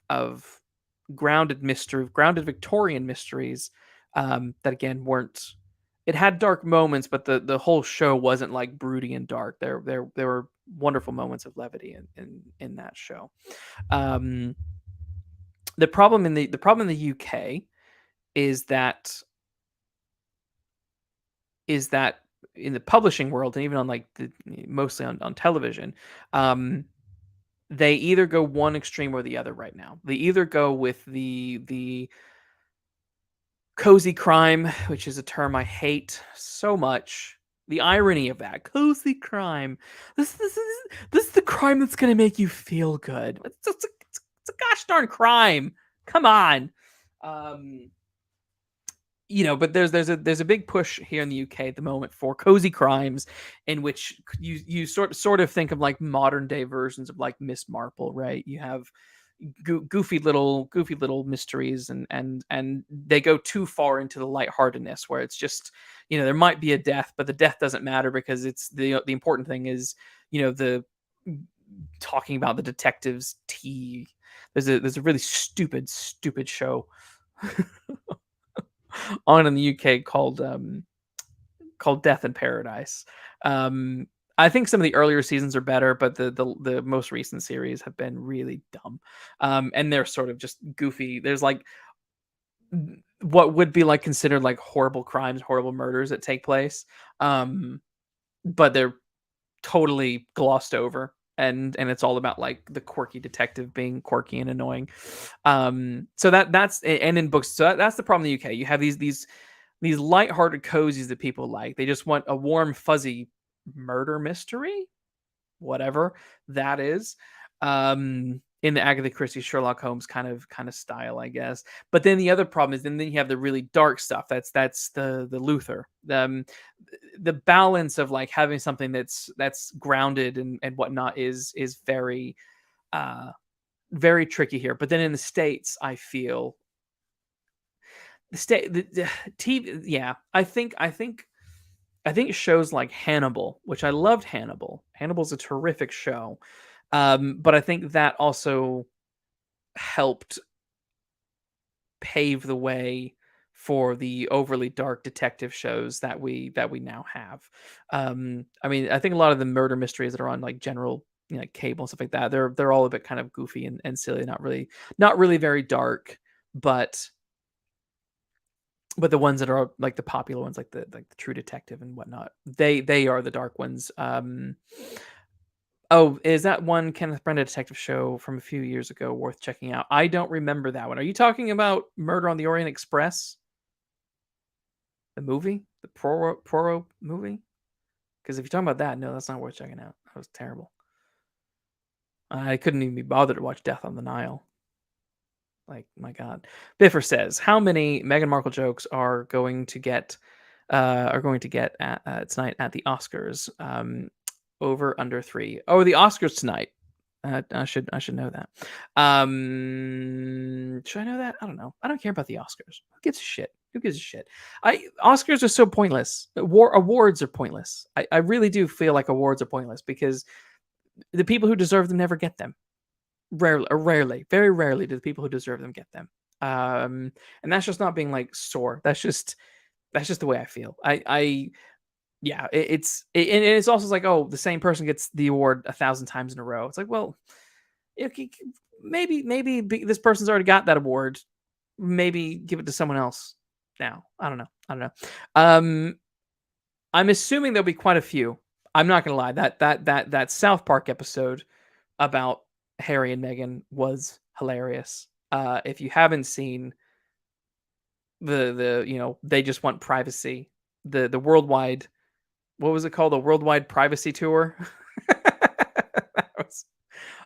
grounded Victorian mysteries that again weren't. It had dark moments, but the whole show wasn't like broody and dark. There were wonderful moments of levity in that show. Um, the problem in the UK is that in the publishing world and even on like mostly on television, um, they either go one extreme or the other right now. They either go with the cozy crime, which is a term I hate so much. The irony of that cozy crime. This is the crime that's gonna make you feel good. It's a gosh darn crime. Come on. Um, but there's a big push here in the UK at the moment for cozy crimes, in which you sort of think of like modern day versions of like Miss Marple, right? You have goofy little mysteries, and they go too far into the lightheartedness, where it's just there might be a death, but the death doesn't matter because it's the important thing is the talking about the detective's tea. There's a really stupid show on in the UK called Death in Paradise. Um, I think some of the earlier seasons are better, but the most recent series have been really dumb. And they're sort of just goofy. There's like what would be like considered like horrible crimes, horrible murders that take place. But they're totally glossed over. And it's all about like the quirky detective being quirky and annoying. So that's and in books, so that's the problem in the UK. You have these lighthearted cozies that people like. They just want a warm, fuzzy murder mystery, whatever that is. In the Agatha Christie Sherlock Holmes kind of style, I guess. But then the other problem is then you have the really dark stuff. That's the Luther. The balance of like having something that's grounded and whatnot is uh very tricky here. But then in the States, I feel the TV, yeah, I think shows like Hannibal, which I loved Hannibal. Hannibal's a terrific show. But I think that also helped pave the way for the overly dark detective shows that we now have. I mean, I think a lot of the murder mysteries that are on like general like cable and stuff like that, they're all a bit kind of goofy and silly, not really very dark, but the ones that are like the popular ones, like the True Detective and whatnot, they are the dark ones. Oh, is that one Kenneth Branagh detective show from a few years ago worth checking out? I don't remember that one. Are you talking about Murder on the Orient Express, the movie, the Poirot movie? Because if you're talking about that, no, that's not worth checking out. That was terrible. I couldn't even be bothered to watch Death on the Nile. Like, my God. Biffer says, how many Meghan Markle jokes are going to get at tonight at the Oscars? Over under 3. Oh, the Oscars tonight. I should know that. Should I know that? I don't know. I don't care about the Oscars. Who gives a shit? Who gives a shit? Oscars are so pointless. Awards are pointless. I really do feel like awards are pointless because the people who deserve them never get them. Rarely, very rarely do the people who deserve them get them. And that's just not being like sore. That's just the way I feel. Yeah, and it's also like, oh, the same person gets the award 1,000 times in a row. It's like, well, maybe this person's already got that award. Maybe give it to someone else now. I don't know. I'm assuming there'll be quite a few. I'm not gonna lie. That South Park episode about Harry and Meghan was hilarious. If you haven't seen the they just want privacy, the worldwide, what was it called? The worldwide privacy tour. That was,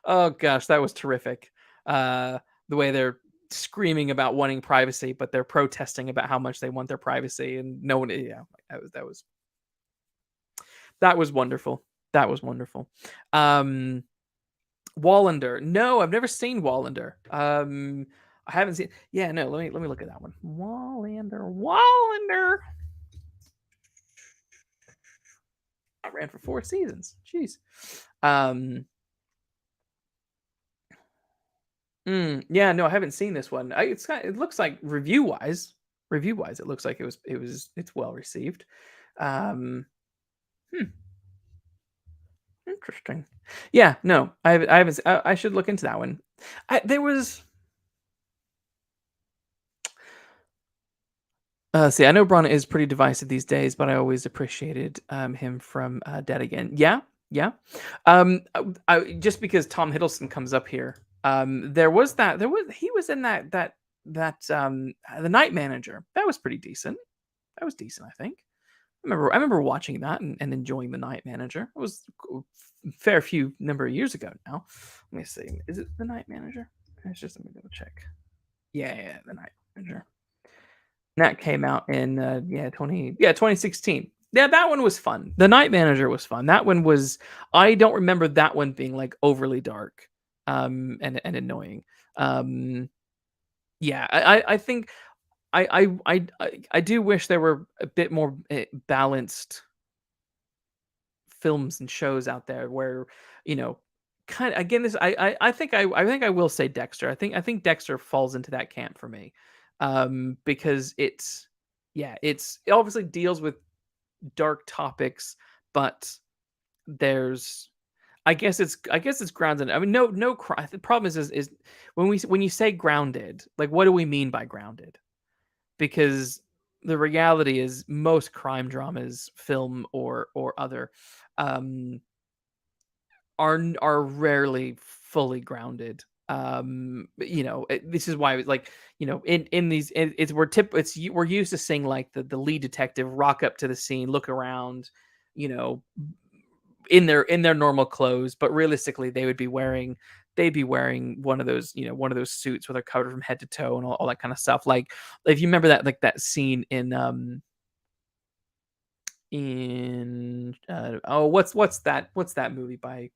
oh gosh, that was terrific. The way they're screaming about wanting privacy, but they're protesting about how much they want their privacy, and no one, yeah, that was wonderful. That was wonderful. Wallander. No, I've never seen Wallander. I haven't seen. Yeah, no. Let me look at that one. Wallander. I ran for 4 seasons. Jeez. Yeah, no, I haven't seen this one. It looks like review wise, it looks like it's well received. Hmm. Interesting. Yeah, no, I haven't. I should look into that one. There was. See, I know Braun is pretty divisive these days, but I always appreciated him from Dead Again. Yeah, yeah. Just because Tom Hiddleston comes up here, he was in that The Night Manager. That was pretty decent. That was decent, I think. I remember watching that and enjoying The Night Manager. It was a fair few number of years ago now. Let me see. Is it The Night Manager? Let me double check. Yeah, The Night Manager. That came out in 2016. Yeah, that one was fun. The Night Manager was fun. That one was, I don't remember that one being like overly dark and annoying. Yeah, I think I do wish there were a bit more balanced films and shows out there where, you know, kind of, again, this I think I will say Dexter. I think Dexter falls into that camp for me. Because it obviously deals with dark topics, but there's, I guess it's grounded. I mean, no crime. The problem is when you say grounded, like, what do we mean by grounded? Because the reality is most crime dramas, film or other, are rarely fully grounded. This is why, like, in these, we're used to seeing like the lead detective rock up to the scene, look around, you know, in their normal clothes, but realistically they'd be wearing one of those suits where they're covered from head to toe and all that kind of stuff. Like, if you remember that, like, that scene in what's that movie by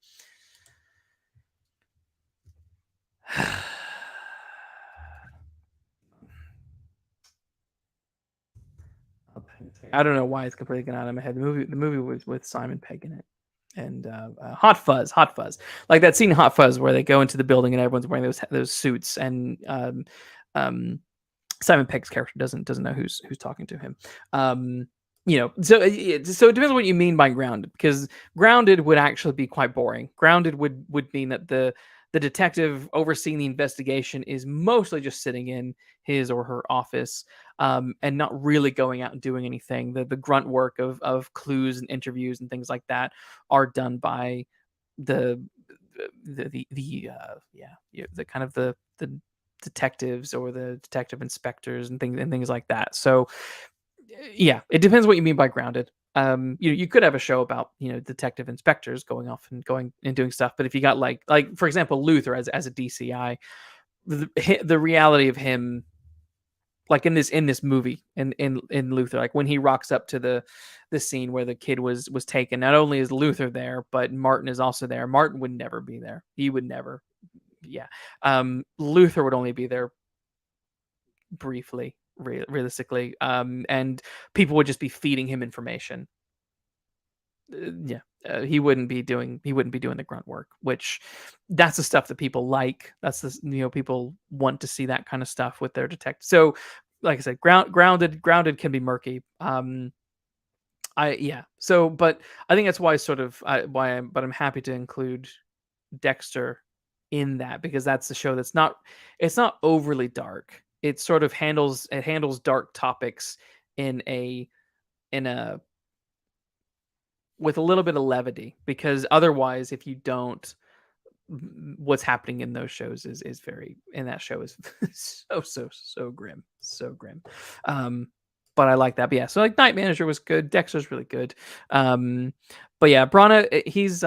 I don't know why it's completely gone out of my head. The movie was with Simon Pegg in it, and Hot Fuzz, like that scene in Hot Fuzz where they go into the building and everyone's wearing those suits, and Simon Pegg's character doesn't know who's talking to him. So it depends on what you mean by grounded, because grounded would actually be quite boring. Grounded would mean that the detective overseeing the investigation is mostly just sitting in his or her office, and not really going out and doing anything. The grunt work of clues and interviews and things like that are done by the kind of the detectives or the detective inspectors and things like that. So yeah, it depends what you mean by grounded. You could have a show about, detective inspectors going off and doing stuff, but if you got like for example Luther as a DCI, the reality of him, like in this movie in Luther, like when he rocks up to the scene where the kid was taken. Not only is Luther there, but Martin is also there. Martin would never be there. He would never. Yeah. Luther would only be there briefly, realistically. And people would just be feeding him information. Yeah. He wouldn't be doing the grunt work, which that's the stuff that people like. That's the, people want to see that kind of stuff with their detective. So like I said, grounded can be murky. So but I think that's why sort of I'm happy to include Dexter in that, because that's the show that's not, it's not overly dark. It sort of handles dark topics in a with a little bit of levity, because otherwise if you don't, what's happening in those shows is very, in that show is so grim, so grim. But I like that. But yeah, so like Night Manager was good, Dexter's really good. But yeah, Brana, he's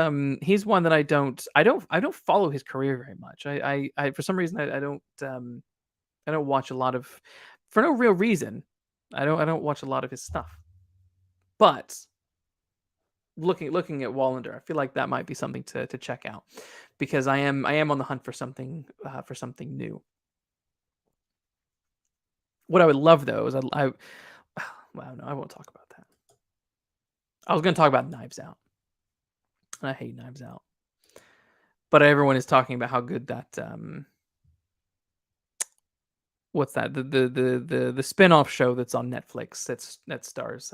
one that I don't follow his career very much. I for some reason I don't watch a lot of, for no real reason. I don't watch a lot of his stuff. But looking at Wallander, I feel like that might be something to check out, because I am on the hunt for something new. What I would love though is well, no, I won't talk about that. I was going to talk about Knives Out. I hate Knives Out, but everyone is talking about how good that what's that, the spin-off show that's on Netflix that stars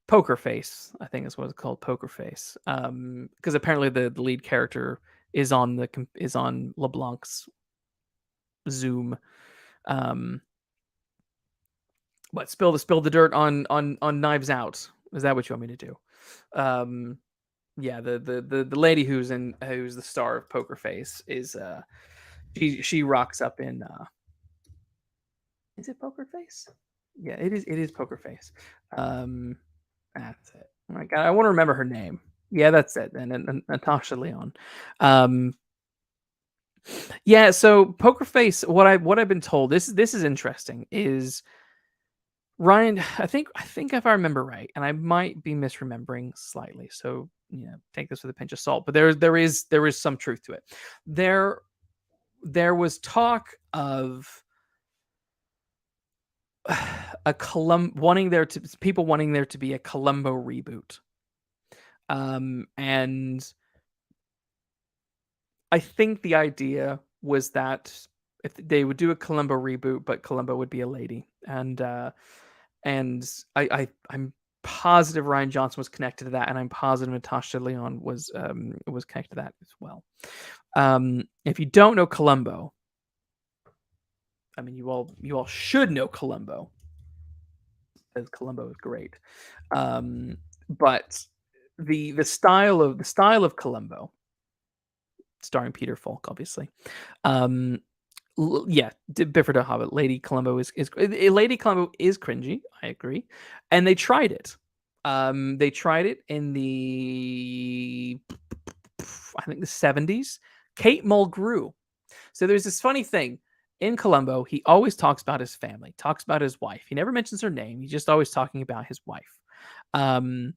Poker Face, I think is what it's called, Poker Face. Because apparently the lead character is on LeBlanc's Zoom. What, spill the dirt on Knives Out? Is that what you want me to do? Yeah, the lady who's the star of Poker Face is she rocks up in is it Poker Face? Yeah, it is Poker Face. That's it. Oh my god, I want to remember her name. Yeah, that's it. And Natasha Leon. Yeah, so Poker Face, what I've been told, this is interesting, is Ryan, I think if I remember right, and I might be misremembering slightly, so take this with a pinch of salt, but there is some truth to it. There was talk of people wanting there to be a Columbo reboot. And I think the idea was that if they would do a Columbo reboot, but Columbo would be a lady, and I'm positive Ryan Johnson was connected to that, and I'm positive Natasha Leon was connected to that as well. If you don't know Columbo, I mean, you all should know Columbo, because Columbo is great. But the style of Columbo, starring Peter Falk, obviously. Yeah, Bifford the Hobbit. Lady Columbo is Lady Columbo is cringy. I agree, and they tried it. They tried it in I think the 70s. Kate Mulgrew. So there's this funny thing in Columbo. He always talks about his family, talks about his wife. He never mentions her name. He's just always talking about his wife. And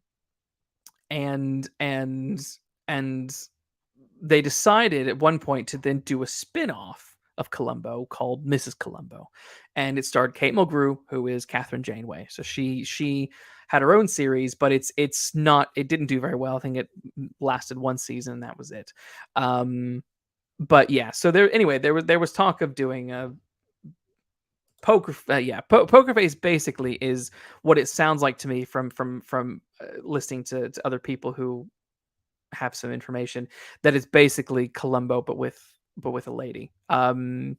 they decided at one point to then do a spin-off of Columbo called Mrs. Columbo, and it starred Kate Mulgrew, who is Catherine Janeway. So she had her own series, but it didn't do very well. I think it lasted one season, and that was it. But yeah, so there was talk of doing a Poker Face basically is what it sounds like to me from listening to other people who have some information, that it's basically Columbo but with a lady. And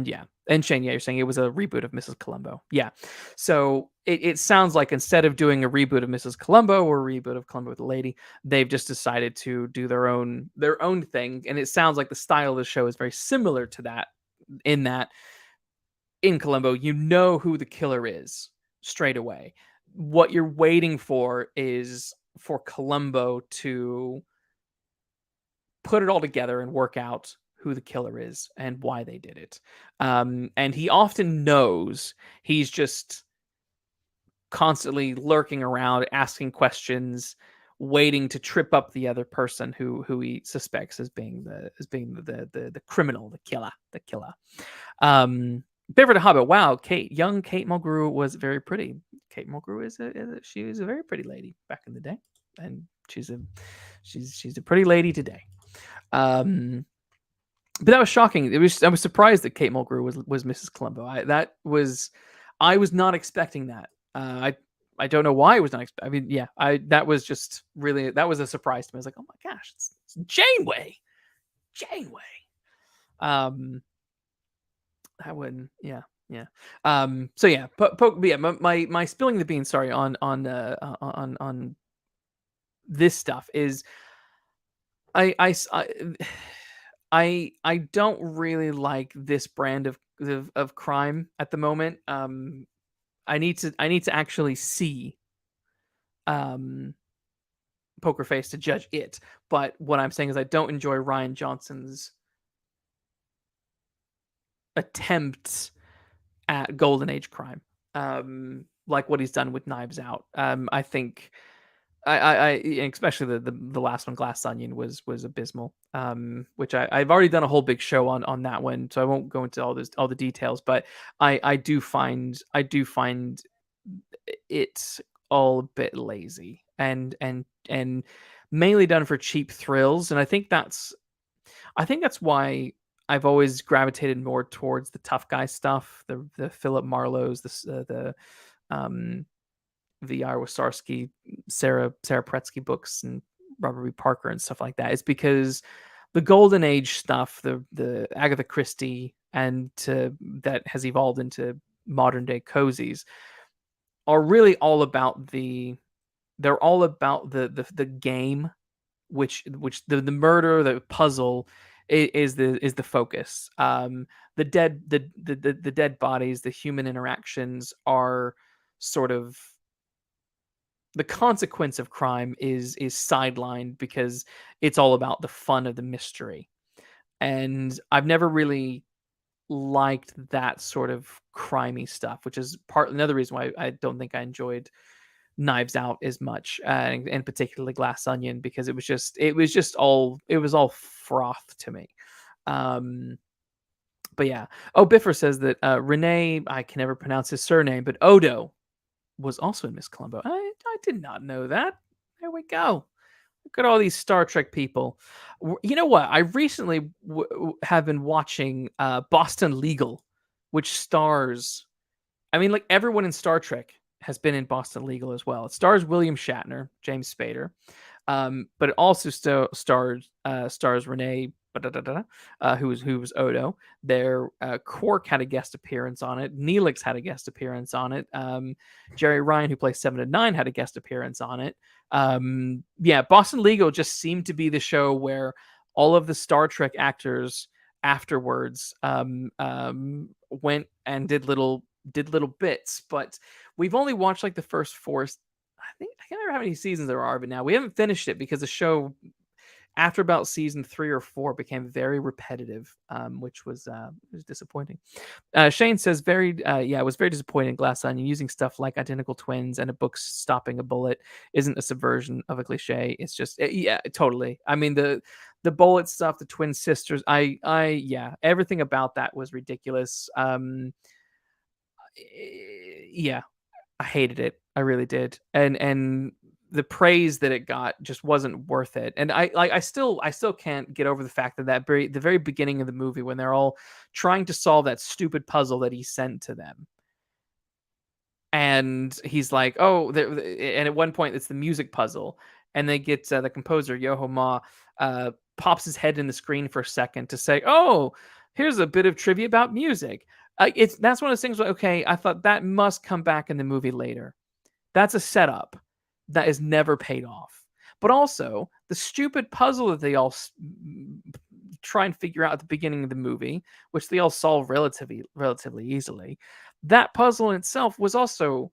yeah, and Shane, yeah, you're saying it was a reboot of Mrs. Columbo. Yeah, so it sounds like instead of doing a reboot of Mrs. Columbo or a reboot of Columbo with a lady, they've just decided to do their own thing, and it sounds like the style of the show is very similar to that. In Columbo, you know who the killer is straight away. What you're waiting for is for Columbo to put it all together and work out who the killer is and why they did it. And he often knows. He's just constantly lurking around, asking questions, waiting to trip up the other person who he suspects as being the criminal, the killer. Beverly Hobbit. Wow, young Kate Mulgrew was very pretty. Kate Mulgrew she was a very pretty lady back in the day, and she's a pretty lady today. But that was shocking. I was surprised that Kate Mulgrew was Mrs. Columbo. I was not expecting that. I don't know why I was not expecting. I mean, yeah, that was just really, that was a surprise to me. I was like, oh my gosh, it's Janeway. That wouldn't, yeah. So yeah, yeah, my spilling the beans. Sorry, on this stuff is I don't really like this brand of crime at the moment. I need to actually see Poker Face to judge it. But what I'm saying is I don't enjoy Rian Johnson's attempts at golden age crime. Like what he's done with Knives Out. I think I especially the last one, Glass Onion, was abysmal. Which I've already done a whole big show on that one, so I won't go into all the details. But I do find it's all a bit lazy and mainly done for cheap thrills, and I think that's why I've always gravitated more towards the tough guy stuff, the Philip Marlowe's, the V.R. Wasarsky, Sarah Pretsky books, and Robert B. Parker and stuff like that. It's because the Golden Age stuff, the Agatha Christie, and that has evolved into modern day cozies, are really all about the game, which the murder, the puzzle is the focus. The dead bodies, the human interactions are sort of the consequence of crime is sidelined because it's all about the fun of the mystery. And I've never really liked that sort of crimey stuff, which is another reason why I don't think I enjoyed Knives Out as much, and particularly Glass Onion, because it was all froth to me. But yeah. Oh, Biffer says that Renee, I can never pronounce his surname, but Odo was also in Miss Columbo. I did not know that. There we go. Look at all these Star Trek people. You know what? I recently have been watching Boston Legal, which stars, I mean, like everyone in Star Trek has been in Boston Legal as well. It stars William Shatner, James Spader, but it also stars Renee, who was Odo. Their Quark had a guest appearance on it. Neelix had a guest appearance on it. Jerry Ryan, who plays 7 and 9, had a guest appearance on it. Yeah, Boston Legal just seemed to be the show where all of the Star Trek actors afterwards went and did little bits, but we've only watched like the first 4. I can't remember how many seasons there are, but now we haven't finished it because the show, after about season 3 or 4, became very repetitive, which was disappointing. Shane says it was very disappointing. Glass Onion using stuff like identical twins and a book stopping a bullet isn't a subversion of a cliche. It's just yeah, totally. I mean the bullet stuff, the twin sisters. Everything about that was ridiculous. Yeah, I hated it. I really did. And the praise that it got just wasn't worth it. And I still can't get over the fact that the very beginning of the movie, when they're all trying to solve that stupid puzzle that he sent to them, and he's like, oh, and at one point it's the music puzzle, and they get the composer Yoho Ma pops his head in the screen for a second to say, oh, here's a bit of trivia about music. That's one of those things where, okay, I thought that must come back in the movie later. That's a setup that is never paid off. But also, the stupid puzzle that they all try and figure out at the beginning of the movie, which they all solve relatively easily, that puzzle in itself was also,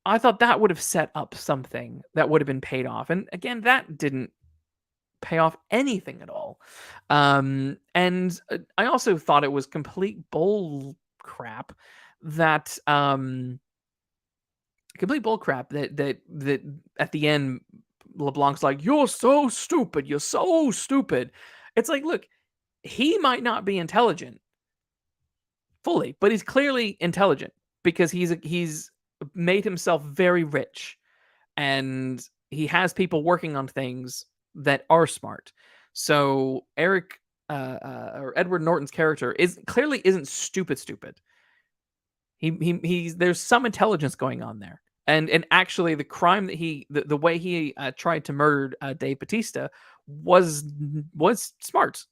I thought that would have set up something that would have been paid off. And again, that didn't pay off anything at all. And I also thought it was complete bull crap that that at the end LeBlanc's like, "You're so stupid. You're so stupid." It's like, look, he might not be intelligent fully, but he's clearly intelligent because he's made himself very rich and he has people working on things that are smart. So Eric or Edward Norton's character is clearly isn't stupid. He's there's some intelligence going on there. And actually the crime that the way he tried to murder Dave Batista was smart.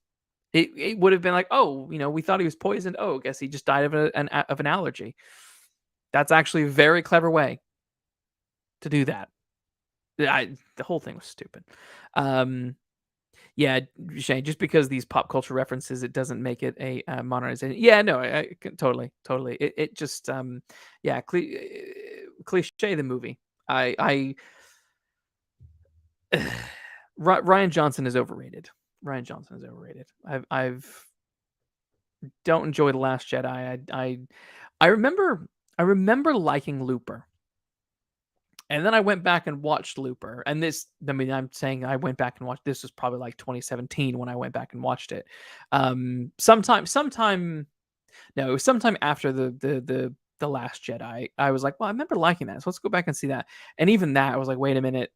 It would have been like, oh, we thought he was poisoned. Oh, I guess he just died of an allergy. That's actually a very clever way to do that. The whole thing was stupid. Um, yeah, Shane. Just because these pop culture references, it doesn't make it a modernization. Yeah, no, totally. It just, yeah, cliche the movie. I Ryan Johnson is overrated. Ryan Johnson is overrated. I've don't enjoy The Last Jedi. I remember liking Looper. And then I went back and watched Looper. And I mean, I'm saying I went back and watched this was probably like 2017 when I went back and watched it. Sometime no, it was sometime after the Last Jedi. I was like, well, I remember liking that. So let's go back and see that. And even that, I was like, wait a minute.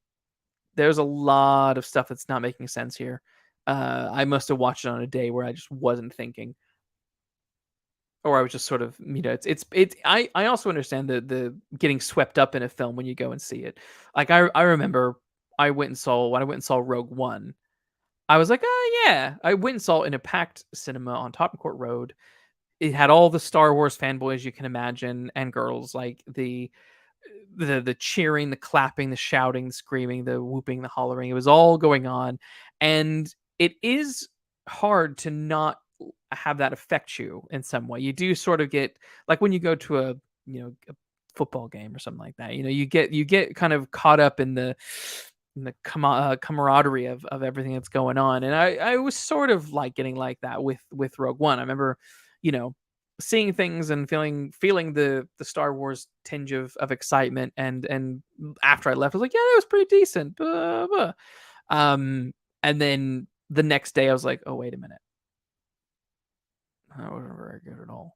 There's a lot of stuff that's not making sense here. I must have watched it on a day where I just wasn't thinking. Or I was just sort of, it's I also understand the getting swept up in a film when you go and see it. Like I remember when I went and saw Rogue One, I was like, oh yeah. I went and saw it in a packed cinema on Tottenham Court Road. It had all the Star Wars fanboys you can imagine and girls, like the cheering, the clapping, the shouting, the screaming, the whooping, the hollering. It was all going on. And it is hard to not have that affect you in some way. You do sort of get like when you go to a football game or something like that. You get kind of caught up in the camaraderie of everything that's going on. And I was sort of like getting like that with Rogue One. I remember, you know, seeing things and feeling the Star Wars tinge of excitement and after I left I was like, yeah, that was pretty decent. Blah, blah. And then the next day I was like, oh wait a minute. That wasn't very good at all.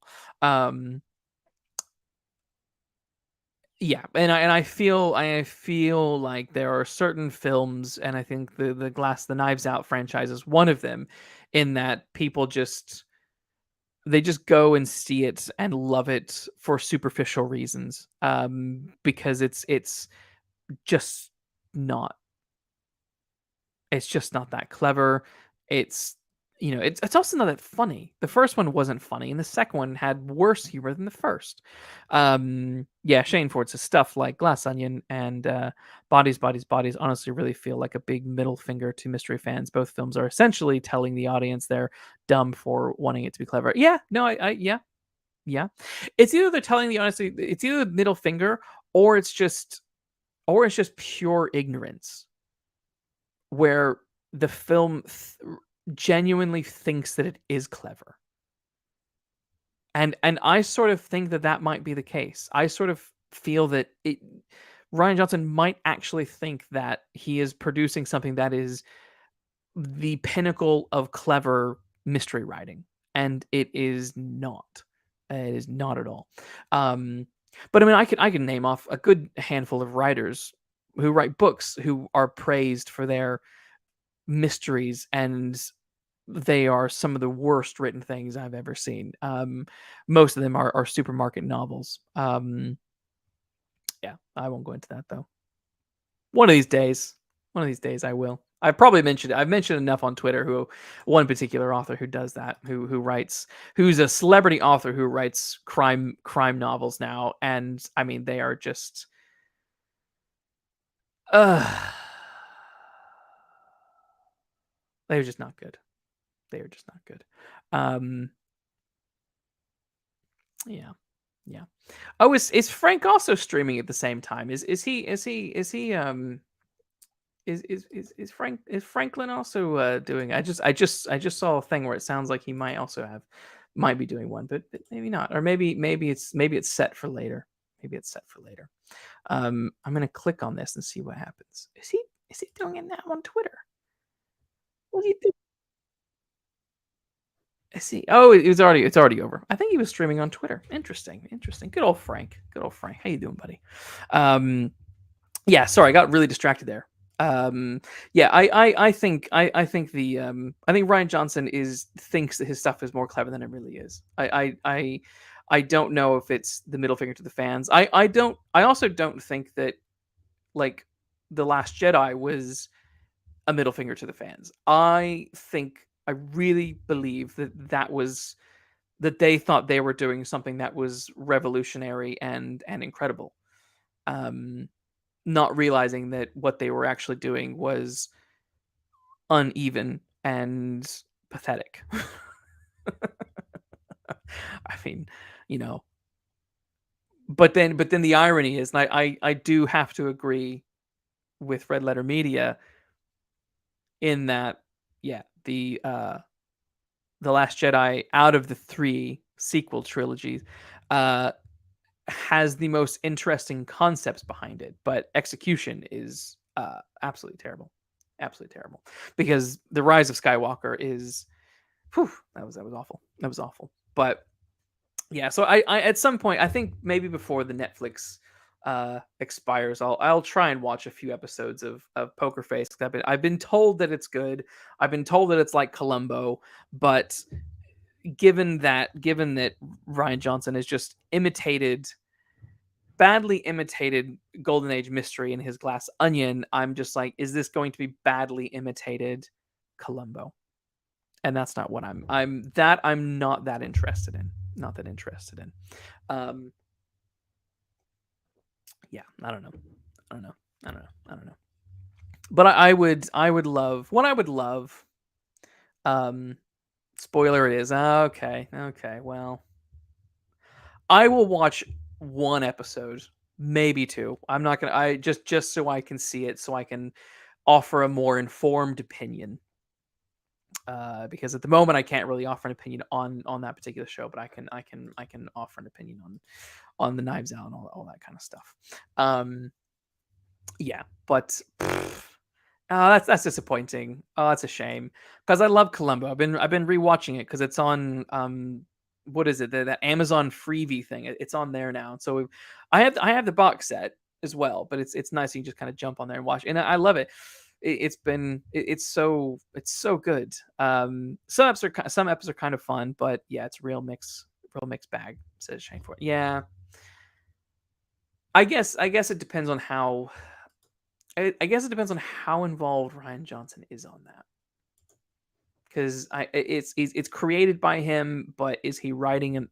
Yeah, and I feel like there are certain films, and I think the Knives Out franchise is one of them, in that people they just go and see it and love it for superficial reasons, because just not it's just not that clever. It's it's also not that funny. The first one wasn't funny, and the second one had worse humor than the first. Yeah, Shane Ford says stuff like Glass Onion and Bodies, Bodies, Bodies honestly really feel like a big middle finger to mystery fans. Both films are essentially telling the audience they're dumb for wanting it to be clever. Yeah, no, yeah, yeah. It's either they're telling the audience it's either the middle finger or it's just pure ignorance where the film genuinely thinks that it is clever. And I sort of think that might be the case. I sort of feel that Ryan Johnson might actually think that he is producing something that is the pinnacle of clever mystery writing, and it is not. It is not at all. But I mean, I can name off a good handful of writers who write books who are praised for their mysteries, and they are some of the worst written things I've ever seen. Most of them are supermarket novels. Yeah, I won't go into that though. One of these days, I will. I've mentioned enough on Twitter who one particular author who does that, who's a celebrity author who writes crime novels now, and I mean they are just uh they're just not good. They are just not good. Um yeah. Yeah. Oh, is Frank also streaming at the same time? Is he Is Franklin also doing? I just saw a thing where it sounds like he might be doing one, but maybe not, or maybe it's set for later. Maybe it's set for later. I'm gonna click on this and see what happens. Is he doing it now on Twitter? What do you do? I see. Oh, it's already over. I think he was streaming on Twitter. Interesting, interesting. Good old Frank. Good old Frank. How you doing, buddy? Um, yeah. Sorry, I got really distracted there. Yeah, I think Ryan Johnson is thinks that his stuff is more clever than it really is. I don't know if it's the middle finger to the fans. I also don't think that, like, The Last Jedi was a middle finger to the fans. I really believe that they thought they were doing something that was revolutionary and incredible. Um, Not realizing that what they were actually doing was uneven and pathetic. I mean, you know, but then the irony is, and I do have to agree with Red Letter Media in that, yeah, the Last Jedi, out of the three sequel trilogies, uh, has the most interesting concepts behind it, but execution is absolutely terrible, absolutely terrible. Because the Rise of Skywalker is, whew, that was awful. That was awful. But yeah, so I at some point, I think maybe before the Netflix expires, I'll try and watch a few episodes of Poker Face. 'Cause I've been told that it's good. I've been told that it's like Columbo, but given that Ryan Johnson has just badly imitated Golden Age mystery in his Glass Onion, I'm just like, is this going to be badly imitated Columbo? And that's not what I'm not that interested in. Not that interested in. Um, yeah, I don't know. I don't know. I don't know. I don't know. But I would love what I would love. Um, Spoiler it is. Okay. Okay. Well, I will watch one episode, maybe two. I'm not gonna. I just so I can see it, so I can offer a more informed opinion. Because at the moment I can't really offer an opinion on that particular show, but I can offer an opinion on the Knives Out and all that kind of stuff. Yeah, but that's disappointing. Oh, that's a shame because I love Columbo. I've been rewatching it because it's on what is it, that Amazon freebie thing. It's on there now. So I have the box set as well, but it's nice, you can just kind of jump on there and watch, and I love it. It's so good. Some episodes are kind of fun, but yeah, it's a real mixed bag. Says Shane for it. Yeah, I guess it depends on how. I guess it depends on how involved Ryan Johnson is on that, because it's created by him, but is he writing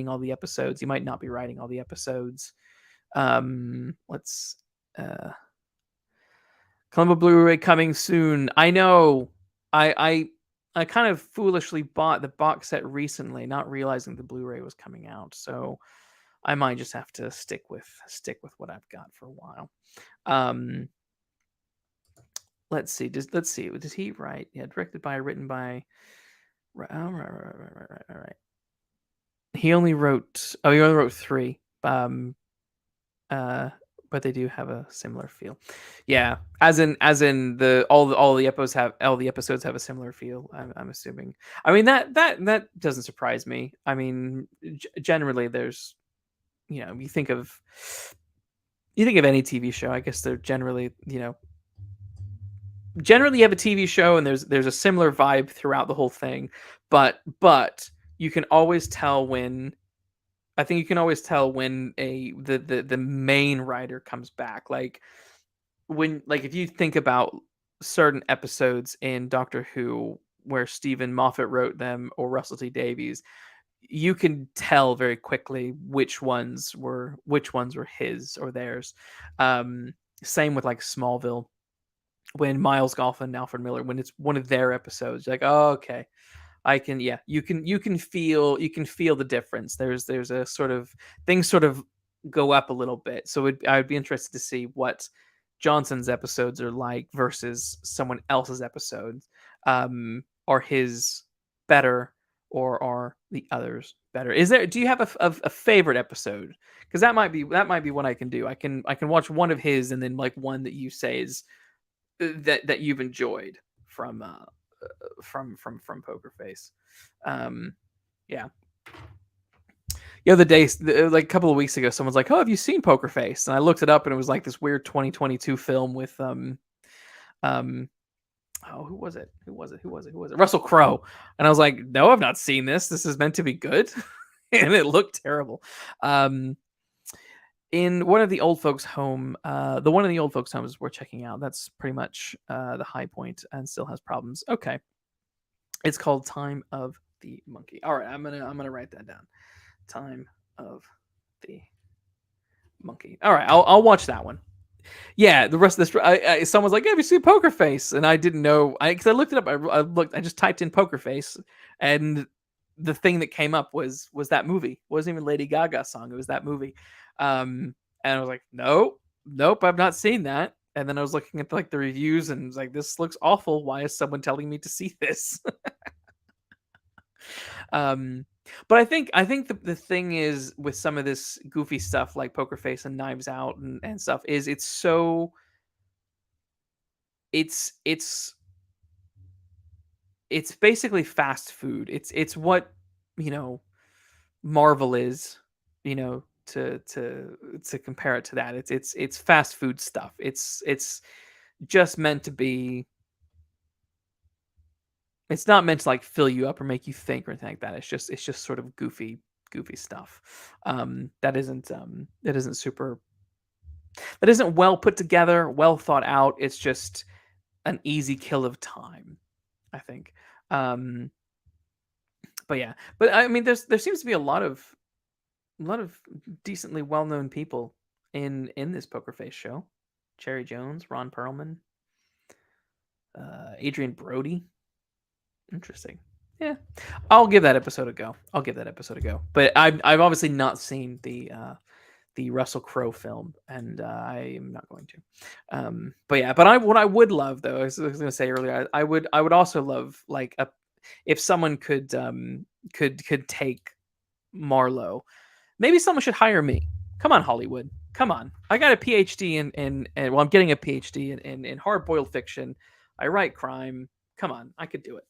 all the episodes? He might not be writing all the episodes. Let's Columbo Blu-ray coming soon. I know. I kind of foolishly bought the box set recently, not realizing the Blu-ray was coming out. So I might just have to stick with what I've got for a while. Um, let's see. Let's see. Did he write? Yeah, directed by, written by. Oh, right. He only wrote. Oh, he only wrote three. Uh, but they do have a similar feel. Yeah, as in all the episodes have a similar feel. I'm assuming. I mean, that doesn't surprise me. I mean, generally there's, you think of any TV show. I guess they're generally you have a TV show and there's a similar vibe throughout the whole thing, but you can always tell when. I think you can always tell when the main writer comes back. Like if you think about certain episodes in Doctor Who where Stephen Moffat wrote them, or Russell T Davies, you can tell very quickly which ones were his or theirs. Same with like Smallville, when Miles Goff and Alfred Miller, when it's one of their episodes, you're like, oh, okay, I can, yeah, you can feel the difference. There's a sort of, things sort of go up a little bit. So I'd be interested to see what Johnson's episodes are like versus someone else's episodes. Are his better, or are the others better? Do you have a favorite episode? Because that might be what I can do. I can watch one of his, and then like one that you say is that you've enjoyed from from Poker Face. Um, yeah. The other day, like a couple of weeks ago, someone's like, "Oh, have you seen Poker Face?" And I looked it up, and it was like this weird 2022 film with um oh, who was it? Who was it? Who was it? Who was it? Russell Crowe. And I was like, "No, I've not seen this. This is meant to be good," and it looked terrible. Um, in one of the old folks' home, the one of the old folks' homes we're checking out. That's pretty much the high point, and still has problems. Okay, it's called Time of the Monkey. All right, I'm gonna write that down. Time of the Monkey. All right, I'll watch that one. Yeah, the rest of this, someone's like, "Have you seen Poker Face?" And I didn't know, because I looked it up. I just typed in Poker Face, and the thing that came up was that movie. It wasn't even Lady Gaga's song. It was that movie. And I was like, "No, nope, I've not seen that." And then I was looking at like the reviews, and was like, "This looks awful. Why is someone telling me to see this?" um, but I think the thing is with some of this goofy stuff like Poker Face and Knives Out and stuff is it's it's basically fast food. It's what, you know, Marvel is, to compare it to that. It's fast food stuff. It's just meant to be, it's not meant to like fill you up or make you think or anything like that. It's just sort of goofy stuff. That isn't super, that isn't well put together, well thought out. It's just an easy kill of time, I think. Um, but yeah, but I mean, there seems to be a lot of decently well known people in this Poker Face show. Cherry Jones, Ron Perlman, Adrian Brody. Interesting. Yeah, I'll give that episode a go. I'll give that episode a go. But I've obviously not seen the Russell Crowe film, and I am not going to. But yeah, but what I would love though, as I was going to say earlier, I would also love like a, if someone could take Marlowe. Maybe someone should hire me. Come on, Hollywood. Come on. I got a PhD in well, I'm getting a PhD in hard boiled fiction. I write crime. Come on, I could do it.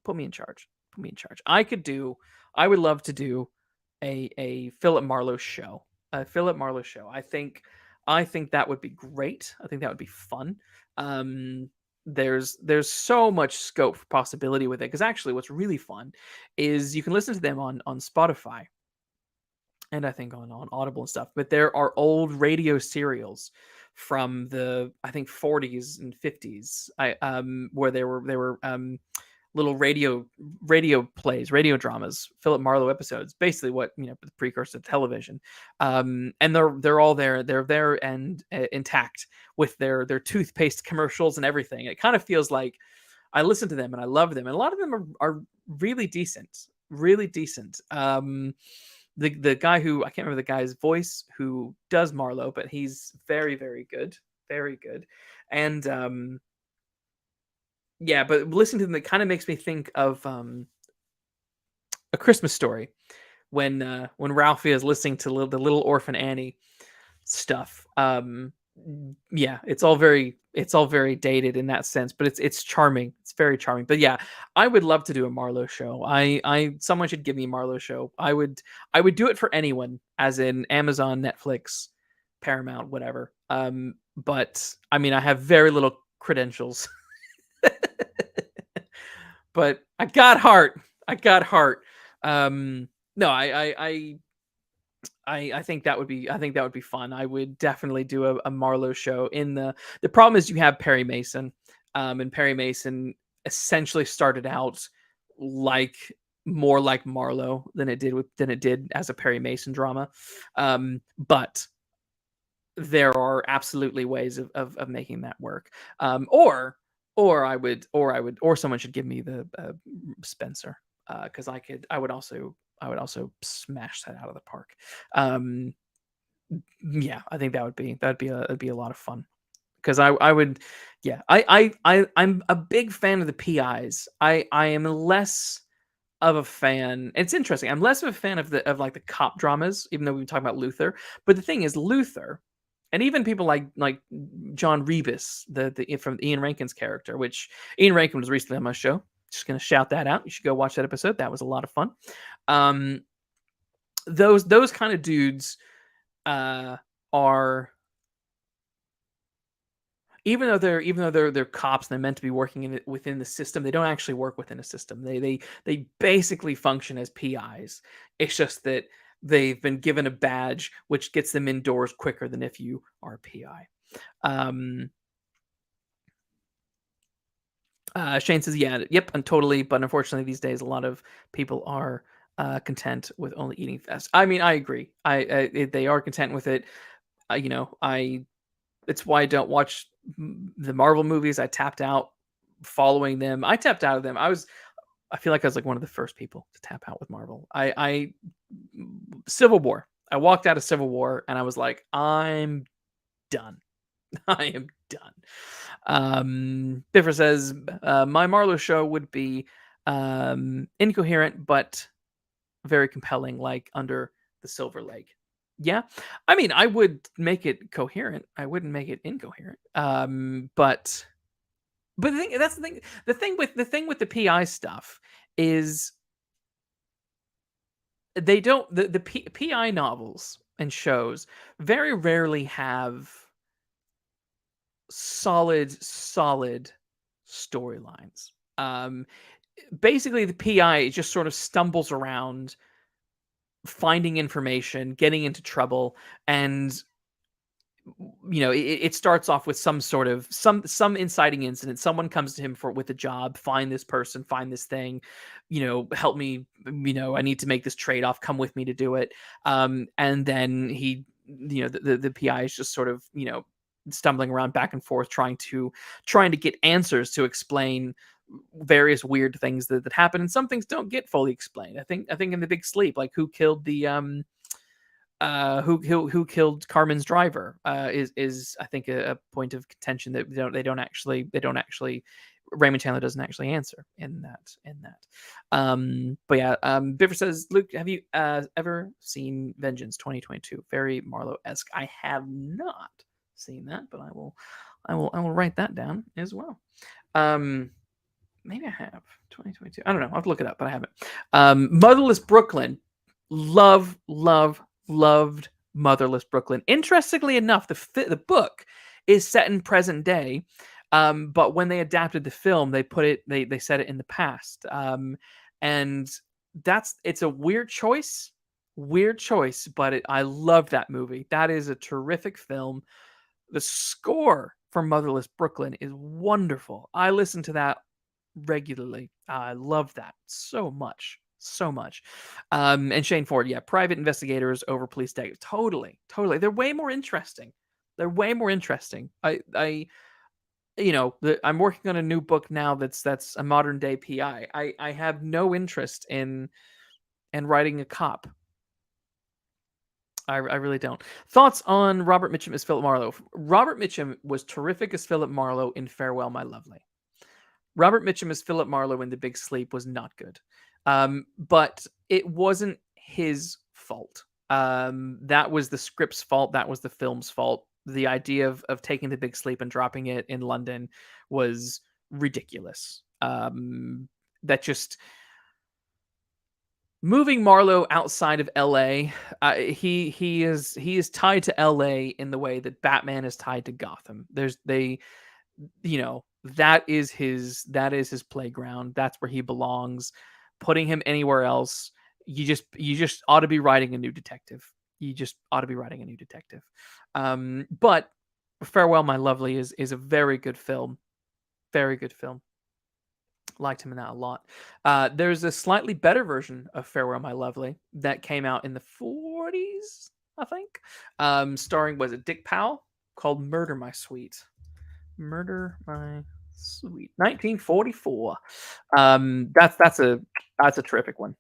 Put me in charge. Put me in charge. I would love to do a Philip Marlowe show. A Philip Marlowe show. I think that would be great. I think that would be fun. Um, there's so much scope for possibility with it, because actually what's really fun is you can listen to them on Spotify, and I think on Audible and stuff. But there are old radio serials from the, I think, 40s and 50s. Where they were little radio plays, radio dramas, Philip Marlowe episodes, basically what, the precursor to television. And they're all there. They're there and intact with their toothpaste commercials and everything. It kind of feels like I listen to them and I love them, and a lot of them are really decent, really decent. The guy who, I can't remember the guy's voice who does Marlowe, but he's very, very good, very good. And yeah, but listening to them, it kind of makes me think of A Christmas Story, when Ralphie is listening to the Little Orphan Annie stuff. Yeah, it's all very dated in that sense, but it's charming. It's very charming. But yeah, I would love to do a Marlowe show. I someone should give me a Marlowe show. I would do it for anyone, as in Amazon, Netflix, Paramount, whatever. But I mean, I have very little credentials. But I got heart. I got heart. No, I think that would be fun. I would definitely do a Marlowe show. The problem is you have Perry Mason, and Perry Mason essentially started out like more like Marlowe than it did as a Perry Mason drama. But there are absolutely ways of making that work. Or someone should give me the Spencer, because I would also smash that out of the park. Um, yeah, I think that'd be a lot of fun. because I would, yeah, I'm a big fan of the PIs. I am less of a fan. It's interesting. I'm less of a fan of like the cop dramas, even though we've been talking about Luther. But the thing is, Luther, and even people like John Rebus, the from Ian Rankin's character, which Ian Rankin was recently on my show. Just gonna shout that out. You should go watch that episode. That was a lot of fun. Um, those kind of dudes are, even though they're cops and they're meant to be working within the system, they don't actually work within a system. They basically function as PIs. It's just that they've been given a badge which gets them indoors quicker than if you are a PI. Shane says, "Yeah, yep, and totally." But unfortunately, these days, a lot of people are content with only eating fast. I mean, I agree. They are content with it. I It's why I don't watch the Marvel movies. I tapped out following them. I tapped out of them. I feel like I was like one of the first people to tap out with Marvel. I Civil War. I walked out of Civil War and I was like, I'm done. I am done. Biffer says, my Marlowe show would be incoherent but very compelling, like Under the Silver Lake. Yeah, I mean, I would make it coherent. I wouldn't make it incoherent. But the thing, that's the thing. The thing with the PI stuff is they don't the PI novels and shows very rarely have solid storylines. Basically, the PI just sort of stumbles around finding information, getting into trouble, and it starts off with some sort of some inciting incident. Someone comes to him with a job, find this person, find this thing, help me, I need to make this trade-off, come with me to do it. And then he, the PI is just sort of, stumbling around back and forth trying to get answers to explain various weird things that happen, and some things don't get fully explained. I think in The Big Sleep, like who killed the who killed Carmen's driver is I think a point of contention that they don't actually Raymond Chandler doesn't actually answer in that. But yeah, Biffer says, Luke, have you ever seen Vengeance 2022? Very Marlowe-esque. I have not seen that, but I will write that down as well. Maybe I have 2022. I don't know. I'll have to look it up, but I haven't. Motherless Brooklyn. Loved Motherless Brooklyn. Interestingly enough, the book is set in present day, but when they adapted the film, they set it in the past, and it's a weird choice, but I love that movie. That is a terrific film. The score for Motherless Brooklyn is wonderful. I listen to that regularly. I love that so much. So much. And Shane Ford, yeah, private investigators over police detectives. Totally. They're way more interesting. I'm working on a new book now that's a modern day PI. I have no interest in writing a cop. I really don't. Thoughts on Robert Mitchum as Philip Marlowe? Robert Mitchum was terrific as Philip Marlowe in Farewell, My Lovely. Robert Mitchum as Philip Marlowe in The Big Sleep was not good. But it wasn't his fault. That was the script's fault. That was the film's fault. The idea of taking The Big Sleep and dropping it in London was ridiculous. That just moving Marlowe outside of LA, he is tied to LA in the way that Batman is tied to Gotham. That is his playground. That's where he belongs. Putting him anywhere else, you just ought to be writing a new detective. But Farewell, My Lovely is a very good film. Liked him in that a lot. There's a slightly better version of Farewell, My Lovely that came out in the 40s, I think. Starring, was it Dick Powell? Called Murder, My Sweet. 1944. That's a terrific one.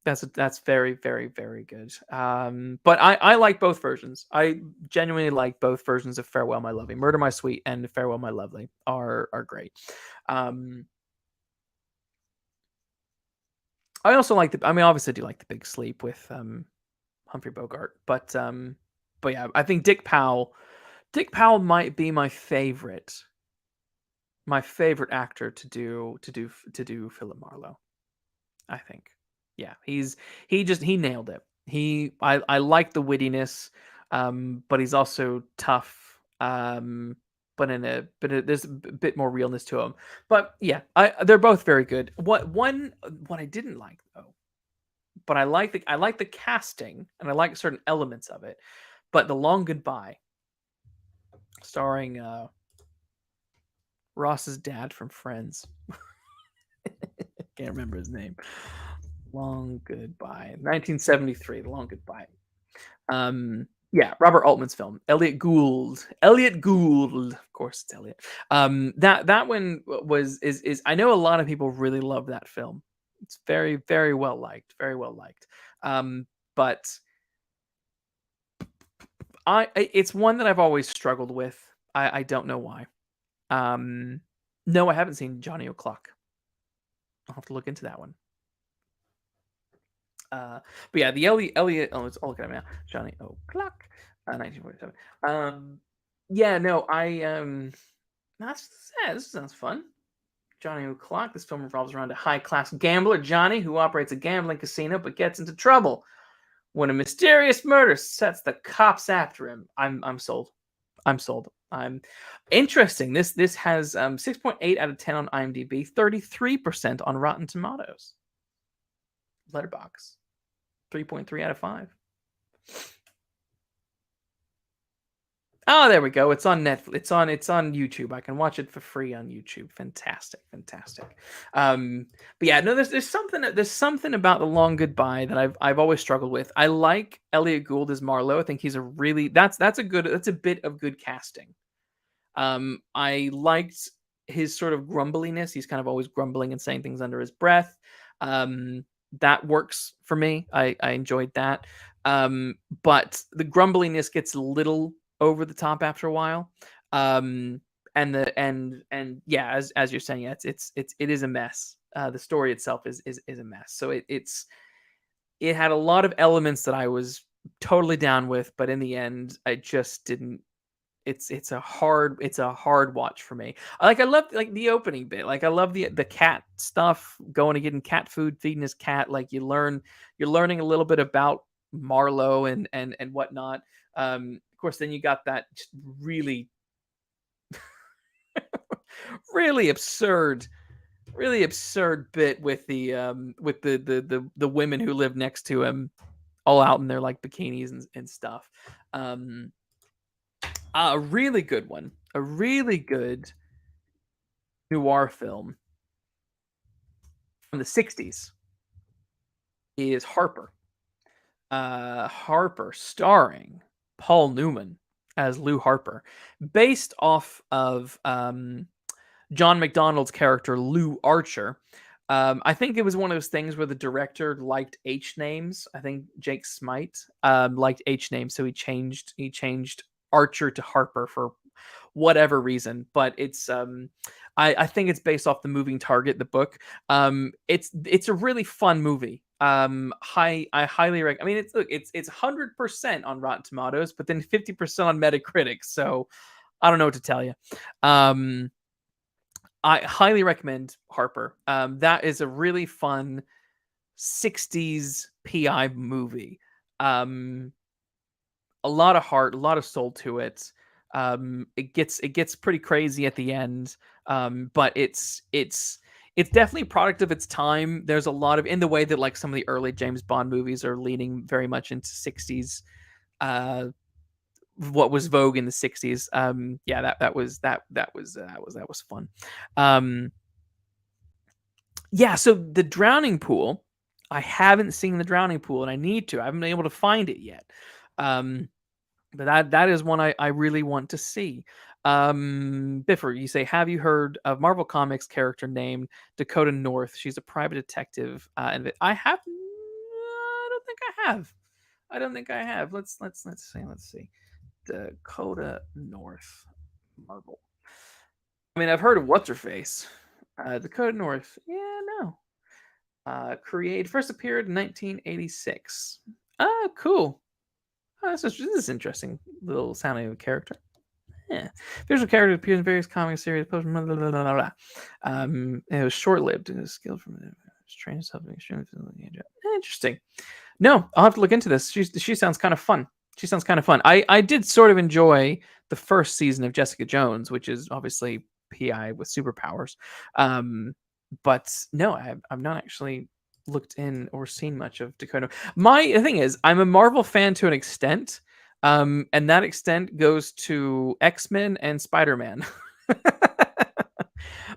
That's very, very, very good. But I like both versions. I genuinely like both versions of Farewell My Lovely. Murder My Sweet and Farewell My Lovely are great. Um, I also like the. I mean, obviously, I do like The Big Sleep with Humphrey Bogart, but yeah, I think Dick Powell. Dick Powell might be my favorite actor to do Philip Marlowe. I think. Yeah, he nailed it. I like the wittiness, but he's also tough. There's a bit more realness to him. But yeah, they're both very good. What I didn't like though, but I like the casting and I like certain elements of it. But The Long Goodbye, starring Ross's dad from Friends. Can't remember his name. Long Goodbye, 1973. The Long Goodbye. Yeah, Robert Altman's film. Elliot Gould. Elliot Gould. Of course, it's Elliot. That one is. I know a lot of people really love that film. It's very, very well liked. Very well liked. But it's one that I've always struggled with. I don't know why. No, I haven't seen Johnny O'Clock. I'll have to look into that one. But yeah, the Elliot. Oh, it's all looking at me now. Johnny O'Clock, 1947. Yeah, no, that's sad. This sounds fun. Johnny O'Clock. This film revolves around a high-class gambler, Johnny, who operates a gambling casino but gets into trouble when a mysterious murder sets the cops after him. I'm sold. I'm sold. I'm interesting. This has 6.8 out of 10 on IMDb, 33% on Rotten Tomatoes. Letterbox. 3.3 out of 5. Oh, there we go. It's on Netflix. It's on YouTube. I can watch it for free on YouTube. Fantastic, fantastic. But yeah, no, there's something about The Long Goodbye that I've always struggled with. I like Elliot Gould as Marlowe. I think he's a really that's a bit of good casting. I liked his sort of grumbliness. He's kind of always grumbling and saying things under his breath. That works for me. I enjoyed that. But the grumbliness gets a little over the top after a while. And yeah, as you're saying, yeah, it is a mess. The story itself is a mess. So it had a lot of elements that I was totally down with, but in the end, I just didn't. It's a hard watch for me. I love like the opening bit. Like I love the cat stuff, going and getting cat food, feeding his cat. Like you're learning a little bit about Marlowe and whatnot. Of course, then you got that just really really absurd bit with the women who live next to him, all out in their like bikinis and stuff. A really good one, a really good noir film from the 60s is Harper. Harper, starring Paul Newman as Lou Harper, based off of John McDonald's character Lou Archer. I think it was one of those things where the director liked H names. I think Jake Smite liked H names, so he changed Archer to Harper for whatever reason. But it's I think it's based off the Moving Target, the book. It's a really fun movie. I highly recommend. I mean, it's 100% on Rotten Tomatoes, but then 50% on Metacritic. So I don't know what to tell you. I highly recommend Harper. That is a really fun 60s PI movie. A lot of heart, a lot of soul to it. It gets pretty crazy at the end, but it's definitely a product of its time. There's a lot of, in the way that like some of the early James Bond movies are leaning very much into 60s, what was vogue in the 60s. Yeah, that was fun. Yeah, so The Drowning Pool, I haven't seen The Drowning Pool, and I need to. I haven't been able to find it yet. But that is one I really want to see. Biffer, you say, have you heard of Marvel Comics character named Dakota North? She's a private detective, and I have think I have. I don't think I have. Let's see. Dakota North Marvel. I mean, I've heard of what's her face. Dakota North. Yeah, no. Created first appeared in 1986. Ah, cool. Oh, this is interesting. Little sounding of a character. Yeah. Visual character appears in various comic series. Blah, blah, blah, blah, blah. It was short-lived. It was skilled from training something extremely interesting. No, I'll have to look into this. She sounds kind of fun. She sounds kind of fun. I did sort of enjoy the first season of Jessica Jones, which is obviously PI with superpowers. But no, I've not actually looked in or seen much of Dakota. The thing is, I'm a Marvel fan to an extent, and that extent goes to X-Men and Spider-Man.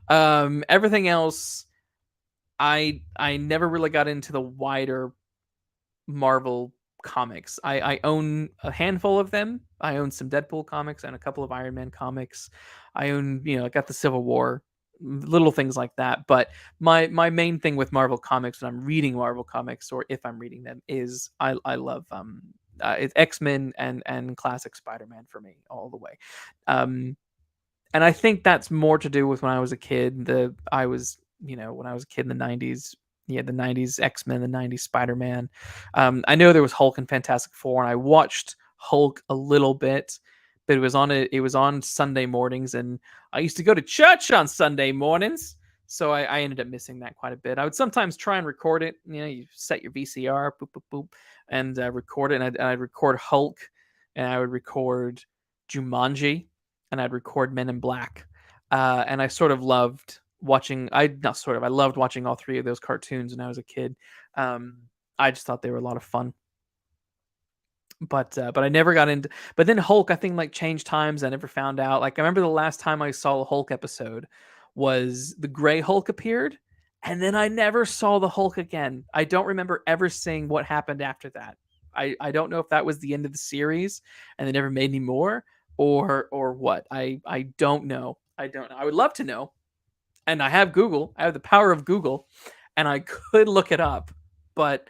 Everything else, I never really got into the wider Marvel comics. I own a handful of them. I own some Deadpool comics and a couple of Iron Man comics. I own, I got the Civil War, little things like that. But my main thing with Marvel comics when I'm reading Marvel comics, or if I'm reading them, is I love it's X-Men and classic Spider-Man for me all the way. And I think that's more to do with when I was a kid. When I was a kid in the 90s, the 90s X-Men, the 90s Spider-Man. I know there was Hulk and Fantastic Four, and I watched Hulk a little bit, but it was on Sunday mornings, and I used to go to church on Sunday mornings, so I ended up missing that quite a bit. I would sometimes try and record it. You set your VCR, boop, boop, boop, and record it, and I'd record Hulk, and I would record Jumanji, and I'd record Men in Black. And I sort of loved watching. I loved watching all three of those cartoons when I was a kid. I just thought they were a lot of fun. But I never got into. But then Hulk, I think, like, changed times. I never found out. Like, I remember the last time I saw a Hulk episode was the Gray Hulk appeared, and then I never saw the Hulk again. I don't remember ever seeing what happened after that. I don't know if that was the end of the series and they never made any more, or what. I don't know. I don't know. I would love to know. And I have Google. I have the power of Google, and I could look it up, but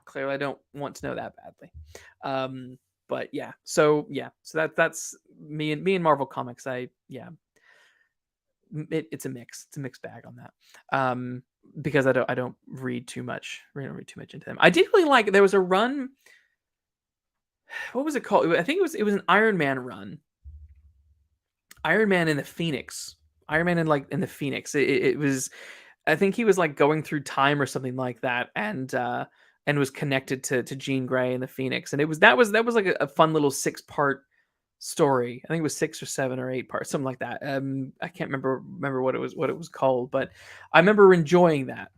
clearly I don't want to know that badly. But yeah. So that's me and Marvel Comics. It's a mix. It's a mixed bag on that. Because I don't read too much. I don't read too much into them. I did really like. There was a run. What was it called? I think it was an Iron Man run. Iron Man in the Phoenix. Iron Man in the Phoenix. It was. I think he was like going through time or something like that, and was connected to Jean Grey and the Phoenix, and that was like a fun little 6-part story. I think it was 6 or 7 or 8 parts, something like that. I can't remember what it was called, but I remember enjoying that.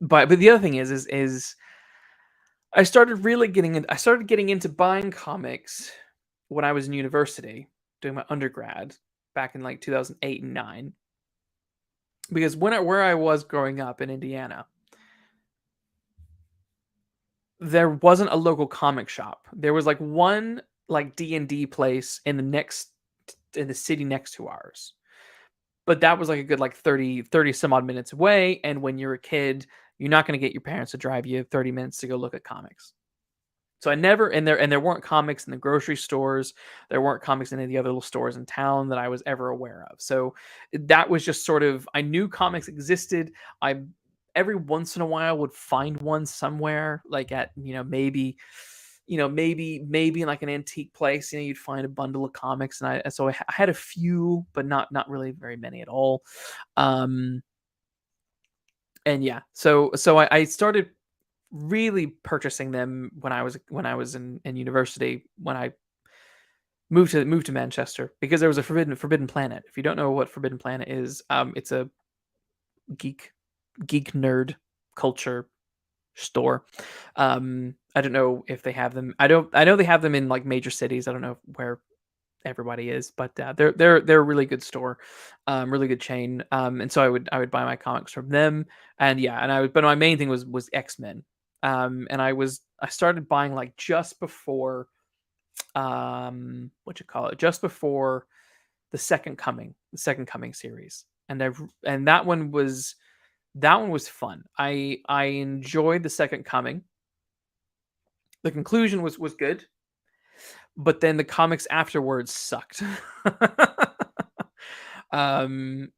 But the other thing is I started getting into buying comics when I was in university doing my undergrad back in like 2008 and 9, because where I was growing up in Indiana, there wasn't a local comic shop. There was like one like D&D place in the city next to ours. But that was like a good like 30 some odd minutes away, and when you're a kid, you're not going to get your parents to drive you 30 minutes to go look at comics. So I never and there weren't comics in the grocery stores. There weren't comics in any of the other little stores in town that I was ever aware of. So that was just sort of, I knew comics existed. I every once in a while would find one somewhere, like at maybe maybe in like an antique place. You'd find a bundle of comics, and I had a few, but not really very many at all. And yeah, so I started really purchasing them when I was in university, when I moved to Manchester, because there was a Forbidden Planet. If you don't know what Forbidden Planet is, it's a geek nerd culture store. I don't know if they have them. I know they have them in like major cities. I don't know where everybody is, but they're a really good store, really good chain. And so I would buy my comics from them, and but my main thing was X-Men. And I started buying like just before, just before the Second Coming series, and that one was That one was fun. I enjoyed the Second Coming. The conclusion was good, but then the comics afterwards sucked. um,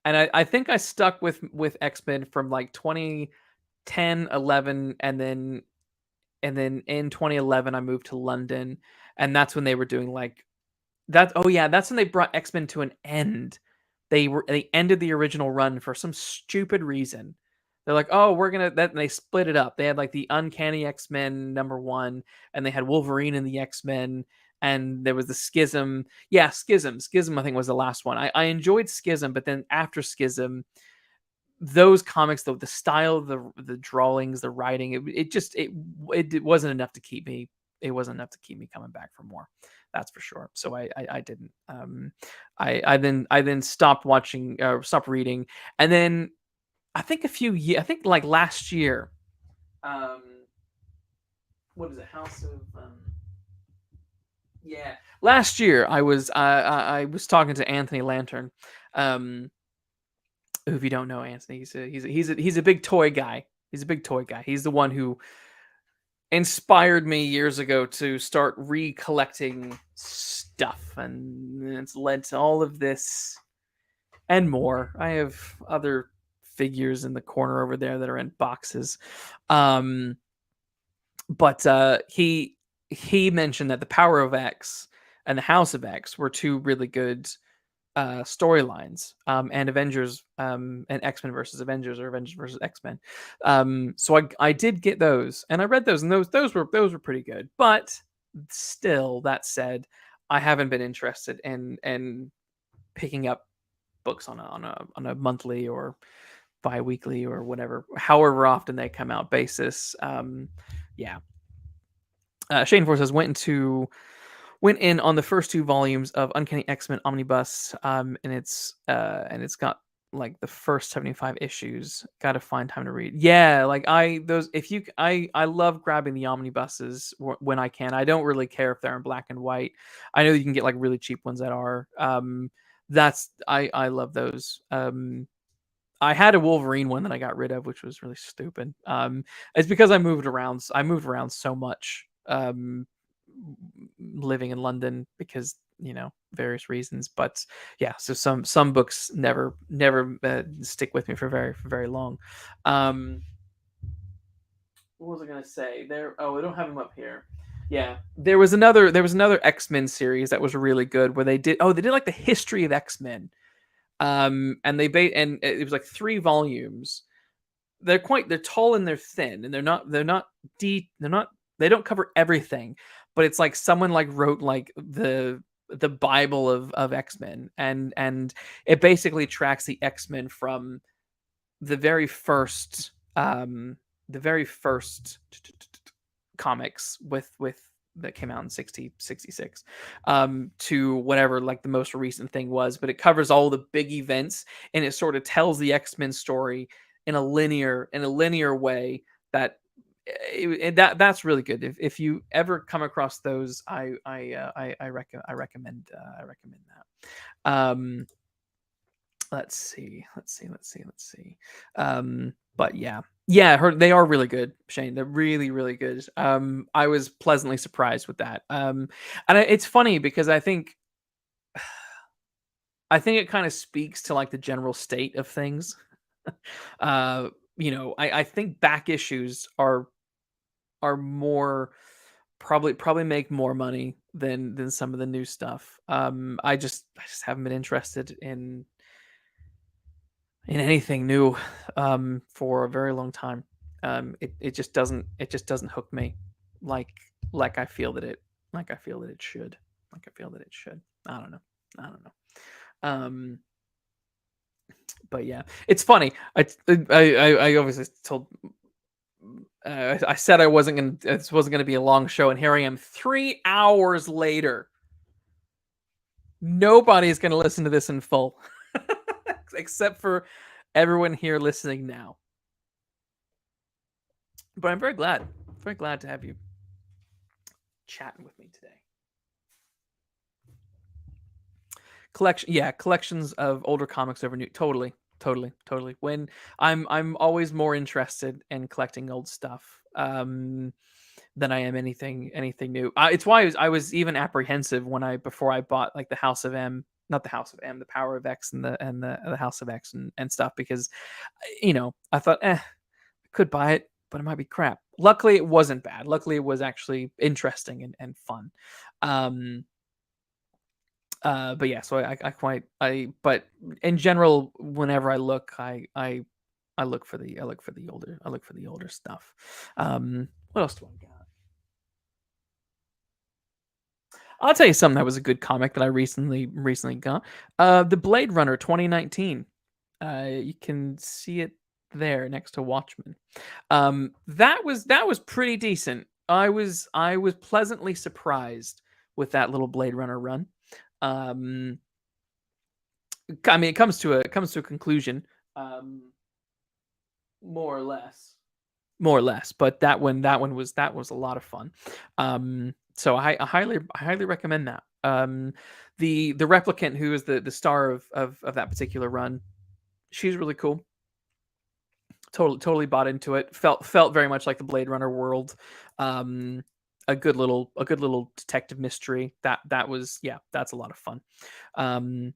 and I think I stuck with X-Men from like 2010, 11, and then in 2011 I moved to London, and that's when they were doing like that. Oh yeah, that's when they brought X-Men to an end. They ended the original run for some stupid reason. They're like, oh, we're gonna that. And they split it up. They had like the Uncanny X-Men #1, and they had Wolverine in the X-Men, and there was the Schism. Yeah, Schism. I think was the last one. I enjoyed Schism, but then after Schism, those comics, the style, the drawings, the writing, it wasn't enough to keep me. It wasn't enough to keep me coming back for more. That's for sure. So I didn't. I then stopped watching, stopped reading, and then I think I think like last year. Um, what is it? House of. Yeah, last year I was talking to Anthony Lantern. Um, who, if you don't know Anthony, he's a big toy guy. He's a big toy guy. He's the one who inspired me years ago to start recollecting stuff, and it's led to all of this and more. I have other figures in the corner over there that are in boxes. Um, but he mentioned that the Power of X and the House of X were two really good storylines, and Avengers, and X-Men versus Avengers, or Avengers versus X-Men. So I did get those, and I read those, and those were pretty good. But still, that said, I haven't been interested in picking up books on a monthly or bi-weekly or whatever, however often they come out basis. Yeah. Shane Force says went in on the first two volumes of Uncanny X-Men Omnibus, and it's got like the first 75 issues. Got to find time to read. Yeah, like I love grabbing the omnibuses when I can. I don't really care if they're in black and white. I know you can get like really cheap ones that are. I love those. I had a Wolverine one that I got rid of, which was really stupid. It's because I moved around. I moved around so much, living in London, because various reasons. But yeah, so some books never stick with me for very long. What was I gonna say? There. Oh, I don't have them up here. Yeah, there was another X-Men series that was really good, where they did like the history of X-Men. And and it was like 3 volumes. They're tall and they're thin, and they're not deep. They don't cover everything, but it's like someone like wrote like the Bible of X-Men, and it basically tracks the X-Men from the very first the very first comics with that came out in 66, to whatever like the most recent thing was, but it covers all the big events, and it sort of tells the X-Men story in a linear way that that's really good. If you ever come across those, I recommend that. Let's see. But yeah, they are really good, Shane. They're really, really good. I was pleasantly surprised with that. And it's funny because I think it kind of speaks to like the general state of things. I think back issues are more, probably make more money than some of the new stuff. I just haven't been interested in anything new, for a very long time. It just doesn't hook me like like I feel that it like I feel that it should. Like I feel that it should. I don't know. I don't know. Um, but yeah, it's funny. I obviously told. I said this wasn't gonna be a long show, and here I am 3 hours later. Nobody's gonna listen to this in full, except for everyone here listening now. But I'm very glad to have you chatting with me today. Collections of older comics over new. Totally, Totally, totally. When I'm always more interested in collecting old stuff, than I am anything new. It's why I was even apprehensive when I before I bought like the House of M, not the House of M, the Power of X and the House of X and stuff because I thought, I could buy it, but it might be crap. Luckily, it wasn't bad. Luckily, it was actually interesting and fun. Um, but yeah, so but in general, whenever I look, I look for the older stuff. What else do I got? I'll tell you something that was a good comic that I recently got. The Blade Runner 2019. You can see it there next to Watchmen. That was pretty decent. I was pleasantly surprised with that little Blade Runner run. Um, I mean, it comes to a conclusion, um, more or less. More or less, but that was a lot of fun. So I highly recommend that. The replicant who is the star of that particular run, she's really cool. Totally bought into it. Felt very much like the Blade Runner world. Um, a good little detective mystery. That was, yeah, that's a lot of fun. Um,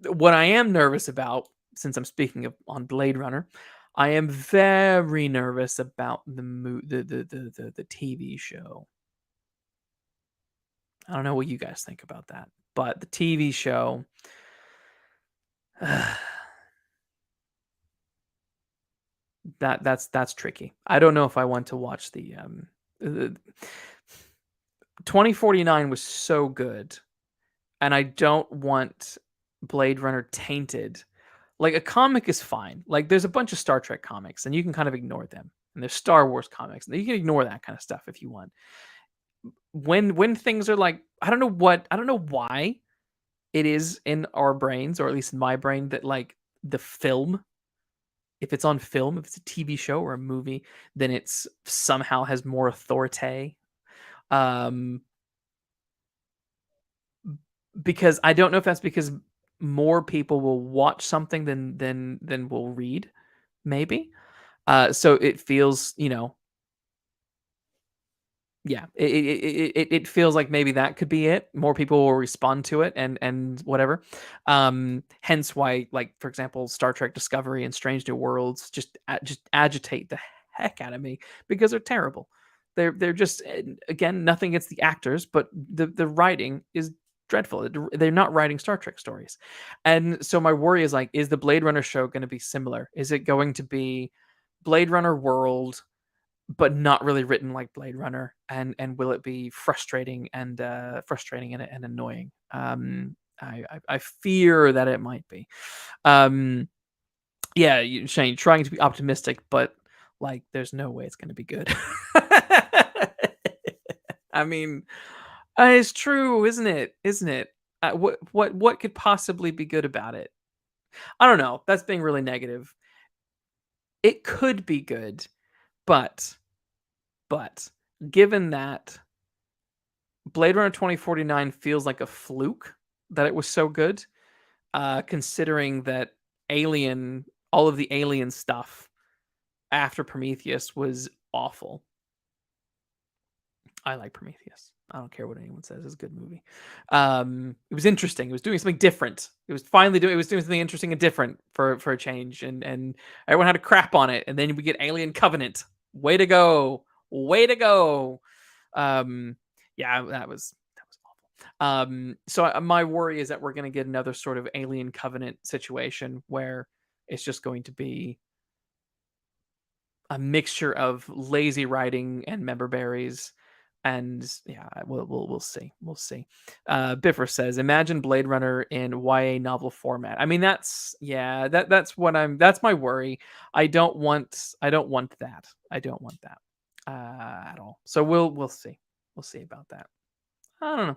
what I am nervous about, since I'm speaking of on Blade Runner, I am very nervous about the TV show. I don't know what you guys think about that, but the TV show, that's tricky. I don't know if I want to watch the 2049 was so good, and I don't want Blade Runner tainted. Like, a comic is fine. Like, there's a bunch of Star Trek comics, and you can kind of ignore them. And there's Star Wars comics, and you can ignore that kind of stuff if you want. When things are like, I don't know why it is in our brains, or at least in my brain, that like the film, if it's on film, if it's a TV show or a movie, then it's somehow has more authority. Um, because I don't know if that's because more people will watch something than will read, maybe. So it feels, yeah, it feels like maybe that could be it. More people will respond to it and whatever. Hence why, like, for example, Star Trek Discovery and Strange New Worlds just agitate the heck out of me because they're terrible. They're just, again, nothing against the actors, but the writing is dreadful. They're not writing Star Trek stories. And so my worry is, like, is the Blade Runner show going to be similar? Is it going to be Blade Runner world, but not really written like Blade Runner, and will it be frustrating and annoying? I fear that it might be. Um, yeah, Shane, trying to be optimistic, but like, there's no way it's going to be good. I mean, it's true, isn't it? Isn't it? What could possibly be good about it? I don't know. That's being really negative. It could be good, but but given that Blade Runner 2049 feels like a fluke that it was so good, considering that Alien, all of the Alien stuff after Prometheus was awful. I like Prometheus. I don't care what anyone says. It's a good movie. It was interesting. It was doing something different. It was doing something interesting and different for a change, and everyone had a crap on it. And then we get Alien Covenant. Way to go. Way to go. Um, yeah, that was awful. My worry is that we're going to get another sort of Alien Covenant situation where it's just going to be a mixture of lazy writing and member berries. And yeah, we'll see. We'll see. Biffer says, imagine Blade Runner in YA novel format. I mean, that's my worry. I don't want that. I don't want that at all. So we'll see. We'll see about that. I don't know.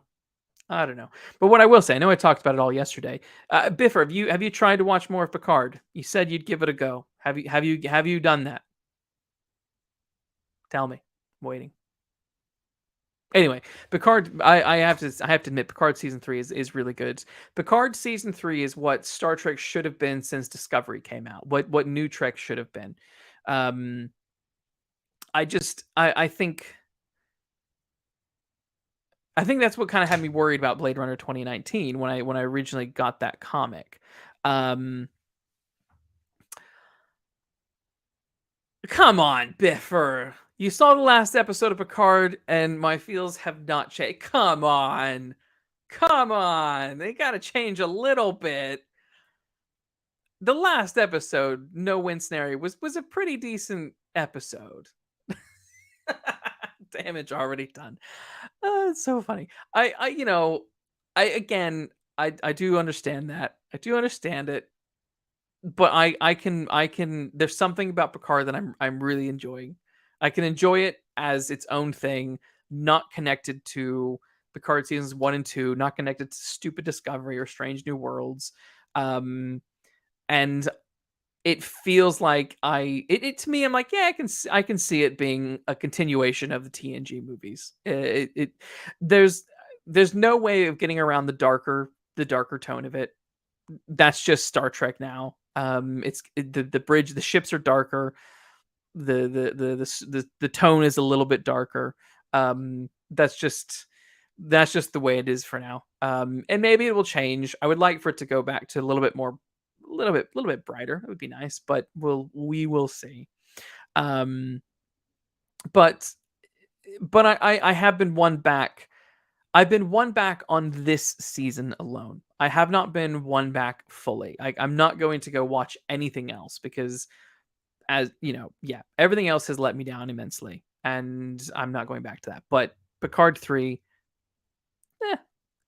I don't know. But what I will say, I know I talked about it all yesterday. Biffer, have you tried to watch more of Picard? You said you'd give it a go. Have you done that? Tell me. I'm waiting. Anyway, Picard. I have to admit, Picard season 3 is really good. Picard season 3 is what Star Trek should have been since Discovery came out. What New Trek should have been. Um, I think that's what kind of had me worried about Blade Runner 2019 when I originally got that comic. Come on, Biffer. You saw the last episode of Picard, and my feels have not changed. Come on. Come on. They got to change a little bit. The last episode, No Win Scenario, was a pretty decent episode. Damage already done. It's so funny. I do understand that. I do understand it. But I can there's something about Picard that I'm really enjoying. I can enjoy it as its own thing, not connected to Picard seasons 1 and 2, not connected to stupid Discovery or Strange New Worlds. And it feels like it to me, I'm like, yeah, I can see it being a continuation of the TNG movies. There's no way of getting around the darker tone of it. That's just Star Trek now. The bridge, the ships are darker. The tone is a little bit darker. That's just the way it is for now. And maybe it will change. I would like for it to go back to a little bit more, a little bit brighter. It would be nice, but we will see. But I have been won back. I've been won back on this season alone. I have not been won back fully. I'm not going to go watch anything else because, as you know, yeah, everything else has let me down immensely, and I'm not going back to that. But Picard 3,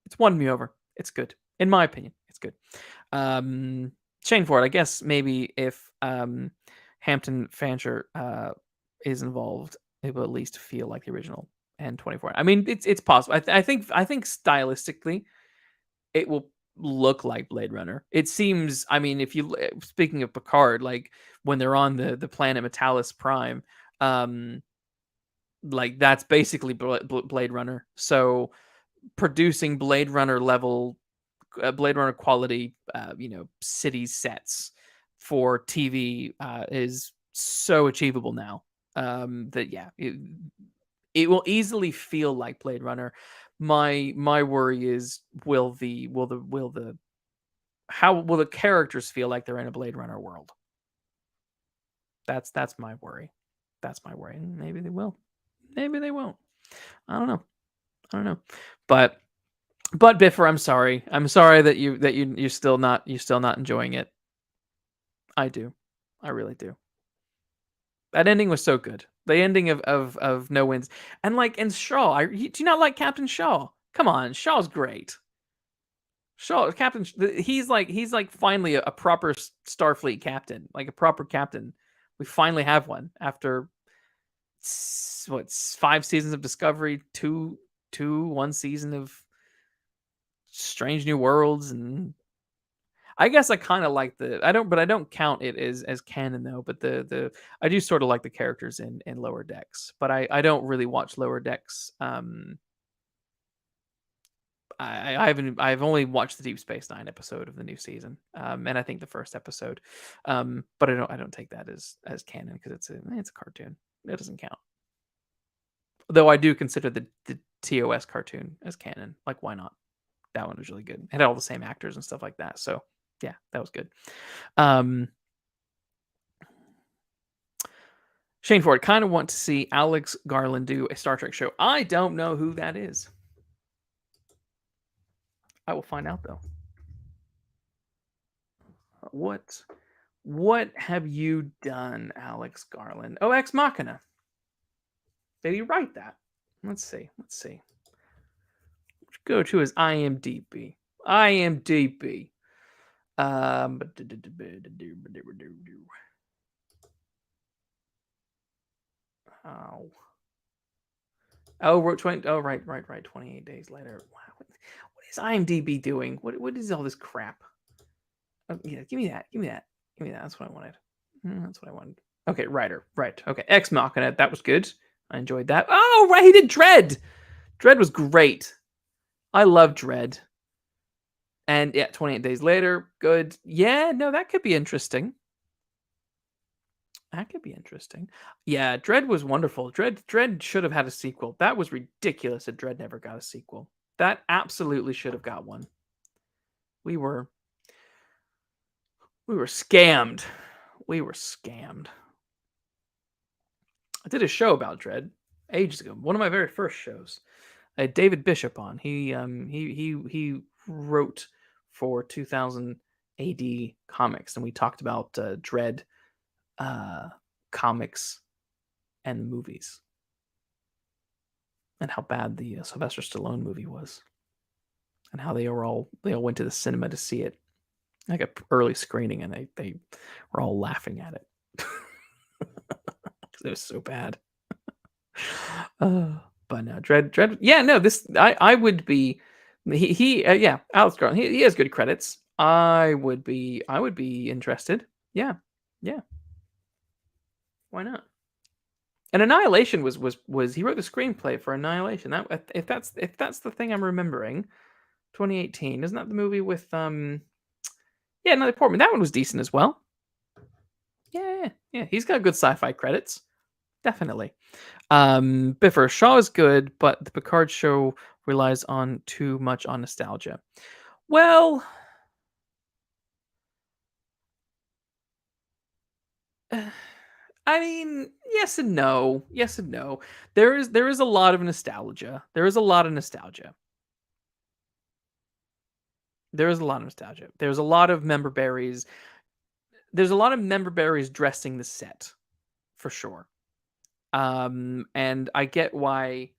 it's won me over. It's good, in my opinion. It's good. Shane Ford, I guess maybe if Hampton Fancher is involved, it will at least feel like the original and 24. I mean, it's possible. I think stylistically, it will look like Blade Runner. It seems. I mean, if you speaking of Picard, like when they're on the planet Metalis Prime, like that's basically Blade Runner. So producing Blade Runner level, Blade Runner quality, city sets for TV is so achievable now. That yeah, it will easily feel like Blade Runner. My worry is how will the characters feel like they're in a Blade Runner world? That's my worry. That's my worry. Maybe they will. Maybe they won't. I don't know. But Biffer, I'm sorry. I'm sorry that you're still not enjoying it. I do. I really do. That ending was so good. The ending of No Wins, and Shaw. Do you not like Captain Shaw? Come on, Shaw's great. Shaw, Captain, he's like finally a proper Starfleet captain, like a proper captain. We finally have one after 5 seasons of Discovery, 1 season of Strange New Worlds, and I guess I kind of like I don't count it as canon though. But I do sort of like the characters in Lower Decks, but I don't really watch Lower Decks. I've only watched the Deep Space Nine episode of the new season, and I think the first episode, but I don't take that as canon because it's a cartoon. It doesn't count. Though I do consider the TOS cartoon as canon. Like, why not? That one was really good. It had all the same actors and stuff like that. So yeah, that was good. Shane Ford, kind of want to see Alex Garland do a Star Trek show. I don't know who that is. I will find out though. What have you done, Alex Garland? Oh, Ex Machina. Did he write that? Let's see. Go to his IMDb. Wrote 20. Oh, right. 28 days later. Wow. What is IMDb doing? What is all this crap? Oh, yeah, give me that. That's what I wanted. Okay, writer. Right. Okay, Ex Machina. That was good. I enjoyed that. Oh, right. He did Dread. Dread was great. I love Dread. And yeah, 28 Days Later, good. Yeah, no, that could be interesting. That could be interesting. Yeah, Dread was wonderful. Dread should have had a sequel. That was ridiculous that Dread never got a sequel. That absolutely should have got one. We were we were scammed. We were scammed. I did a show about Dread ages ago. One of my very first shows. I had David Bishop on. He wrote for 2000 AD comics, and we talked about Dread uh, comics and the movies, and how bad the Sylvester Stallone movie was, and how they all went to the cinema to see it, like a early screening, and they were all laughing at it because it was so bad. But no, Dread. Yeah, no, this I would be. He yeah, Alex Garland. He has good credits. I would be interested. Yeah, yeah. Why not? And Annihilation was he wrote the screenplay for Annihilation. That if that's the thing I'm remembering, 2018. Isn't that the movie with yeah, Natalie Portman? That one was decent as well. Yeah, yeah, yeah. He's got good sci-fi credits. Definitely. Biffer Shaw is good, but the Picard show relies on too much on nostalgia. Well, I mean, yes and no. Yes and no. There is a lot of nostalgia. There is a lot of nostalgia. There is a lot of nostalgia. There's a lot of member berries. There's a lot of member berries dressing the set for sure. And I get why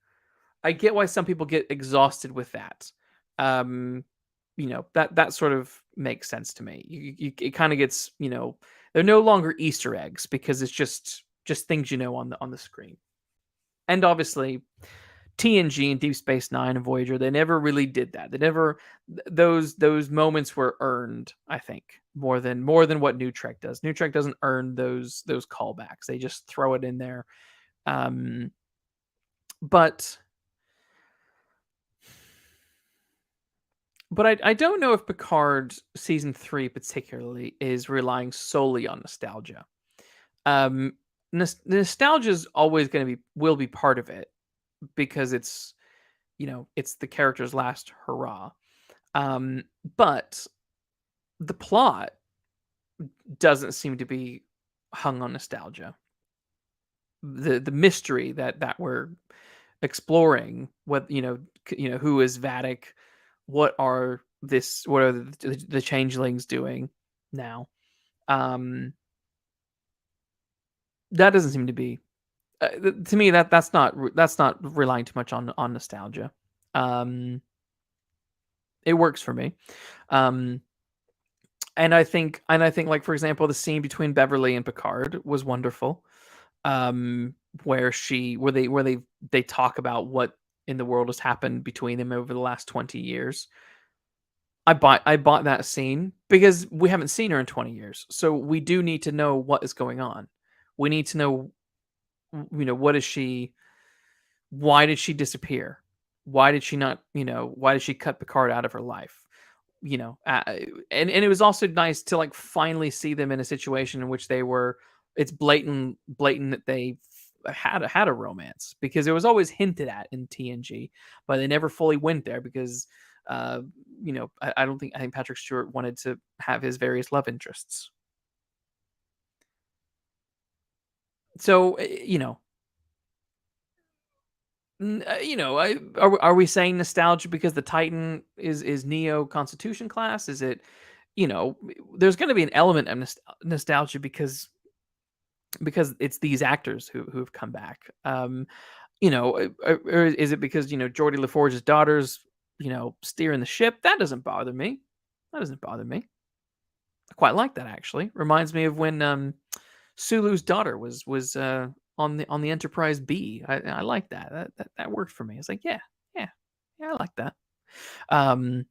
some people get exhausted with that. Um, that sort of makes sense to me. It kind of gets they're no longer Easter eggs because it's just things on the screen. And obviously TNG and Deep Space Nine and Voyager, they never really did that. They never those moments were earned. I think more than what New Trek does. New Trek doesn't earn those callbacks. They just throw it in there. Um, but I don't know if Picard season 3 particularly is relying solely on nostalgia. Um, nostalgia is always going to be will be part of it because it's the character's last hurrah. Um, but the plot doesn't seem to be hung on nostalgia. The mystery that we're exploring, what who is Vatic, what are the changelings doing now? Um, that doesn't seem to be to me that's not relying too much on nostalgia. Um, it works for me. Um, and I think like for example the scene between Beverly and Picard was wonderful. Where they talk about what in the world has happened between them over the last 20 years. I bought that scene because we haven't seen her in 20 years. So we do need to know what is going on. We need to know what is she why did she disappear? Why did she not, why did she cut Picard out of her life? And it was also nice to like finally see them in a situation in which it's blatant that they had a romance because it was always hinted at in TNG, but they never fully went there because uh I think Patrick Stewart wanted to have his various love interests. So are we saying nostalgia because the Titan is Neo Constitution class? Is it, you know, there's going to be an element of nostalgia because it's these actors who have come back. Or is it because Geordie LaForge's daughters, steering the ship? That doesn't bother me. That doesn't bother me. I quite like that actually. Reminds me of when Sulu's daughter was on the Enterprise B. I like that. That worked for me. It's like yeah, yeah, I like that. Um,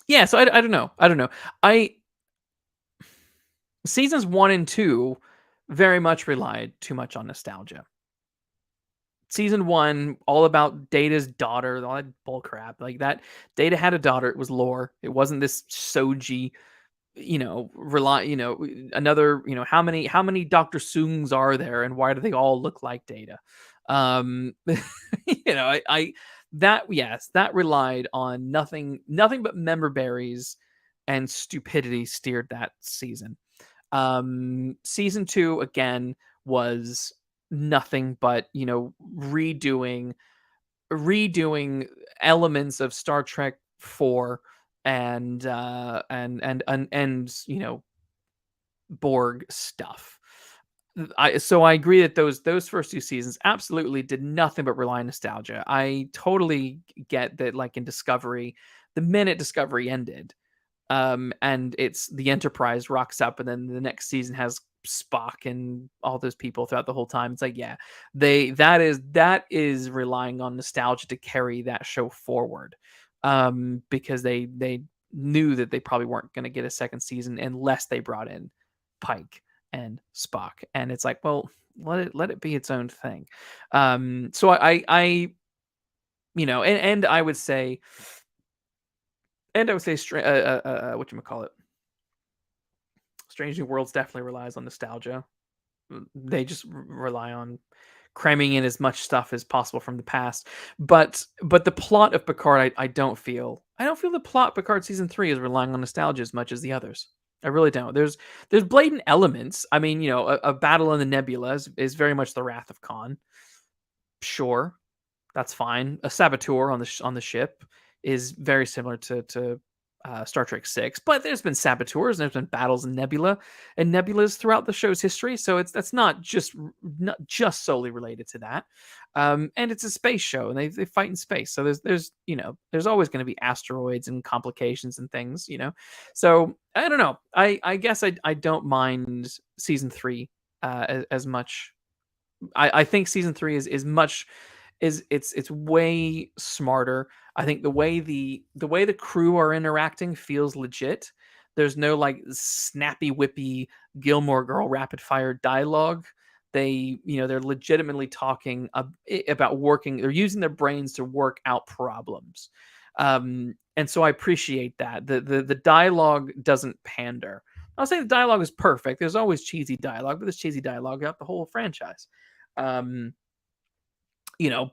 yeah. So I don't know. I don't know. I Seasons 1 and 2 very much relied too much on nostalgia. season 1 all about Data's daughter, all that bull crap. Like that Data had a daughter, it was lore. It wasn't this Soji, another, how many Dr. Soongs are there and why do they all look like Data? I that yes, that relied on nothing but member berries and stupidity steered that season. Season 2 again was nothing but, redoing elements of Star Trek 4 and Borg stuff. I agree that those first two seasons absolutely did nothing but rely on nostalgia. I totally get that, like in Discovery, the minute Discovery ended, and it's the Enterprise rocks up, and then the next season has Spock and all those people throughout the whole time. It's like, yeah, that is relying on nostalgia to carry that show forward, because they knew that they probably weren't going to get a second season unless they brought in Pike and Spock, and it's like, well, let it be its own thing. So and I would say, what you call it, Strange New Worlds definitely relies on nostalgia. They just rely on cramming in as much stuff as possible from the past. But the plot of Picard, I don't feel the plot of Picard season 3 is relying on nostalgia as much as the others. I really don't. There's blatant elements. I mean, a battle in the nebula is very much the Wrath of Khan. Sure, that's fine. A saboteur on the ship is very similar to Star Trek 6, but there's been saboteurs and there's been battles in nebulas throughout the show's history, so that's not just solely related to that. And it's a space show, and they fight in space, so there's always going to be asteroids and complications and things, So I don't know. I guess I don't mind season 3 as much. I think season 3 is much is it's way smarter. I think the way the crew are interacting feels legit. There's no like snappy whippy Gilmore Girl rapid fire dialogue. They're legitimately talking about working. They're using their brains to work out problems. And so I appreciate that. The dialogue doesn't pander. I'll say the dialogue is perfect. There's always cheesy dialogue, but there's cheesy dialogue out the whole franchise. Um,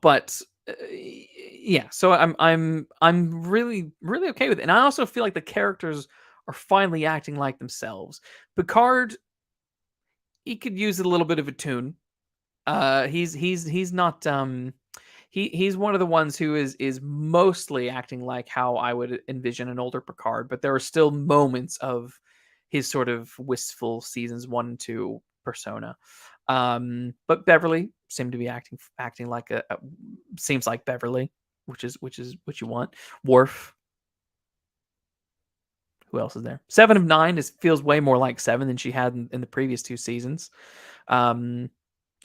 but yeah, so I'm really really okay with it, and I also feel like the characters are finally acting like themselves. Picard, he could use a little bit of a tune. He's not he's one of the ones who is mostly acting like how I would envision an older Picard, but there are still moments of his sort of wistful seasons 1 and 2 persona. But Beverly seemed to be acting like seems like Beverly, which is what you want. Worf. Who else is there? 7 of 9 feels way more like 7 than she had in the previous 2 seasons. And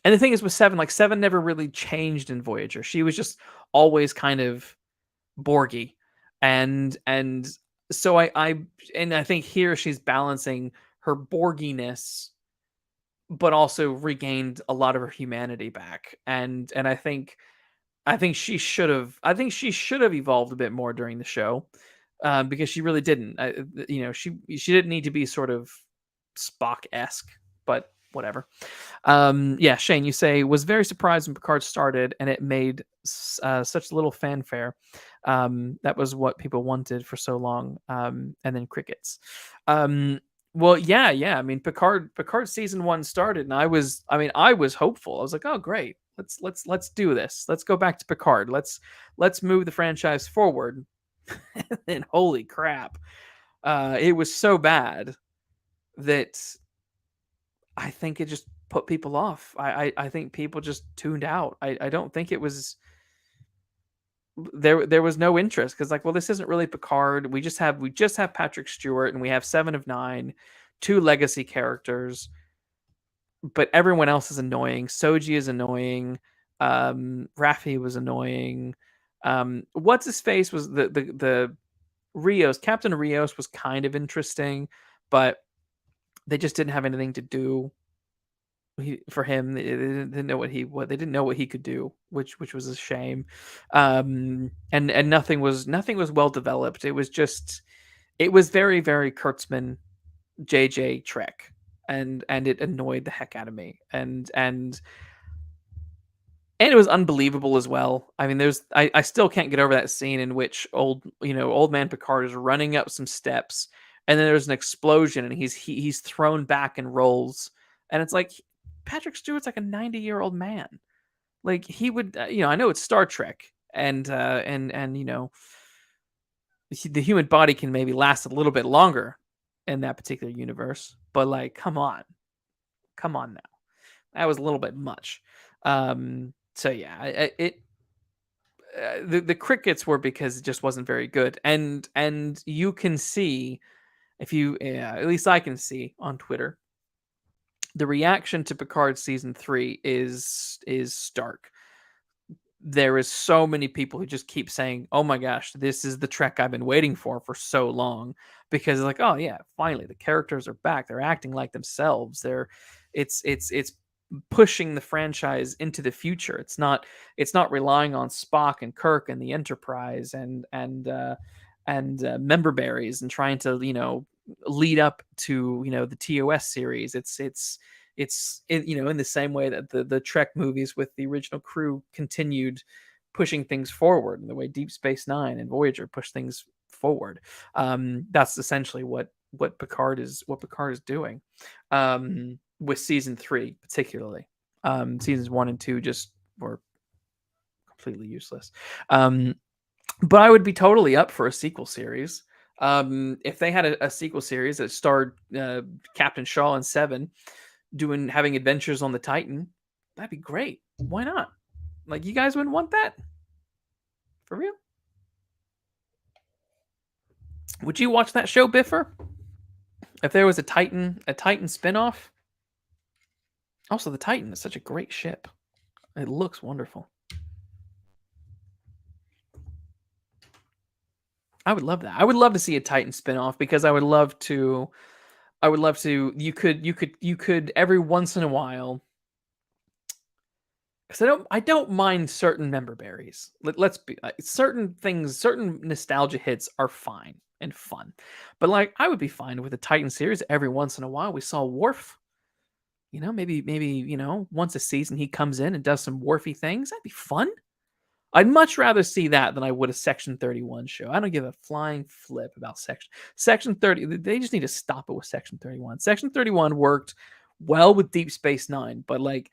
the thing is with 7, like 7 never really changed in Voyager. She was just always kind of Borgy, and so I think here she's balancing her Borginess, but also regained a lot of her humanity back. And I think she should have evolved a bit more during the show, because she really didn't. She didn't need to be sort of Spock-esque, but whatever. Yeah, Shane, you say was very surprised when Picard started and it made such little fanfare. That was what people wanted for so long, and then crickets. Well, yeah. I mean, Picard season 1 started, and I was hopeful. I was like, oh great, let's do this. Let's go back to Picard. Let's move the franchise forward. And holy crap, it was so bad that I think it just put people off. I think people just tuned out. I don't think it was there was no interest, because like, well, this isn't really Picard. We just have Patrick Stewart, and we have 7 of 9, 2 legacy characters, but everyone else is annoying. Soji is annoying. Raffi was annoying. What's his face was the Rios. Captain Rios was kind of interesting, but they just didn't have anything to do. for him. They didn't know they didn't know what he could do, which was a shame. And nothing was well developed. It was very very Kurtzman JJ Trek, and it annoyed the heck out of me. And it was unbelievable as well. I mean, I still can't get over that scene in which old man Picard is running up some steps, and then there's an explosion, and he's thrown back and rolls, and it's like Patrick Stewart's like a 90-year-old man. Like he would, I know it's Star Trek, and the human body can maybe last a little bit longer in that particular universe, but like, come on now, that was a little bit much. So yeah, the crickets were because it just wasn't very good, and you can see, if you at least I can see on Twitter, the reaction to Picard season 3 is stark. There is so many people who just keep saying, "Oh my gosh, this is the Trek I've been waiting for so long," because like, oh yeah, finally the characters are back. They're acting like themselves. It's pushing the franchise into the future. It's not relying on Spock and Kirk and the Enterprise and member berries and trying to lead up to the TOS series. It's in the same way that the Trek movies with the original crew continued pushing things forward, and the way Deep Space Nine and Voyager pushed things forward. That's essentially what Picard is doing. With season 3 particularly. Seasons 1 and 2 just were completely useless. But I would be totally up for a sequel series. If they had a sequel series that starred Captain Shaw and Seven having adventures on the Titan, that'd be great. Why not? Like, you guys wouldn't want that? For real? Would you watch that show, Biffer? If there was a Titan spinoff? Also, the Titan is such a great ship. It looks wonderful. I would love that. I would love to see a Titan spinoff, because I would love to. You could every once in a while, because I don't mind certain member berries. Let's be certain things, certain nostalgia hits are fine and fun, but like, I would be fine with a Titan series. Every once in a while, we saw Worf. Maybe once a season he comes in and does some Worfy things. That'd be fun. I'd much rather see that than I would a Section 31 show. I don't give a flying flip about Section 30. They just need to stop it with Section 31. Section 31 worked well with Deep Space Nine, but like,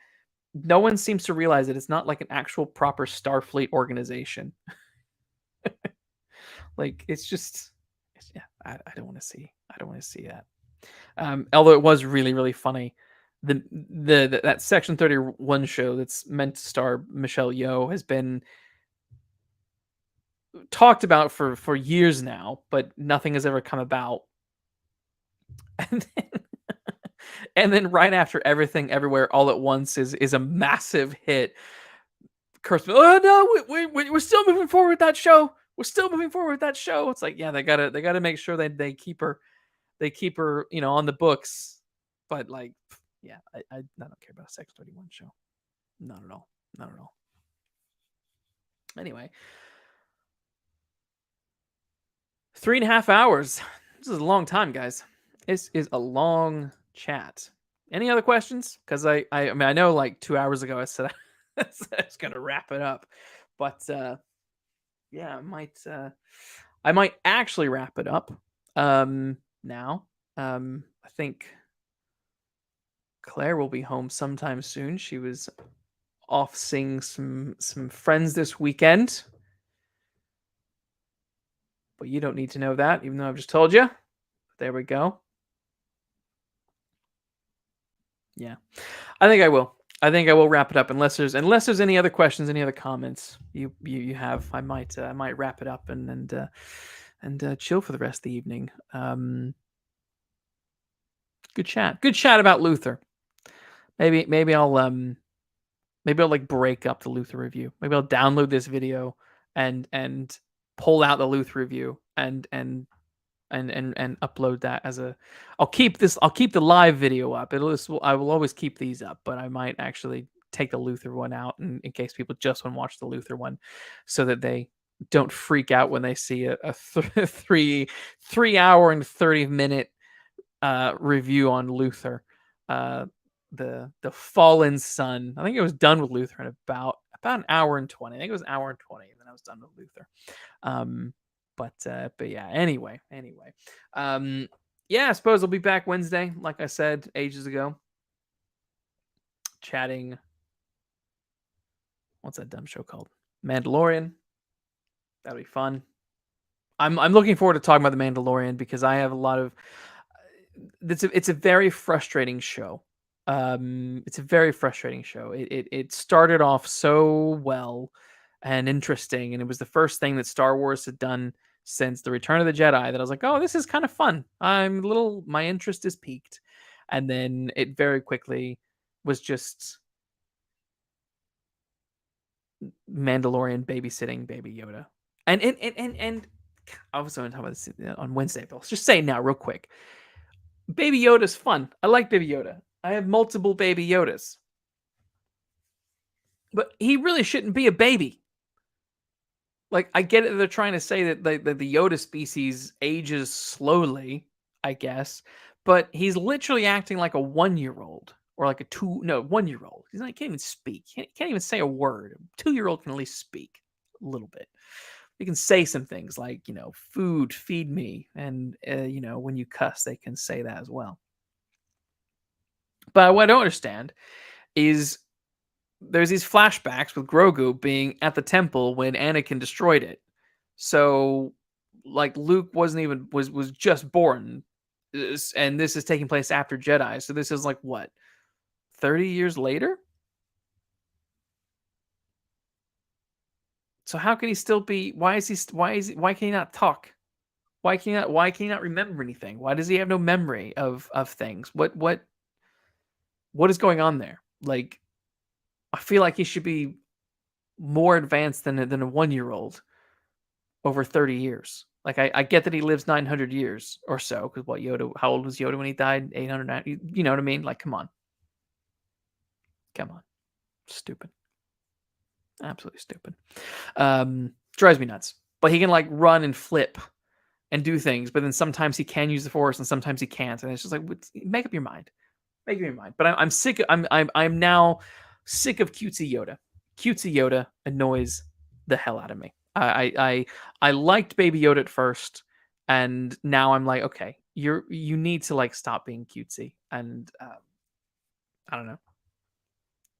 no one seems to realize that it's not like an actual proper Starfleet organization. Like, yeah, I don't want to see that. Although it was really really funny. That Section 31 show that's meant to star Michelle Yeoh has been talked about for years now, but nothing has ever come about. And then right after Everything Everywhere All at Once is a massive hit, Kurtzman, oh no, we're still moving forward with that show. It's like, yeah, they gotta make sure that they keep her on the books. But like, yeah, I don't care about a Sex 31 show. Not at all. Anyway, 3.5 hours. This is a long time, guys. This is a long chat. Any other questions? Because I mean, I know like 2 hours ago I said I was gonna wrap it up, but yeah, I might actually wrap it up now. I think Claire will be home sometime soon. She was off seeing some friends this weekend, but you don't need to know that, even though I've just told you. There we go. Yeah, I think I will. Wrap it up, unless there's any other questions, any other comments you have. I might wrap it up and chill for the rest of the evening. Good chat about Luther. Maybe I'll like break up the Luther review. Maybe I'll download this video and pull out the Luther review and and upload that as a. I'll keep the live video up. I will always keep these up, but I might actually take the Luther one out in case people just want to watch the Luther one, so that they don't freak out when they see a 3 hour and 30 minute review on Luther, the fallen son. I think it was done with Luther in about an hour and 20. I think it was an hour and 20, and then I was done with Luther. But yeah. Anyway. Yeah. I suppose I'll be back Wednesday, like I said ages ago, chatting. What's that dumb show called? Mandalorian. That'll be fun. I'm looking forward to talking about the Mandalorian because I have a lot of. It's a very frustrating show. It's a very frustrating show. It started off so well and interesting, and it was the first thing that Star Wars had done since the Return of the Jedi that I was like, oh, this is kind of fun. My interest is piqued, and then it very quickly was just Mandalorian babysitting Baby Yoda, and I was going to talk about this on Wednesday, but let's just say now real quick. Baby Yoda's fun. I like Baby Yoda. I have multiple Baby Yodas. But he really shouldn't be a baby. Like, I get it, they're trying to say that the Yoda species ages slowly, I guess, but he's literally acting like a 1-year-old or like a 1-year-old. He's not, he can't even speak. He can't even say a word. A 2-year-old can at least speak a little bit. He can say some things like, food, feed me. And, when you cuss, they can say that as well. But what I don't understand is there's these flashbacks with Grogu being at the temple when Anakin destroyed it. So, like, Luke was just born, and this is taking place after Jedi. So this is like what, 30 years later? So how can he still be? Why can he not talk? Why can he not remember anything? Why does he have no memory of things? What is going on there? Like, I feel like he should be more advanced than a 1-year-old over 30 years. Like, I get that he lives 900 years or so, because how old was Yoda when he died? 890. You know what I mean? Like, come on. Stupid. Absolutely stupid. Drives me nuts. But he can like run and flip and do things, but then sometimes he can use the Force and sometimes he can't, and it's just like, make up your mind. But I'm sick. I'm now sick of cutesy Yoda. Cutesy Yoda annoys the hell out of me. I liked Baby Yoda at first, and now I'm like, okay, you need to like stop being cutesy, and I don't know,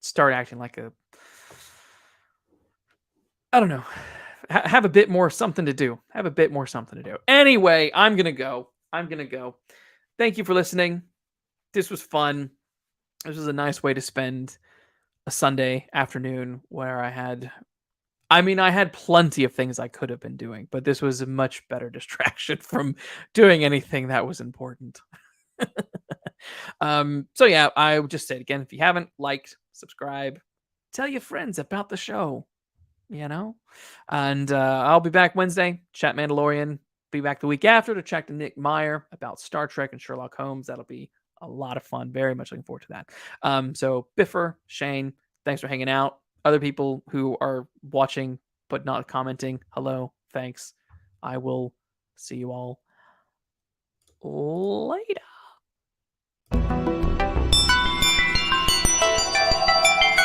start acting like a, I don't know, have a bit more something to do. Anyway, I'm gonna go. Thank you for listening. This was fun. This was a nice way to spend a Sunday afternoon where I had plenty of things I could have been doing, but this was a much better distraction from doing anything that was important. So yeah, I would just say it again. If you haven't liked, subscribe, tell your friends about the show, and I'll be back Wednesday, chat Mandalorian. Be back the week after to chat to Nick Meyer about Star Trek and Sherlock Holmes. That'll be a lot of fun. Very much looking forward to that. So Biffer, Shane, thanks for hanging out. Other people who are watching but not commenting, hello, thanks. I will see you all later.